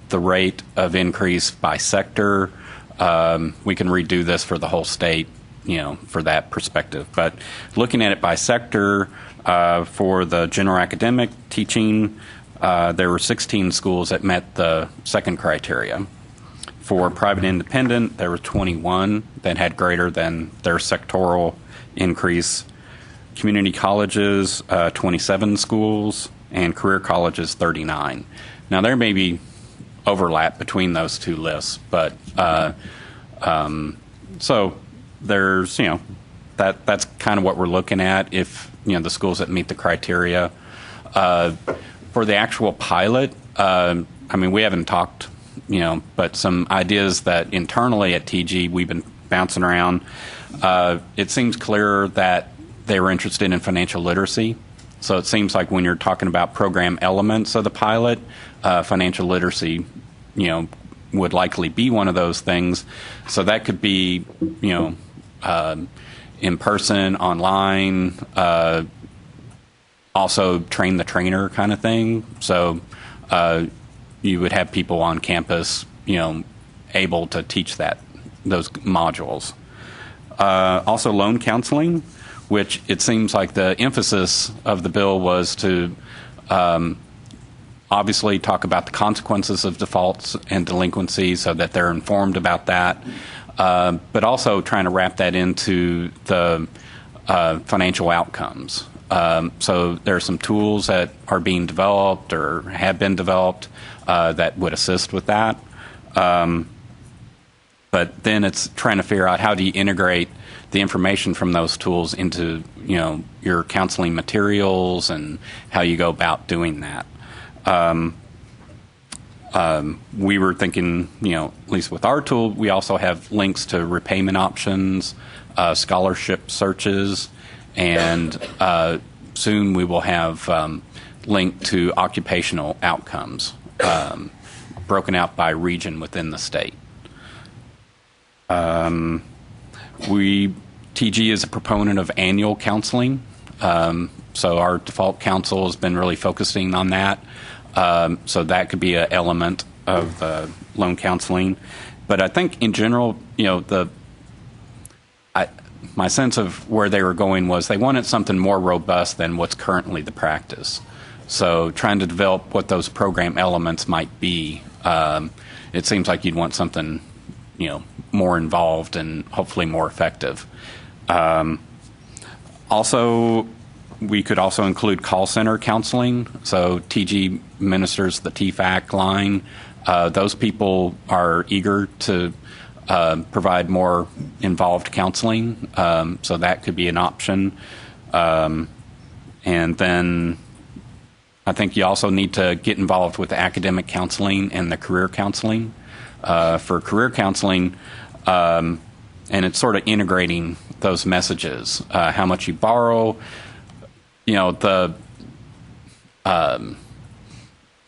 the rate of increase by sector. We can redo this for the whole state, for that perspective. But looking at it by sector, for the general academic teaching, there were 16 schools that met the second criteria. For private independent, there were 21 that had greater than their sectoral increase. Community colleges, 27 schools, and career colleges, 39. Now, there may be overlap between those two lists, but so there's, that's kind of what we're looking at if, the schools that meet the criteria. For the actual pilot, we haven't talked, but some ideas that internally at TG we've been bouncing around. It seems clear that they were interested in financial literacy. So it seems like when you're talking about program elements of the pilot, financial literacy, would likely be one of those things. So that could be, in person, online, also train the trainer kind of thing. So you would have people on campus, able to teach those modules. Also loan counseling, which it seems like the emphasis of the bill was to obviously talk about the consequences of defaults and delinquency so that they're informed about that, but also trying to wrap that into the financial outcomes. So there are some tools that are being developed or have been developed that would assist with that. But then it's trying to figure out how do you integrate the information from those tools into, your counseling materials and how you go about doing that. We were thinking, at least with our tool, we also have links to repayment options, scholarship searches, and soon we will have linked to occupational outcomes, broken out by region within the state. TG is a proponent of annual counseling, so our default counsel has been really focusing on that. So that could be an element of the loan counseling. But I think in general, my sense of where they were going was they wanted something more robust than what's currently the practice. So trying to develop what those program elements might be, it seems like you'd want something, more involved and hopefully more effective. Also, we could also include call center counseling. So TG ministers the TFAC line. Those people are eager to provide more involved counseling, so that could be an option. And then I think you also need to get involved with the academic counseling and the career counseling. For career counseling, and it's sort of integrating those messages, how much you borrow, the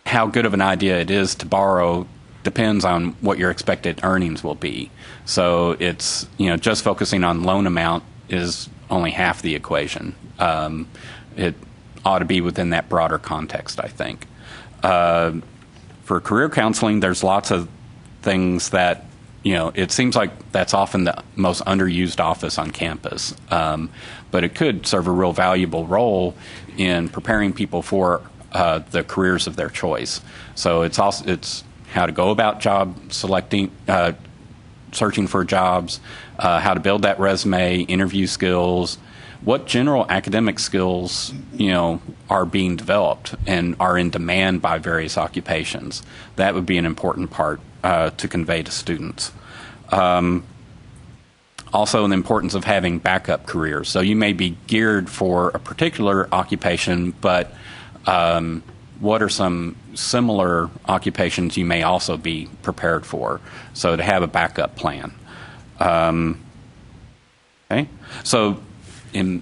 how good of an idea it is to borrow depends on what your expected earnings will be. So it's, just focusing on loan amount is only half the equation. It ought to be within that broader context, I think. For career counseling, there's lots of things that, it seems like that's often the most underused office on campus. But it could serve a real valuable role in preparing people for the careers of their choice. So it's how to go about job selecting, searching for jobs, how to build that resume, interview skills, what general academic skills, are being developed and are in demand by various occupations. That would be an important part to convey to students. Also, the importance of having backup careers. So you may be geared for a particular occupation, but what are some similar occupations you may also be prepared for? So to have a backup plan. Okay. So in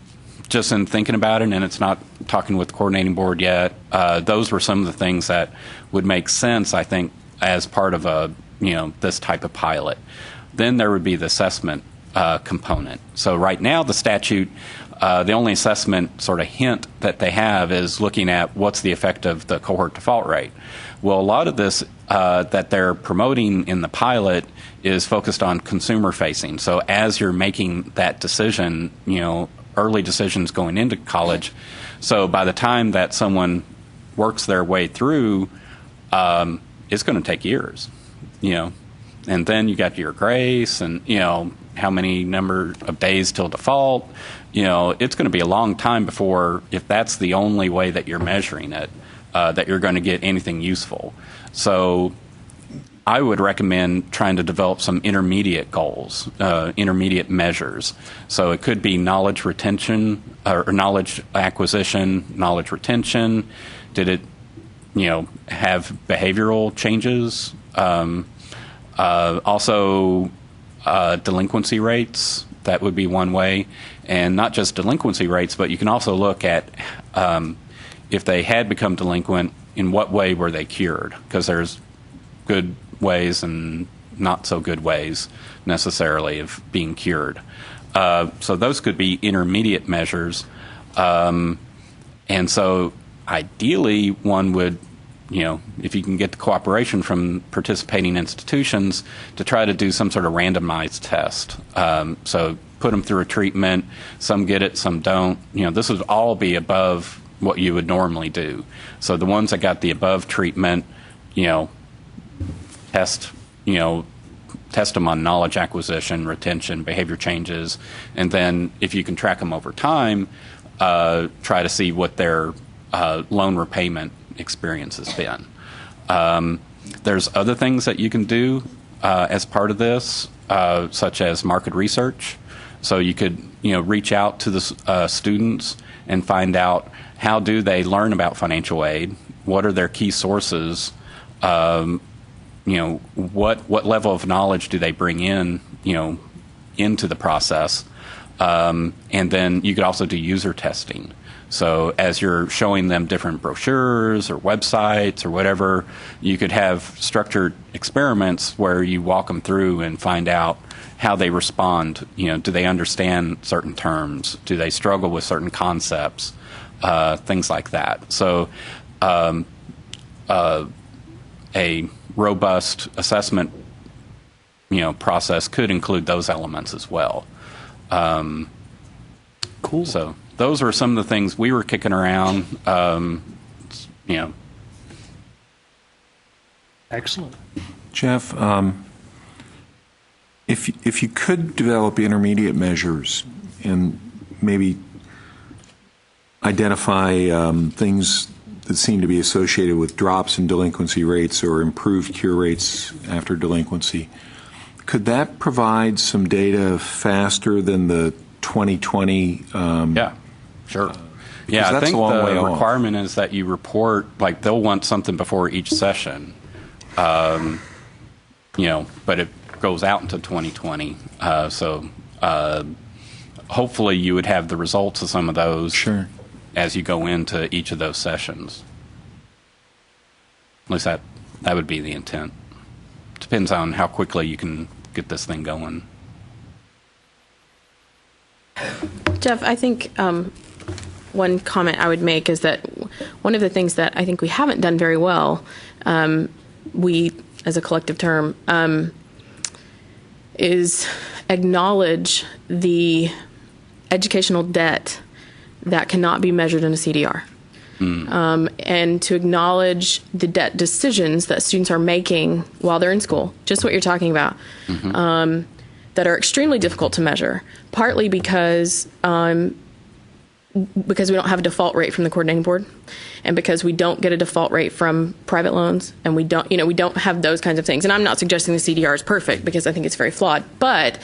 thinking about it, and it's not talking with the coordinating board yet, those were some of the things that would make sense, I think, as part of this type of pilot. Then there would be the assessment component. So right now, the statute, the only assessment sort of hint that they have is looking at what's the effect of the cohort default rate. Well, a lot of this that they're promoting in the pilot is focused on consumer facing. So as you're making that decision, early decisions going into college, so by the time that someone works their way through, it's going to take years, and then you got your grace and, how many number of days till default. It's going to be a long time before, if that's the only way that you're measuring it, that you're going to get anything useful. So I would recommend trying to develop some intermediate goals, intermediate measures. So it could be knowledge retention or knowledge acquisition, knowledge retention. Did it, have behavioral changes? Also, delinquency rates. That would be one way. And not just delinquency rates, but you can also look at if they had become delinquent, in what way were they cured? Because there's good ways and not so good ways necessarily of being cured. So those could be intermediate measures. And so ideally one would, if you can get the cooperation from participating institutions, to try to do some sort of randomized test. So put them through a treatment. Some get it, some don't. This would all be above what you would normally do. So the ones that got the above treatment, test them on knowledge acquisition, retention, behavior changes, and then if you can track them over time, try to see what their loan repayment experience has been. There's other things that you can do as part of this, such as market research. So you could, reach out to the students and find out how do they learn about financial aid, what are their key sources, what level of knowledge do they bring in, into the process, and then you could also do user testing. So as you're showing them different brochures or websites or whatever, you could have structured experiments where you walk them through and find out how they respond. Do they understand certain terms? Do they struggle with certain concepts? Things like that. So a robust assessment, process could include those elements as well. Cool. So those were some of the things we were kicking around. Excellent. Jeff, if you could develop intermediate measures and maybe identify things that seem to be associated with drops in delinquency rates or improved cure rates after delinquency, could that provide some data faster than the 2020? Yeah, sure. I think the requirement is that you report, like they'll want something before each session, but it goes out into 2020. So hopefully you would have the results of some of those as you go into each of those sessions. At least that would be the intent. Depends on how quickly you can get this thing going. Jeff, I think one comment I would make is that one of the things that I think we haven't done very well, we as a collective term, is acknowledge the educational debt that cannot be measured in a CDR. And to acknowledge the debt decisions that students are making while they're in school, just what you're talking about, that are extremely difficult to measure, partly because we don't have a default rate from the coordinating board, and because we don't get a default rate from private loans, and we don't have those kinds of things. And I'm not suggesting the CDR is perfect, because I think it's very flawed, but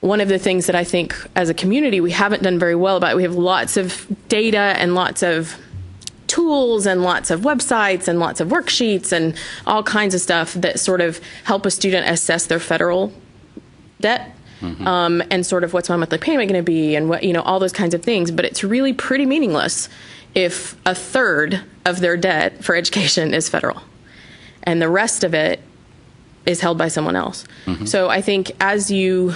one of the things that I think as a community we haven't done very well about, we have lots of data and lots of tools and lots of websites and lots of worksheets and all kinds of stuff that sort of help a student assess their federal debt, and sort of what's my monthly payment going to be, and what, all those kinds of things. But it's really pretty meaningless if a third of their debt for education is federal and the rest of it is held by someone else. So I think as you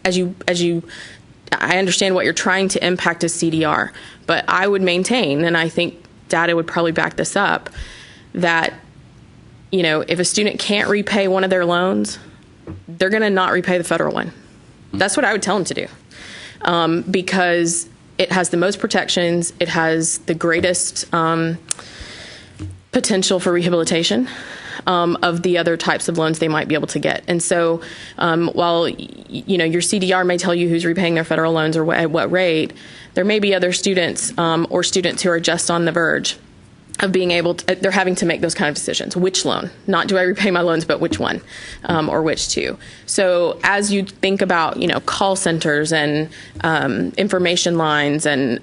I understand what you're trying to impact as CDR, but I would maintain, and I think data would probably back this up, that if a student can't repay one of their loans, they're going to not repay the federal one. That's what I would tell them to do, because it has the most protections, it has the greatest potential for rehabilitation of the other types of loans they might be able to get. And so while your CDR may tell you who's repaying their federal loans or at what rate, there may be other students or students who are just on the verge of being able to, they're having to make those kind of decisions. Which loan? Not do I repay my loans, but which one, or which two. So as you think about, call centers and information lines and,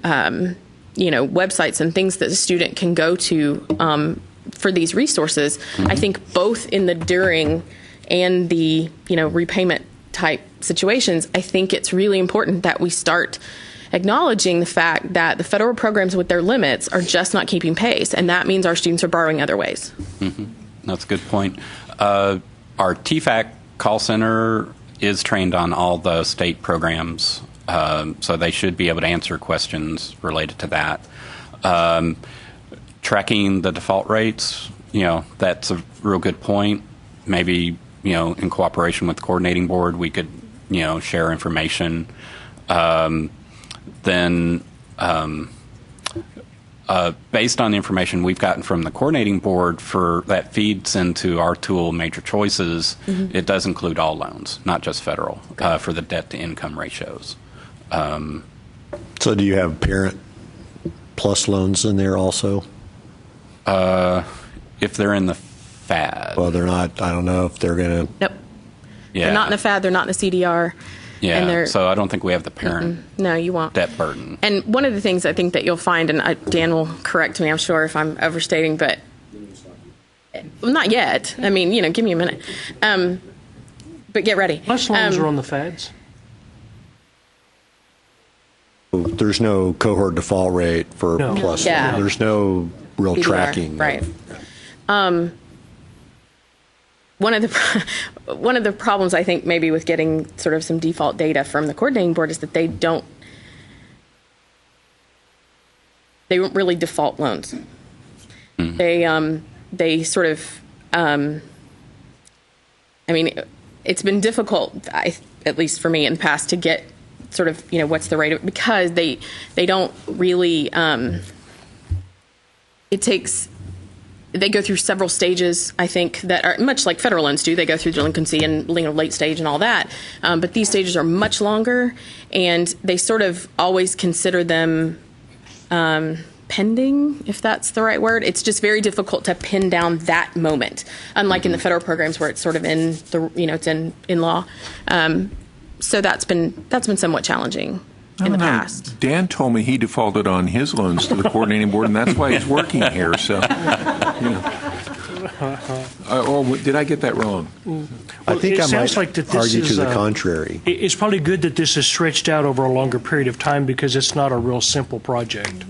websites and things that the student can go to for these resources, I think both in the during and the, repayment type situations, I think it's really important that we start acknowledging the fact that the federal programs with their limits are just not keeping pace, and that means our students are borrowing other ways. That's a good point. Our TFAC call center is trained on all the state programs, so they should be able to answer questions related to that. Tracking the default rates, that's a real good point. Maybe, in cooperation with the coordinating board, we could, share information. Then based on the information we've gotten from the coordinating board that feeds into our tool, Major Choices, it does include all loans, not just federal, for the debt to income ratios. So do you have parent plus loans in there also? If they're in the FAD. Well, they're not. I don't know if they're going to. Nope. Yeah. They're not in the FAD. They're not in the CDR. Yeah, so I don't think we have the parent no, you won't. debt burden. And one of the things I think that you'll find, and Dan will correct me, I'm sure, if I'm overstating, but not yet. I mean, give me a minute. But get ready. Plus loans are on the FADs. There's no cohort default rate for plus. Yeah. There's no real CDR, tracking. Right. One of the problems I think maybe with getting sort of some default data from the coordinating board is that they don't really default loans. They sort of it's been difficult, at least for me in the past, to get sort of what's the rate of, because they don't really they go through several stages, I think, that are much like federal loans do. They go through delinquency and late stage and all that. But these stages are much longer, and they sort of always consider them pending, if that's the right word. It's just very difficult to pin down that moment, unlike in the federal programs where it's sort of in the, it's in law. So that's been somewhat challenging in the past. Dan told me he defaulted on his loans to the coordinating board, and that's why he's working here. So, Or did I get that wrong? I think I sounds might like that this argue to is, the contrary. It's probably good that this is stretched out over a longer period of time because it's not a real simple project.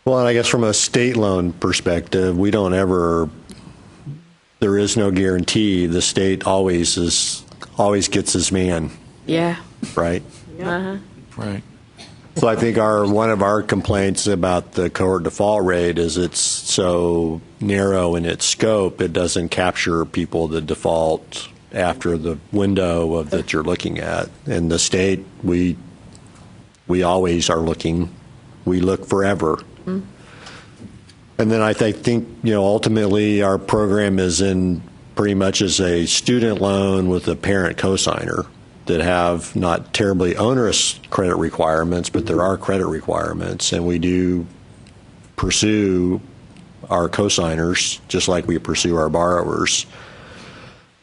Well, and I guess from a state loan perspective, we don't ever, there is no guarantee. The state always gets his man, Yeah. right? Uh-huh. Right. So I think one of our complaints about the cohort default rate is it's so narrow in its scope, it doesn't capture people that default after the window that you're looking at. In the state, we always are looking. We look forever. Mm. And then I think ultimately our program is in pretty much as a student loan with a parent cosigner that have not terribly onerous credit requirements, but there are credit requirements, and we do pursue our cosigners just like we pursue our borrowers.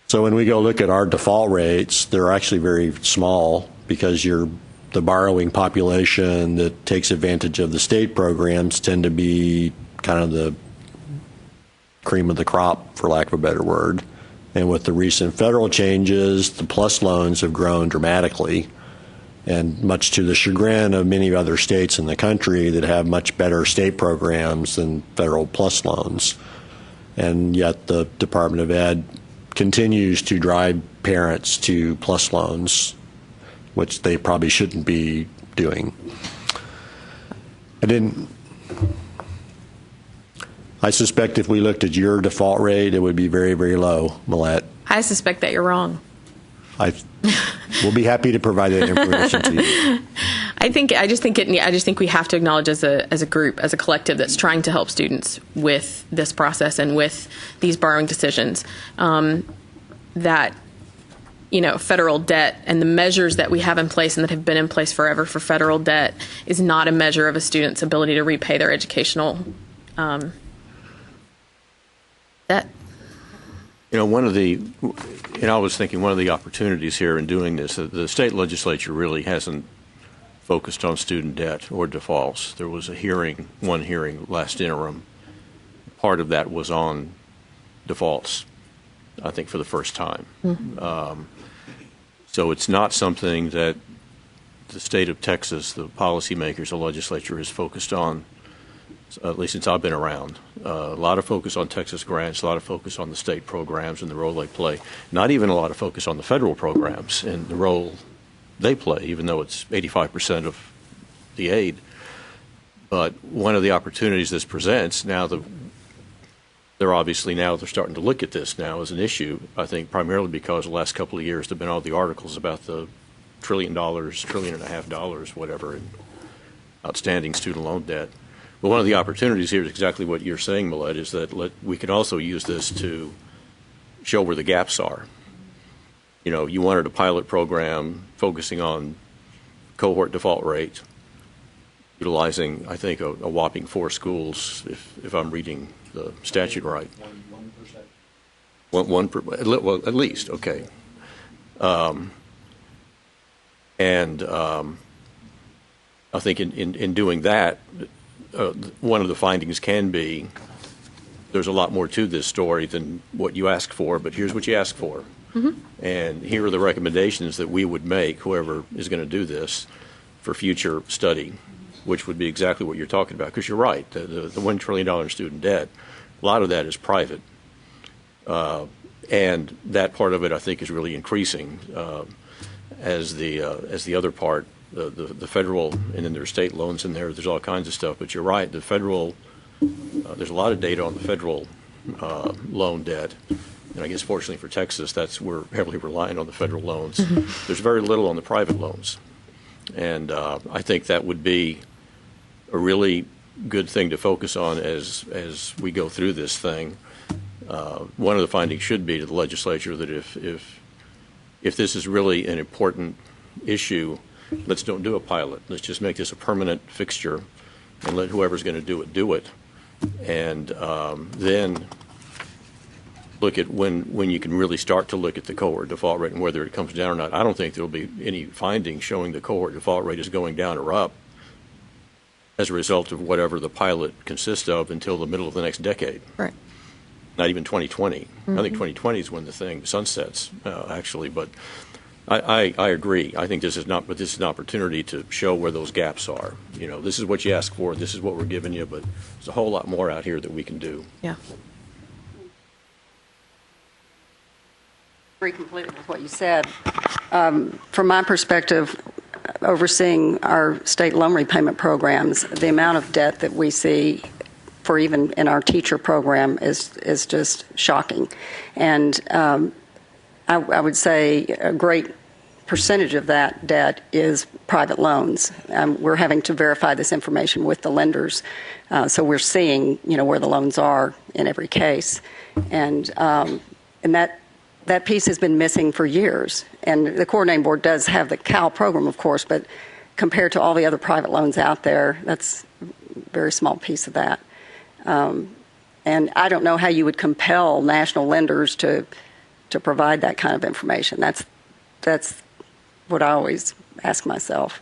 So when we go look at our default rates, they're actually very small because the borrowing population that takes advantage of the state programs tend to be kind of the cream of the crop, for lack of a better word. And with the recent federal changes, the plus loans have grown dramatically, and much to the chagrin of many other states in the country that have much better state programs than federal plus loans. And yet the Department of Ed continues to drive parents to plus loans, which they probably shouldn't be doing. I suspect if we looked at your default rate, it would be very, very low, Millette. I suspect that you're wrong. We'll be happy to provide that information to you. I just think we have to acknowledge as a group, as a collective that's trying to help students with this process and with these borrowing decisions, that federal debt and the measures that we have in place and that have been in place forever for federal debt is not a measure of a student's ability to repay their educational debt. I was thinking one of the opportunities here in doing this, the state legislature really hasn't focused on student debt or defaults. There was one hearing last interim. Part of that was on defaults, I think, for the first time. Mm-hmm. So it's not something that the state of Texas, the policymakers, the legislature has focused on, at least since I've been around. A lot of focus on Texas grants, a lot of focus on the state programs and the role they play. Not even a lot of focus on the federal programs and the role they play, even though it's 85% of the aid. But one of the opportunities this presents, now they're starting to look at this now as an issue, I think primarily because the last couple of years there have been all the articles about the $1 trillion, $1.5 trillion, whatever, in outstanding student loan debt. But one of the opportunities here is exactly what you're saying, Millette, is that we can also use this to show where the gaps are. You wanted a pilot program focusing on cohort default rate, utilizing, I think, a whopping 4 schools, if I'm reading the statute right. 1%, at least, okay. I think in doing that, one of the findings can be there's a lot more to this story than what you asked for, but here's what you asked for. Mm-hmm. And here are the recommendations that we would make, whoever is going to do this, for future study, which would be exactly what you're talking about. Because you're right, the $1 trillion student debt, a lot of that is private. And that part of it, I think, is really increasing as the other part. The federal, and then there's state loans in there. There's all kinds of stuff. But you're right. The federal, there's a lot of data on the federal loan debt. And I guess fortunately for Texas, we're heavily reliant on the federal loans. Mm-hmm. There's very little on the private loans. And I think that would be a really good thing to focus on as we go through this thing. One of the findings should be to the legislature that if this is really an important issue, let's don't do a pilot. Let's just make this a permanent fixture and let whoever's going to do it. And then look at when you can really start to look at the cohort default rate and whether it comes down or not. I don't think there will be any findings showing the cohort default rate is going down or up as a result of whatever the pilot consists of until the middle of the next decade. Right. Not even 2020. I think 2020 is when the thing sunsets, actually. But I agree. I think this is an opportunity to show where those gaps are. You know, this is what you ask for. This is what we're giving you. But there's a whole lot more out here that we can do. Yeah. Agree completely with what you said. From my perspective, overseeing our state loan repayment programs, the amount of debt that we see for even in our teacher program is just shocking. And I would say a great percentage of that debt is private loans. We're having to verify this information with the lenders, so we're seeing, you know, where the loans are in every case, and that piece has been missing for years. And the coordinating board does have the CAL program, of course, but compared to all the other private loans out there, that's a very small piece of that. And I don't know how you would compel national lenders to provide that kind of information. That's what I always ask myself.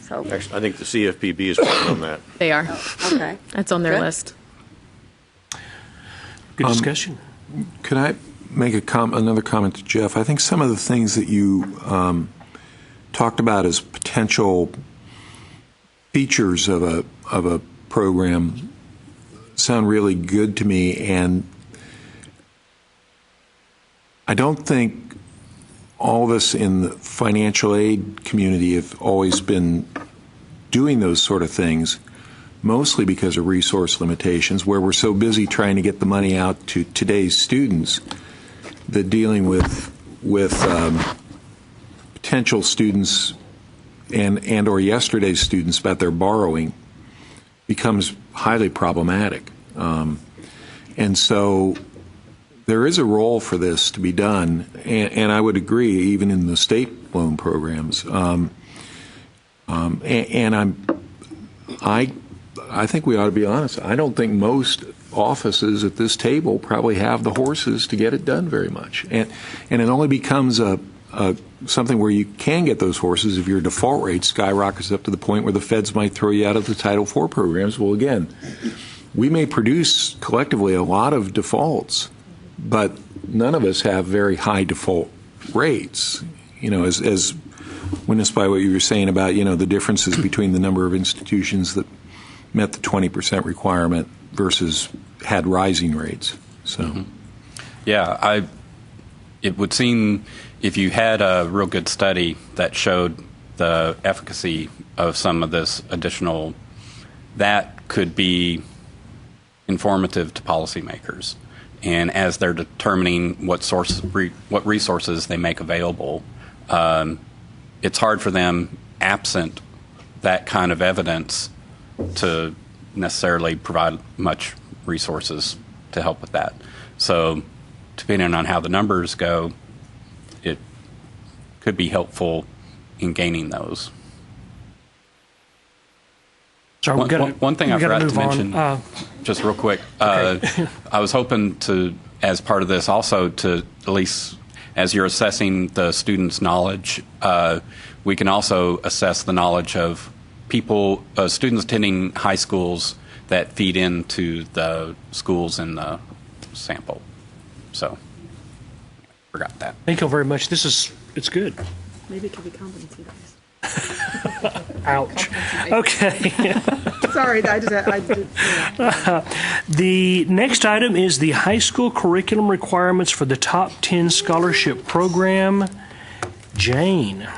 So Actually, I think the CFPB is working on that. They are. Okay. That's on their Good. list. Good discussion. Could I make another comment to Jeff? I think some of the things that you talked about as potential features of a program sound really good to me, and I don't think all of us in the financial aid community have always been doing those sort of things, mostly because of resource limitations, where we're so busy trying to get the money out to today's students that dealing with potential students and or yesterday's students about their borrowing becomes highly problematic. And so there is a role for this to be done, and I would agree, even in the state loan programs. And I think we ought to be honest. I don't think most offices at this table probably have the horses to get it done very much, and it only becomes something where you can get those horses if your default rate skyrockets up to the point where the feds might throw you out of the Title IV programs. Well, again, we may produce collectively a lot of defaults, but none of us have very high default rates. You know, as witnessed by what you were saying about, you know, the differences between the number of institutions that met the 20% requirement versus had rising rates. So, yeah, it would seem if you had a real good study that showed the efficacy of some of this additional, that could be informative to policymakers. And as they're determining what resources they make available, it's hard for them, absent that kind of evidence, to necessarily provide much resources to help with that. So depending on how the numbers go, it could be helpful in gaining those. Sorry, one thing I forgot to mention, just real quick, okay. I was hoping to, as part of this also, to at least as you're assessing the students' knowledge, we can also assess the knowledge of people, students attending high schools that feed into the schools in the sample. So, forgot that. Thank you very much. It's good. Maybe it could be competency based. Ouch. Okay. Sorry, I did. The next item is the high school curriculum requirements for the Top 10 Scholarship Program. Jane.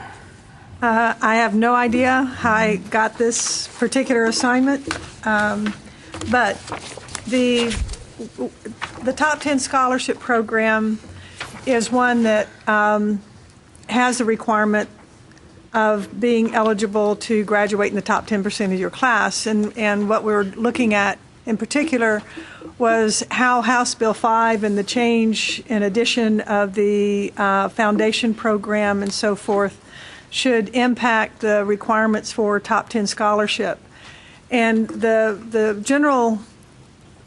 I have no idea how I got this particular assignment, but the Top 10 Scholarship Program is one that has the requirement of being eligible to graduate in the top 10% of your class. And what we're looking at in particular was how House Bill 5 and the change in addition of the foundation program and so forth should impact the requirements for top 10 scholarship. And the general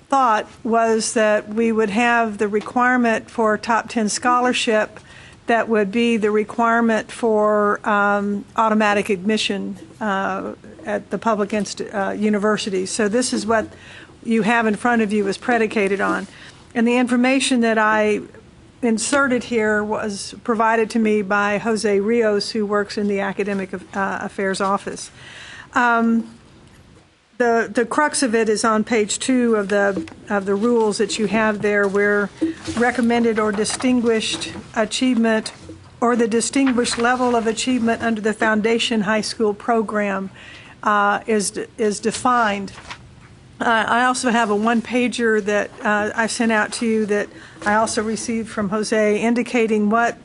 thought was that we would have the requirement for top 10 scholarship that would be the requirement for automatic admission at the public universities. So this is what you have in front of you is predicated on. And the information that I inserted here was provided to me by Jose Rios, who works in the Academic Affairs Office. The crux of it is on page 2 of the rules that you have there, where recommended or distinguished achievement or the distinguished level of achievement under the Foundation High School program is defined. I also have a one-pager that I sent out to you that I also received from Jose, indicating what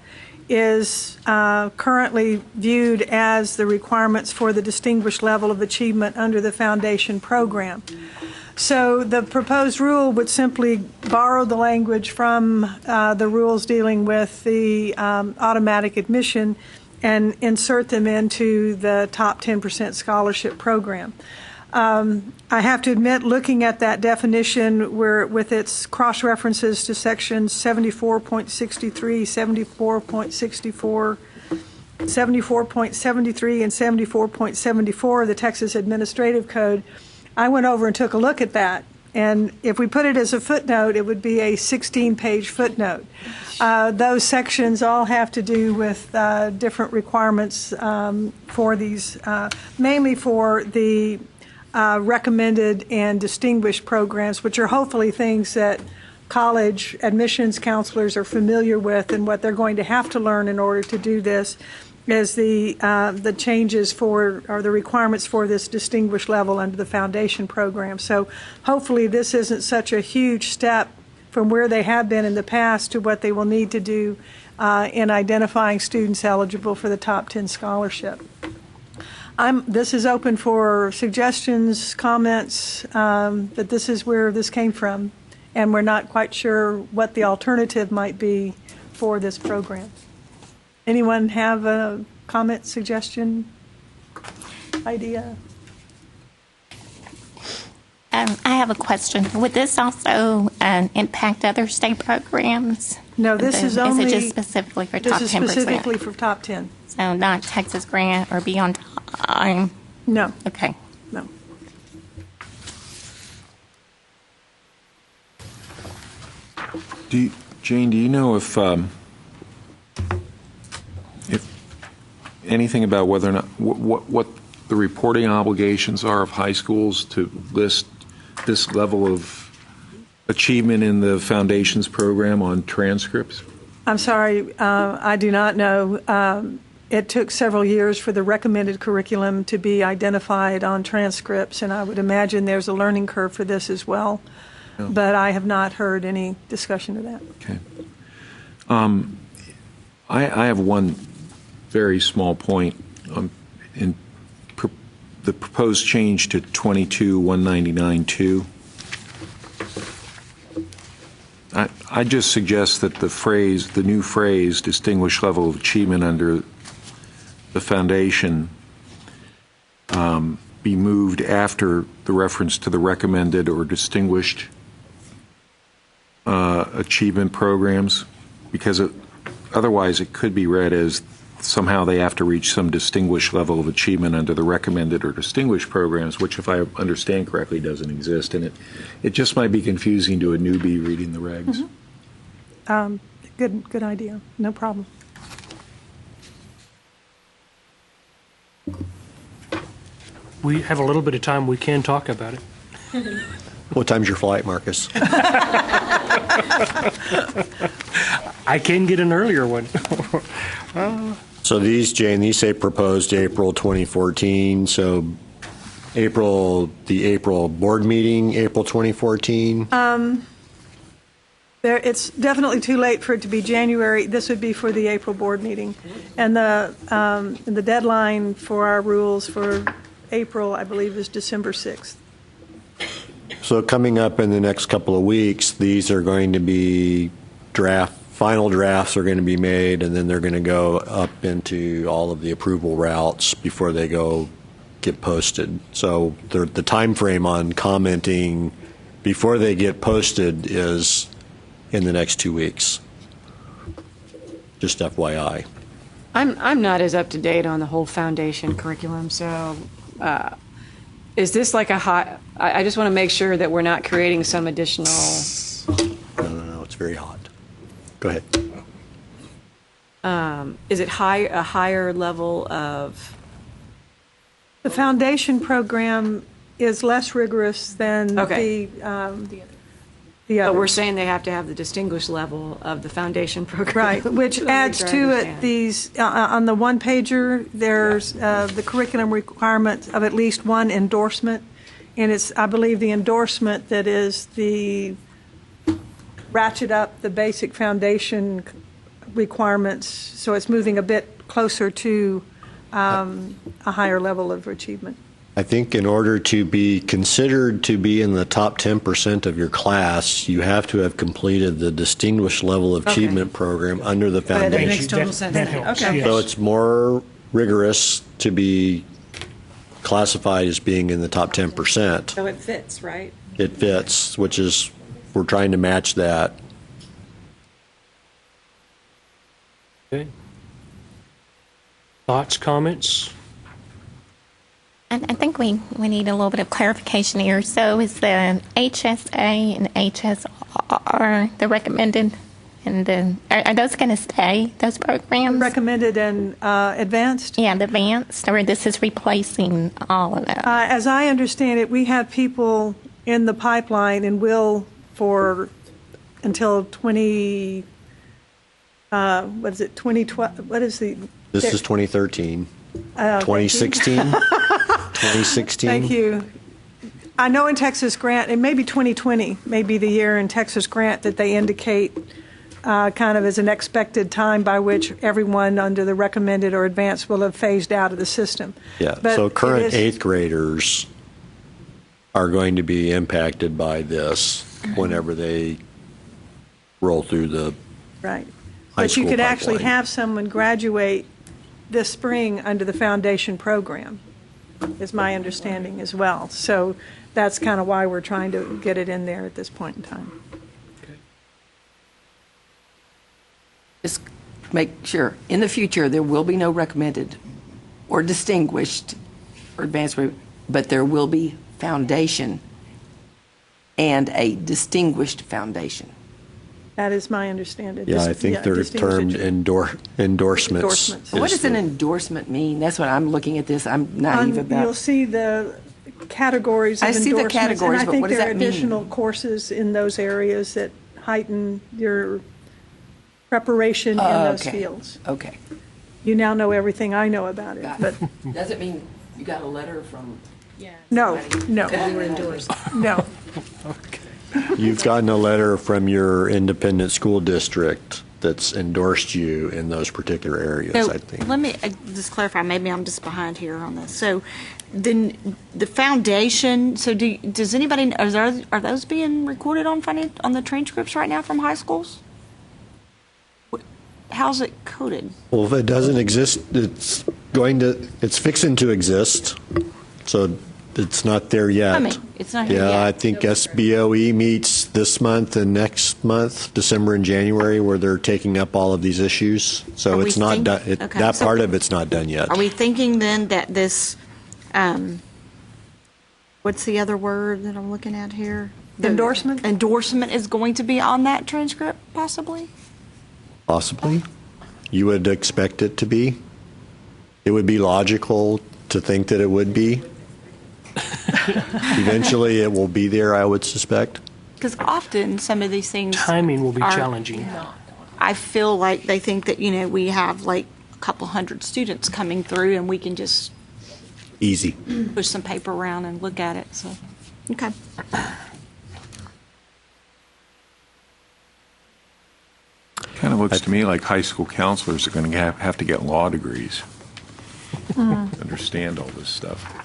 is currently viewed as the requirements for the distinguished level of achievement under the Foundation program. So the proposed rule would simply borrow the language from the rules dealing with the automatic admission and insert them into the top 10% scholarship program. I have to admit, looking at that definition where with its cross-references to sections 74.63, 74.64, 74.73, and 74.74 of the Texas Administrative Code, I went over and took a look at that. And if we put it as a footnote, it would be a 16-page footnote. Those sections all have to do with different requirements for these, mainly for the recommended and distinguished programs, which are hopefully things that college admissions counselors are familiar with, and what they're going to have to learn in order to do this is the changes for, or the requirements for this distinguished level under the Foundation program. So hopefully this isn't such a huge step from where they have been in the past to what they will need to do in identifying students eligible for the top 10 scholarship. This is open for suggestions, comments, that this is where this came from, and we're not quite sure what the alternative might be for this program. Anyone have a comment, suggestion, idea? I have a question. Would this also impact other state programs? No, this is only... Is it just specifically for top 10%? This is specifically for top 10. So not Texas Grant or Beyond Time? No. Okay. No. Jane, do you know if anything about whether or not what the reporting obligations are of high schools to list this level of achievement in the Foundations program on transcripts? I'm sorry, I do not know. It took several years for the recommended curriculum to be identified on transcripts, and I would imagine there's a learning curve for this as well. Yeah. But I have not heard any discussion of that. Okay. I have one very small point in the proposed change to 22-199-2. I just suggest that the new phrase, distinguished level of achievement under the Foundation, be moved after the reference to the recommended or distinguished achievement programs, because otherwise it could be read as somehow they have to reach some distinguished level of achievement under the recommended or distinguished programs, which, if I understand correctly, doesn't exist. And it just might be confusing to a newbie reading the regs. Mm-hmm. Good idea. No problem. We have a little bit of time. We can talk about it. What time's your flight, Marcus? I can get an earlier one. So these, Jane, these say proposed April 2014. So the April board meeting, April 2014. It's definitely too late for it to be January. This would be for the April board meeting, and the deadline for our rules for April, I believe, is December 6th. So coming up in the next couple of weeks, these are going to be final drafts are going to be made, and then they're going to go up into all of the approval routes before they get posted. So the time frame on commenting before they get posted is in the next 2 weeks. Just FYI. I'm not as up to date on the whole Foundation curriculum, so Is this like a hot, I just want to make sure that we're not creating some additional. No, it's very hot. Go ahead. Is it a higher level of? The foundation program is less rigorous than Okay. the other. But we're saying they have to have the distinguished level of the foundation program. Right, which Just wanna make adds sure I to it understand. these, on the one pager, there's the curriculum requirement of at least one endorsement. And it's, I believe, the endorsement that is the ratchet up the basic foundation requirements. So it's moving a bit closer to a higher level of achievement. I think in order to be considered to be in the top 10% of your class, you have to have completed the distinguished level of achievement program under the That foundation. makes total sense. That helps, Okay. yes. So it's more rigorous to be classified as being in the top 10%. So it fits, right? It fits, which is, we're trying to match that. Okay. Thoughts, comments? I think we need a little bit of clarification here. So is the HSA and HSR the recommended, and are those going to stay, those programs? Recommended and advanced? Yeah, the advanced, or this is replacing all of that? As I understand it, we have people in the pipeline and will for until 20, what is it, 2012, what is the? This is 2013. Thank you. 2016? 2016? Thank you. I know in Texas Grant, it may be 2020, may be the year in Texas Grant that they indicate kind of as an expected time by which everyone under the recommended or advanced will have phased out of the system. Yeah, But so it current is- eighth graders are going to be impacted by this whenever they roll through the Right. high But you school could actually pipeline. have someone graduate this spring under the foundation program, is my understanding as well. So that's kind of why we're trying to get it in there at this point in time. Just make sure, in the future, there will be no recommended or distinguished or advanced, but there will be foundation and a distinguished foundation. That is my understanding. Yeah, I think they're termed endorsements. Endorsements. What does an endorsement mean? That's what I'm looking at this. I'm naive about. You'll see the categories of I see the endorsements, categories, and but I what think does there are that mean? additional courses in those areas that heighten your preparation in those Okay. fields. Okay. You now know everything I know about it, but Does it mean you got a letter from? no, no, You were endorsed. no. You've gotten a letter from your independent school district that's endorsed you in those particular areas, I think. Let me just clarify, maybe I'm just behind here on this. So then the foundation, so does anybody, are those being recorded on the transcripts right now from high schools? How's it coded? Well, if it doesn't exist, it's fixing to exist. So it's not there yet. I mean, it's not here yet. Yeah, I think SBOE meets this month and next month, December and January, where they're taking up all of these issues. So Are we it's not done. okay. That So part of it's not done yet. Are we thinking then that this, what's the other word that I'm looking at here? Endorsement? Endorsement is going to be on that transcript, possibly? Possibly. You would expect it to be. It would be logical to think that it would be. Eventually, it will be there, I would suspect. Because often some of these things. Timing will be are- challenging. I feel like they think that, we have like a couple hundred students coming through and we can just Easy. push some paper around and look at it, so, okay. Kind of looks to me like high school counselors are going to have to get law degrees to understand all this stuff.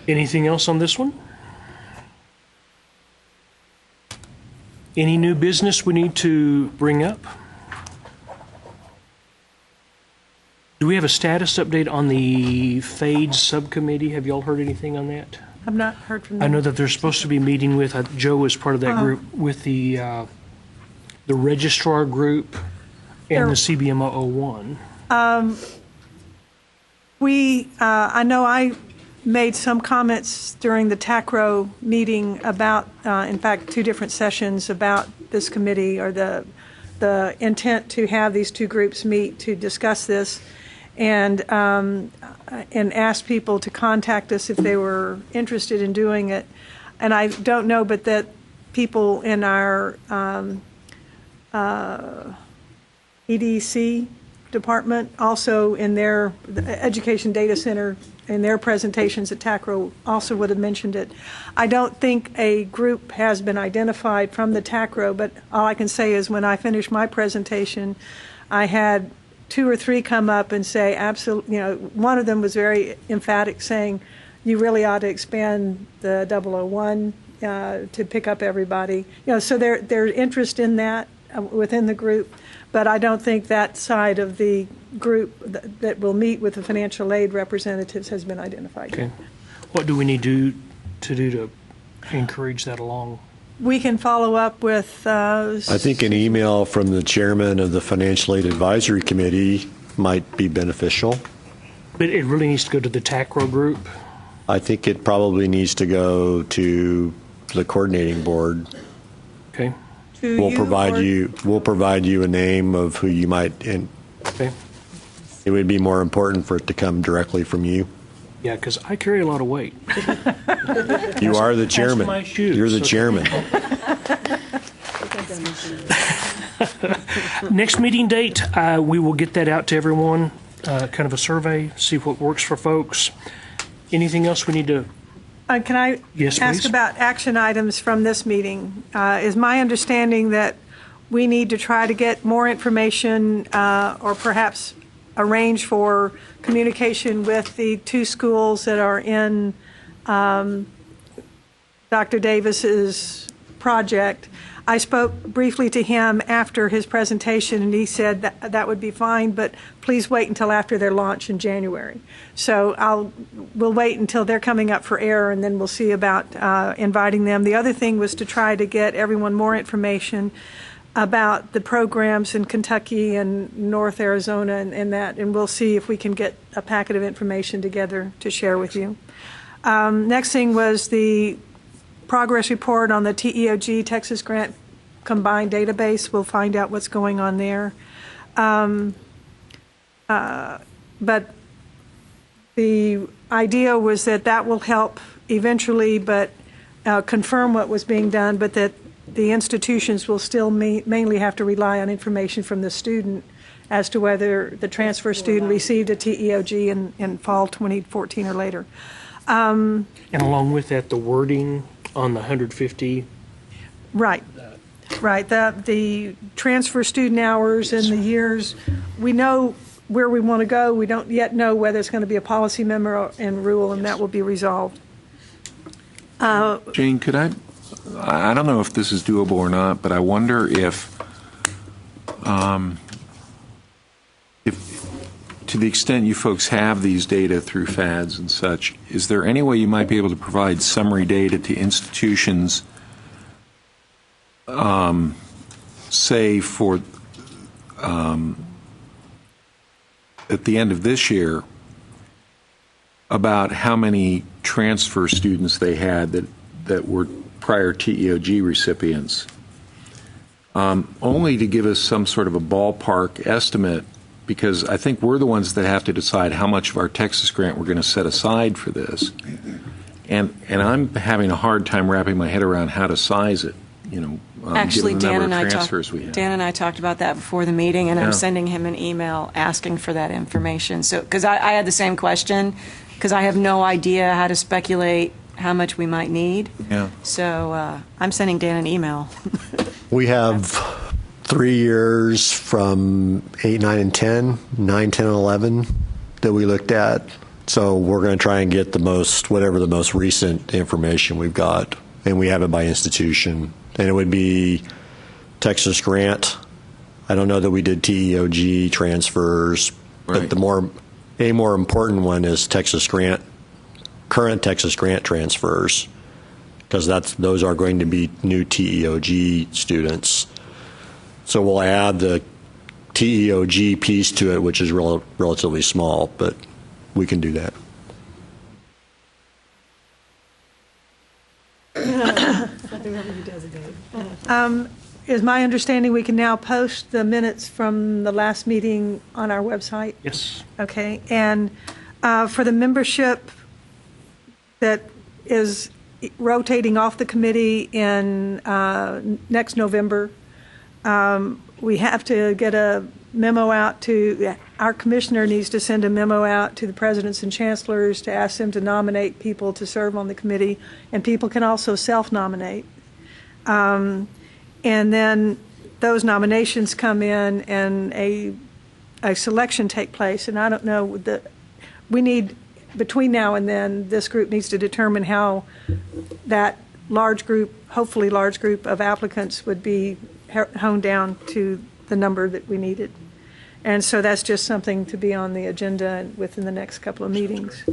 Anything else on this one? Any new business we need to bring up? Do we have a status update on the FADE subcommittee? Have y'all heard anything on that? I've not heard from them. I know that they're supposed to be meeting with, Joe was part of that group, with the registrar group and the CBMO 01. I know I made some comments during the TACRO meeting about, in fact, 2 different sessions about this committee, or the intent to have these 2 groups meet to discuss this, and asked people to contact us if they were interested in doing it. And I don't know, but that people in our EDC department, also in their Education Data Center, in their presentations at TACRO, also would have mentioned it. I don't think a group has been identified from the TACRO, but all I can say is when I finished my presentation, I had 2 or 3 come up and say, absolutely, one of them was very emphatic, saying, you really ought to expand the 001 to pick up everybody. So there's interest in that within the group, but I don't think that side of the group that will meet with the financial aid representatives has been identified. Okay. What do we need to do to encourage that along? We can follow up with... I think an email from the chairman of the Financial Aid Advisory Committee might be beneficial. But it really needs to go to the TACRO group? I think it probably needs to go to the coordinating board. Okay. We'll provide you a name of who you might. Okay. It would be more important for it to come directly from you. Yeah, because I carry a lot of weight. You are the chairman. My shoes, You're the chairman. Next meeting date, we will get that out to everyone, kind of a survey, see what works for folks. Anything else we need to... Can I Yes, ask please. about action items from this meeting? Is my understanding that we need to try to get more information or perhaps arrange for communication with the 2 schools that are in Dr. Davis's project? I spoke briefly to him after his presentation, and he said that would be fine, but please wait until after their launch in January. So we'll wait until they're coming up for air, and then we'll see about inviting them. The other thing was to try to get everyone more information about the programs in Kentucky and North Arizona and we'll see if we can get a packet of information together to share with you. Next thing was the progress report on the TEOG, Texas Grant Combined Database. We'll find out what's going on there. But the idea was that will help eventually, but confirm what was being done, but that the institutions will still mainly have to rely on information from the student as to whether the transfer student received a TEOG in fall 2014 or later. And along with that, the wording on the 150. Right. The transfer student hours and the years, we know where we want to go. We don't yet know whether it's going to be a policy memo and rule, and that will be resolved. Jane, could I don't know if this is doable or not, but I wonder if to the extent you folks have these data through FADS and such, is there any way you might be able to provide summary data to institutions, say for at the end of this year, about how many transfer students they had that were prior TEOG recipients, only to give us some sort of a ballpark estimate, because I think we're the ones that have to decide how much of our Texas grant we're going to set aside for this. And I'm having a hard time wrapping my head around how to size it, Actually, given the Dan number and of transfers we have. Dan and I talked about that before the meeting, and Yeah. I'm sending him an email asking for that information. So, because I had the same question, because I have no idea how to speculate how much we might need. Yeah. So I'm sending Dan an email. We have 3 years from 8, 9, and 10, 9, 10, and 11 that we looked at. So we're going to try and get whatever the most recent information we've got, and we have it by institution. And it would be Texas Grant. I don't know that we did TEOG transfers, Right. but a more important one is Texas Grant, current Texas Grant transfers, because those are going to be new TEOG students. So we'll add the TEOG piece to it, which is relatively small, but we can do that. Is my understanding we can now post the minutes from the last meeting on our website? Yes. Okay, and for the membership that is rotating off the committee in next November, we have to get a memo out to, our commissioner needs to send a memo out to the presidents and chancellors to ask them to nominate people to serve on the committee, and people can also self-nominate. And then those nominations come in and a selection take place. And I don't know, we need, between now and then, this group needs to determine how that large group, hopefully large group of applicants would be honed down to the number that we needed. And so that's just something to be on the agenda within the next couple of meetings.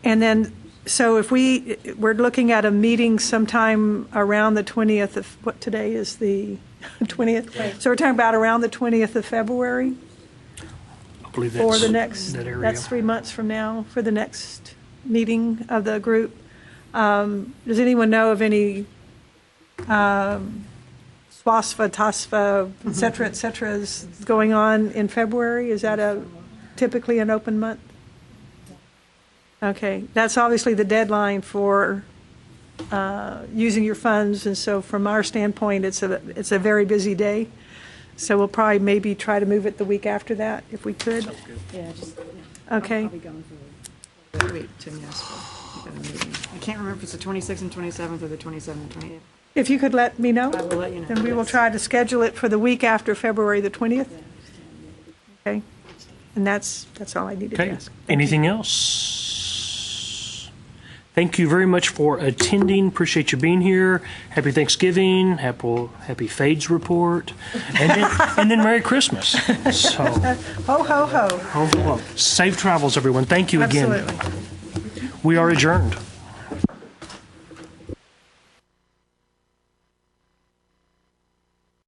And then, so if we're looking at a meeting sometime around the 20th of, what today is the 20th? So we're talking about around the 20th of February? I believe for that's the next, that area. that's 3 months from now, for the next meeting of the group. Does anyone know of any SWASFA, TASFA, et cetera, is going on in February? Is that typically an open month? Okay, that's obviously the deadline for using your funds, and so from our standpoint, it's a very busy day. So we'll probably maybe try to move it the week after that, if we could. Yeah, Okay. I'll be going for the week to Nashville. I can't remember if it's the 26th and 27th or the 27th and 28th. If you could let me know, I will let you know. then we will try to schedule it for the week after February the 20th. Okay, and that's all I needed to Okay. ask. Anything else? Thank you very much for attending. Appreciate you being here. Happy Thanksgiving. Happy Fades report. And then Merry Christmas. So, Ho, ho, ho. safe travels, everyone. Thank you again. Absolutely. We are adjourned.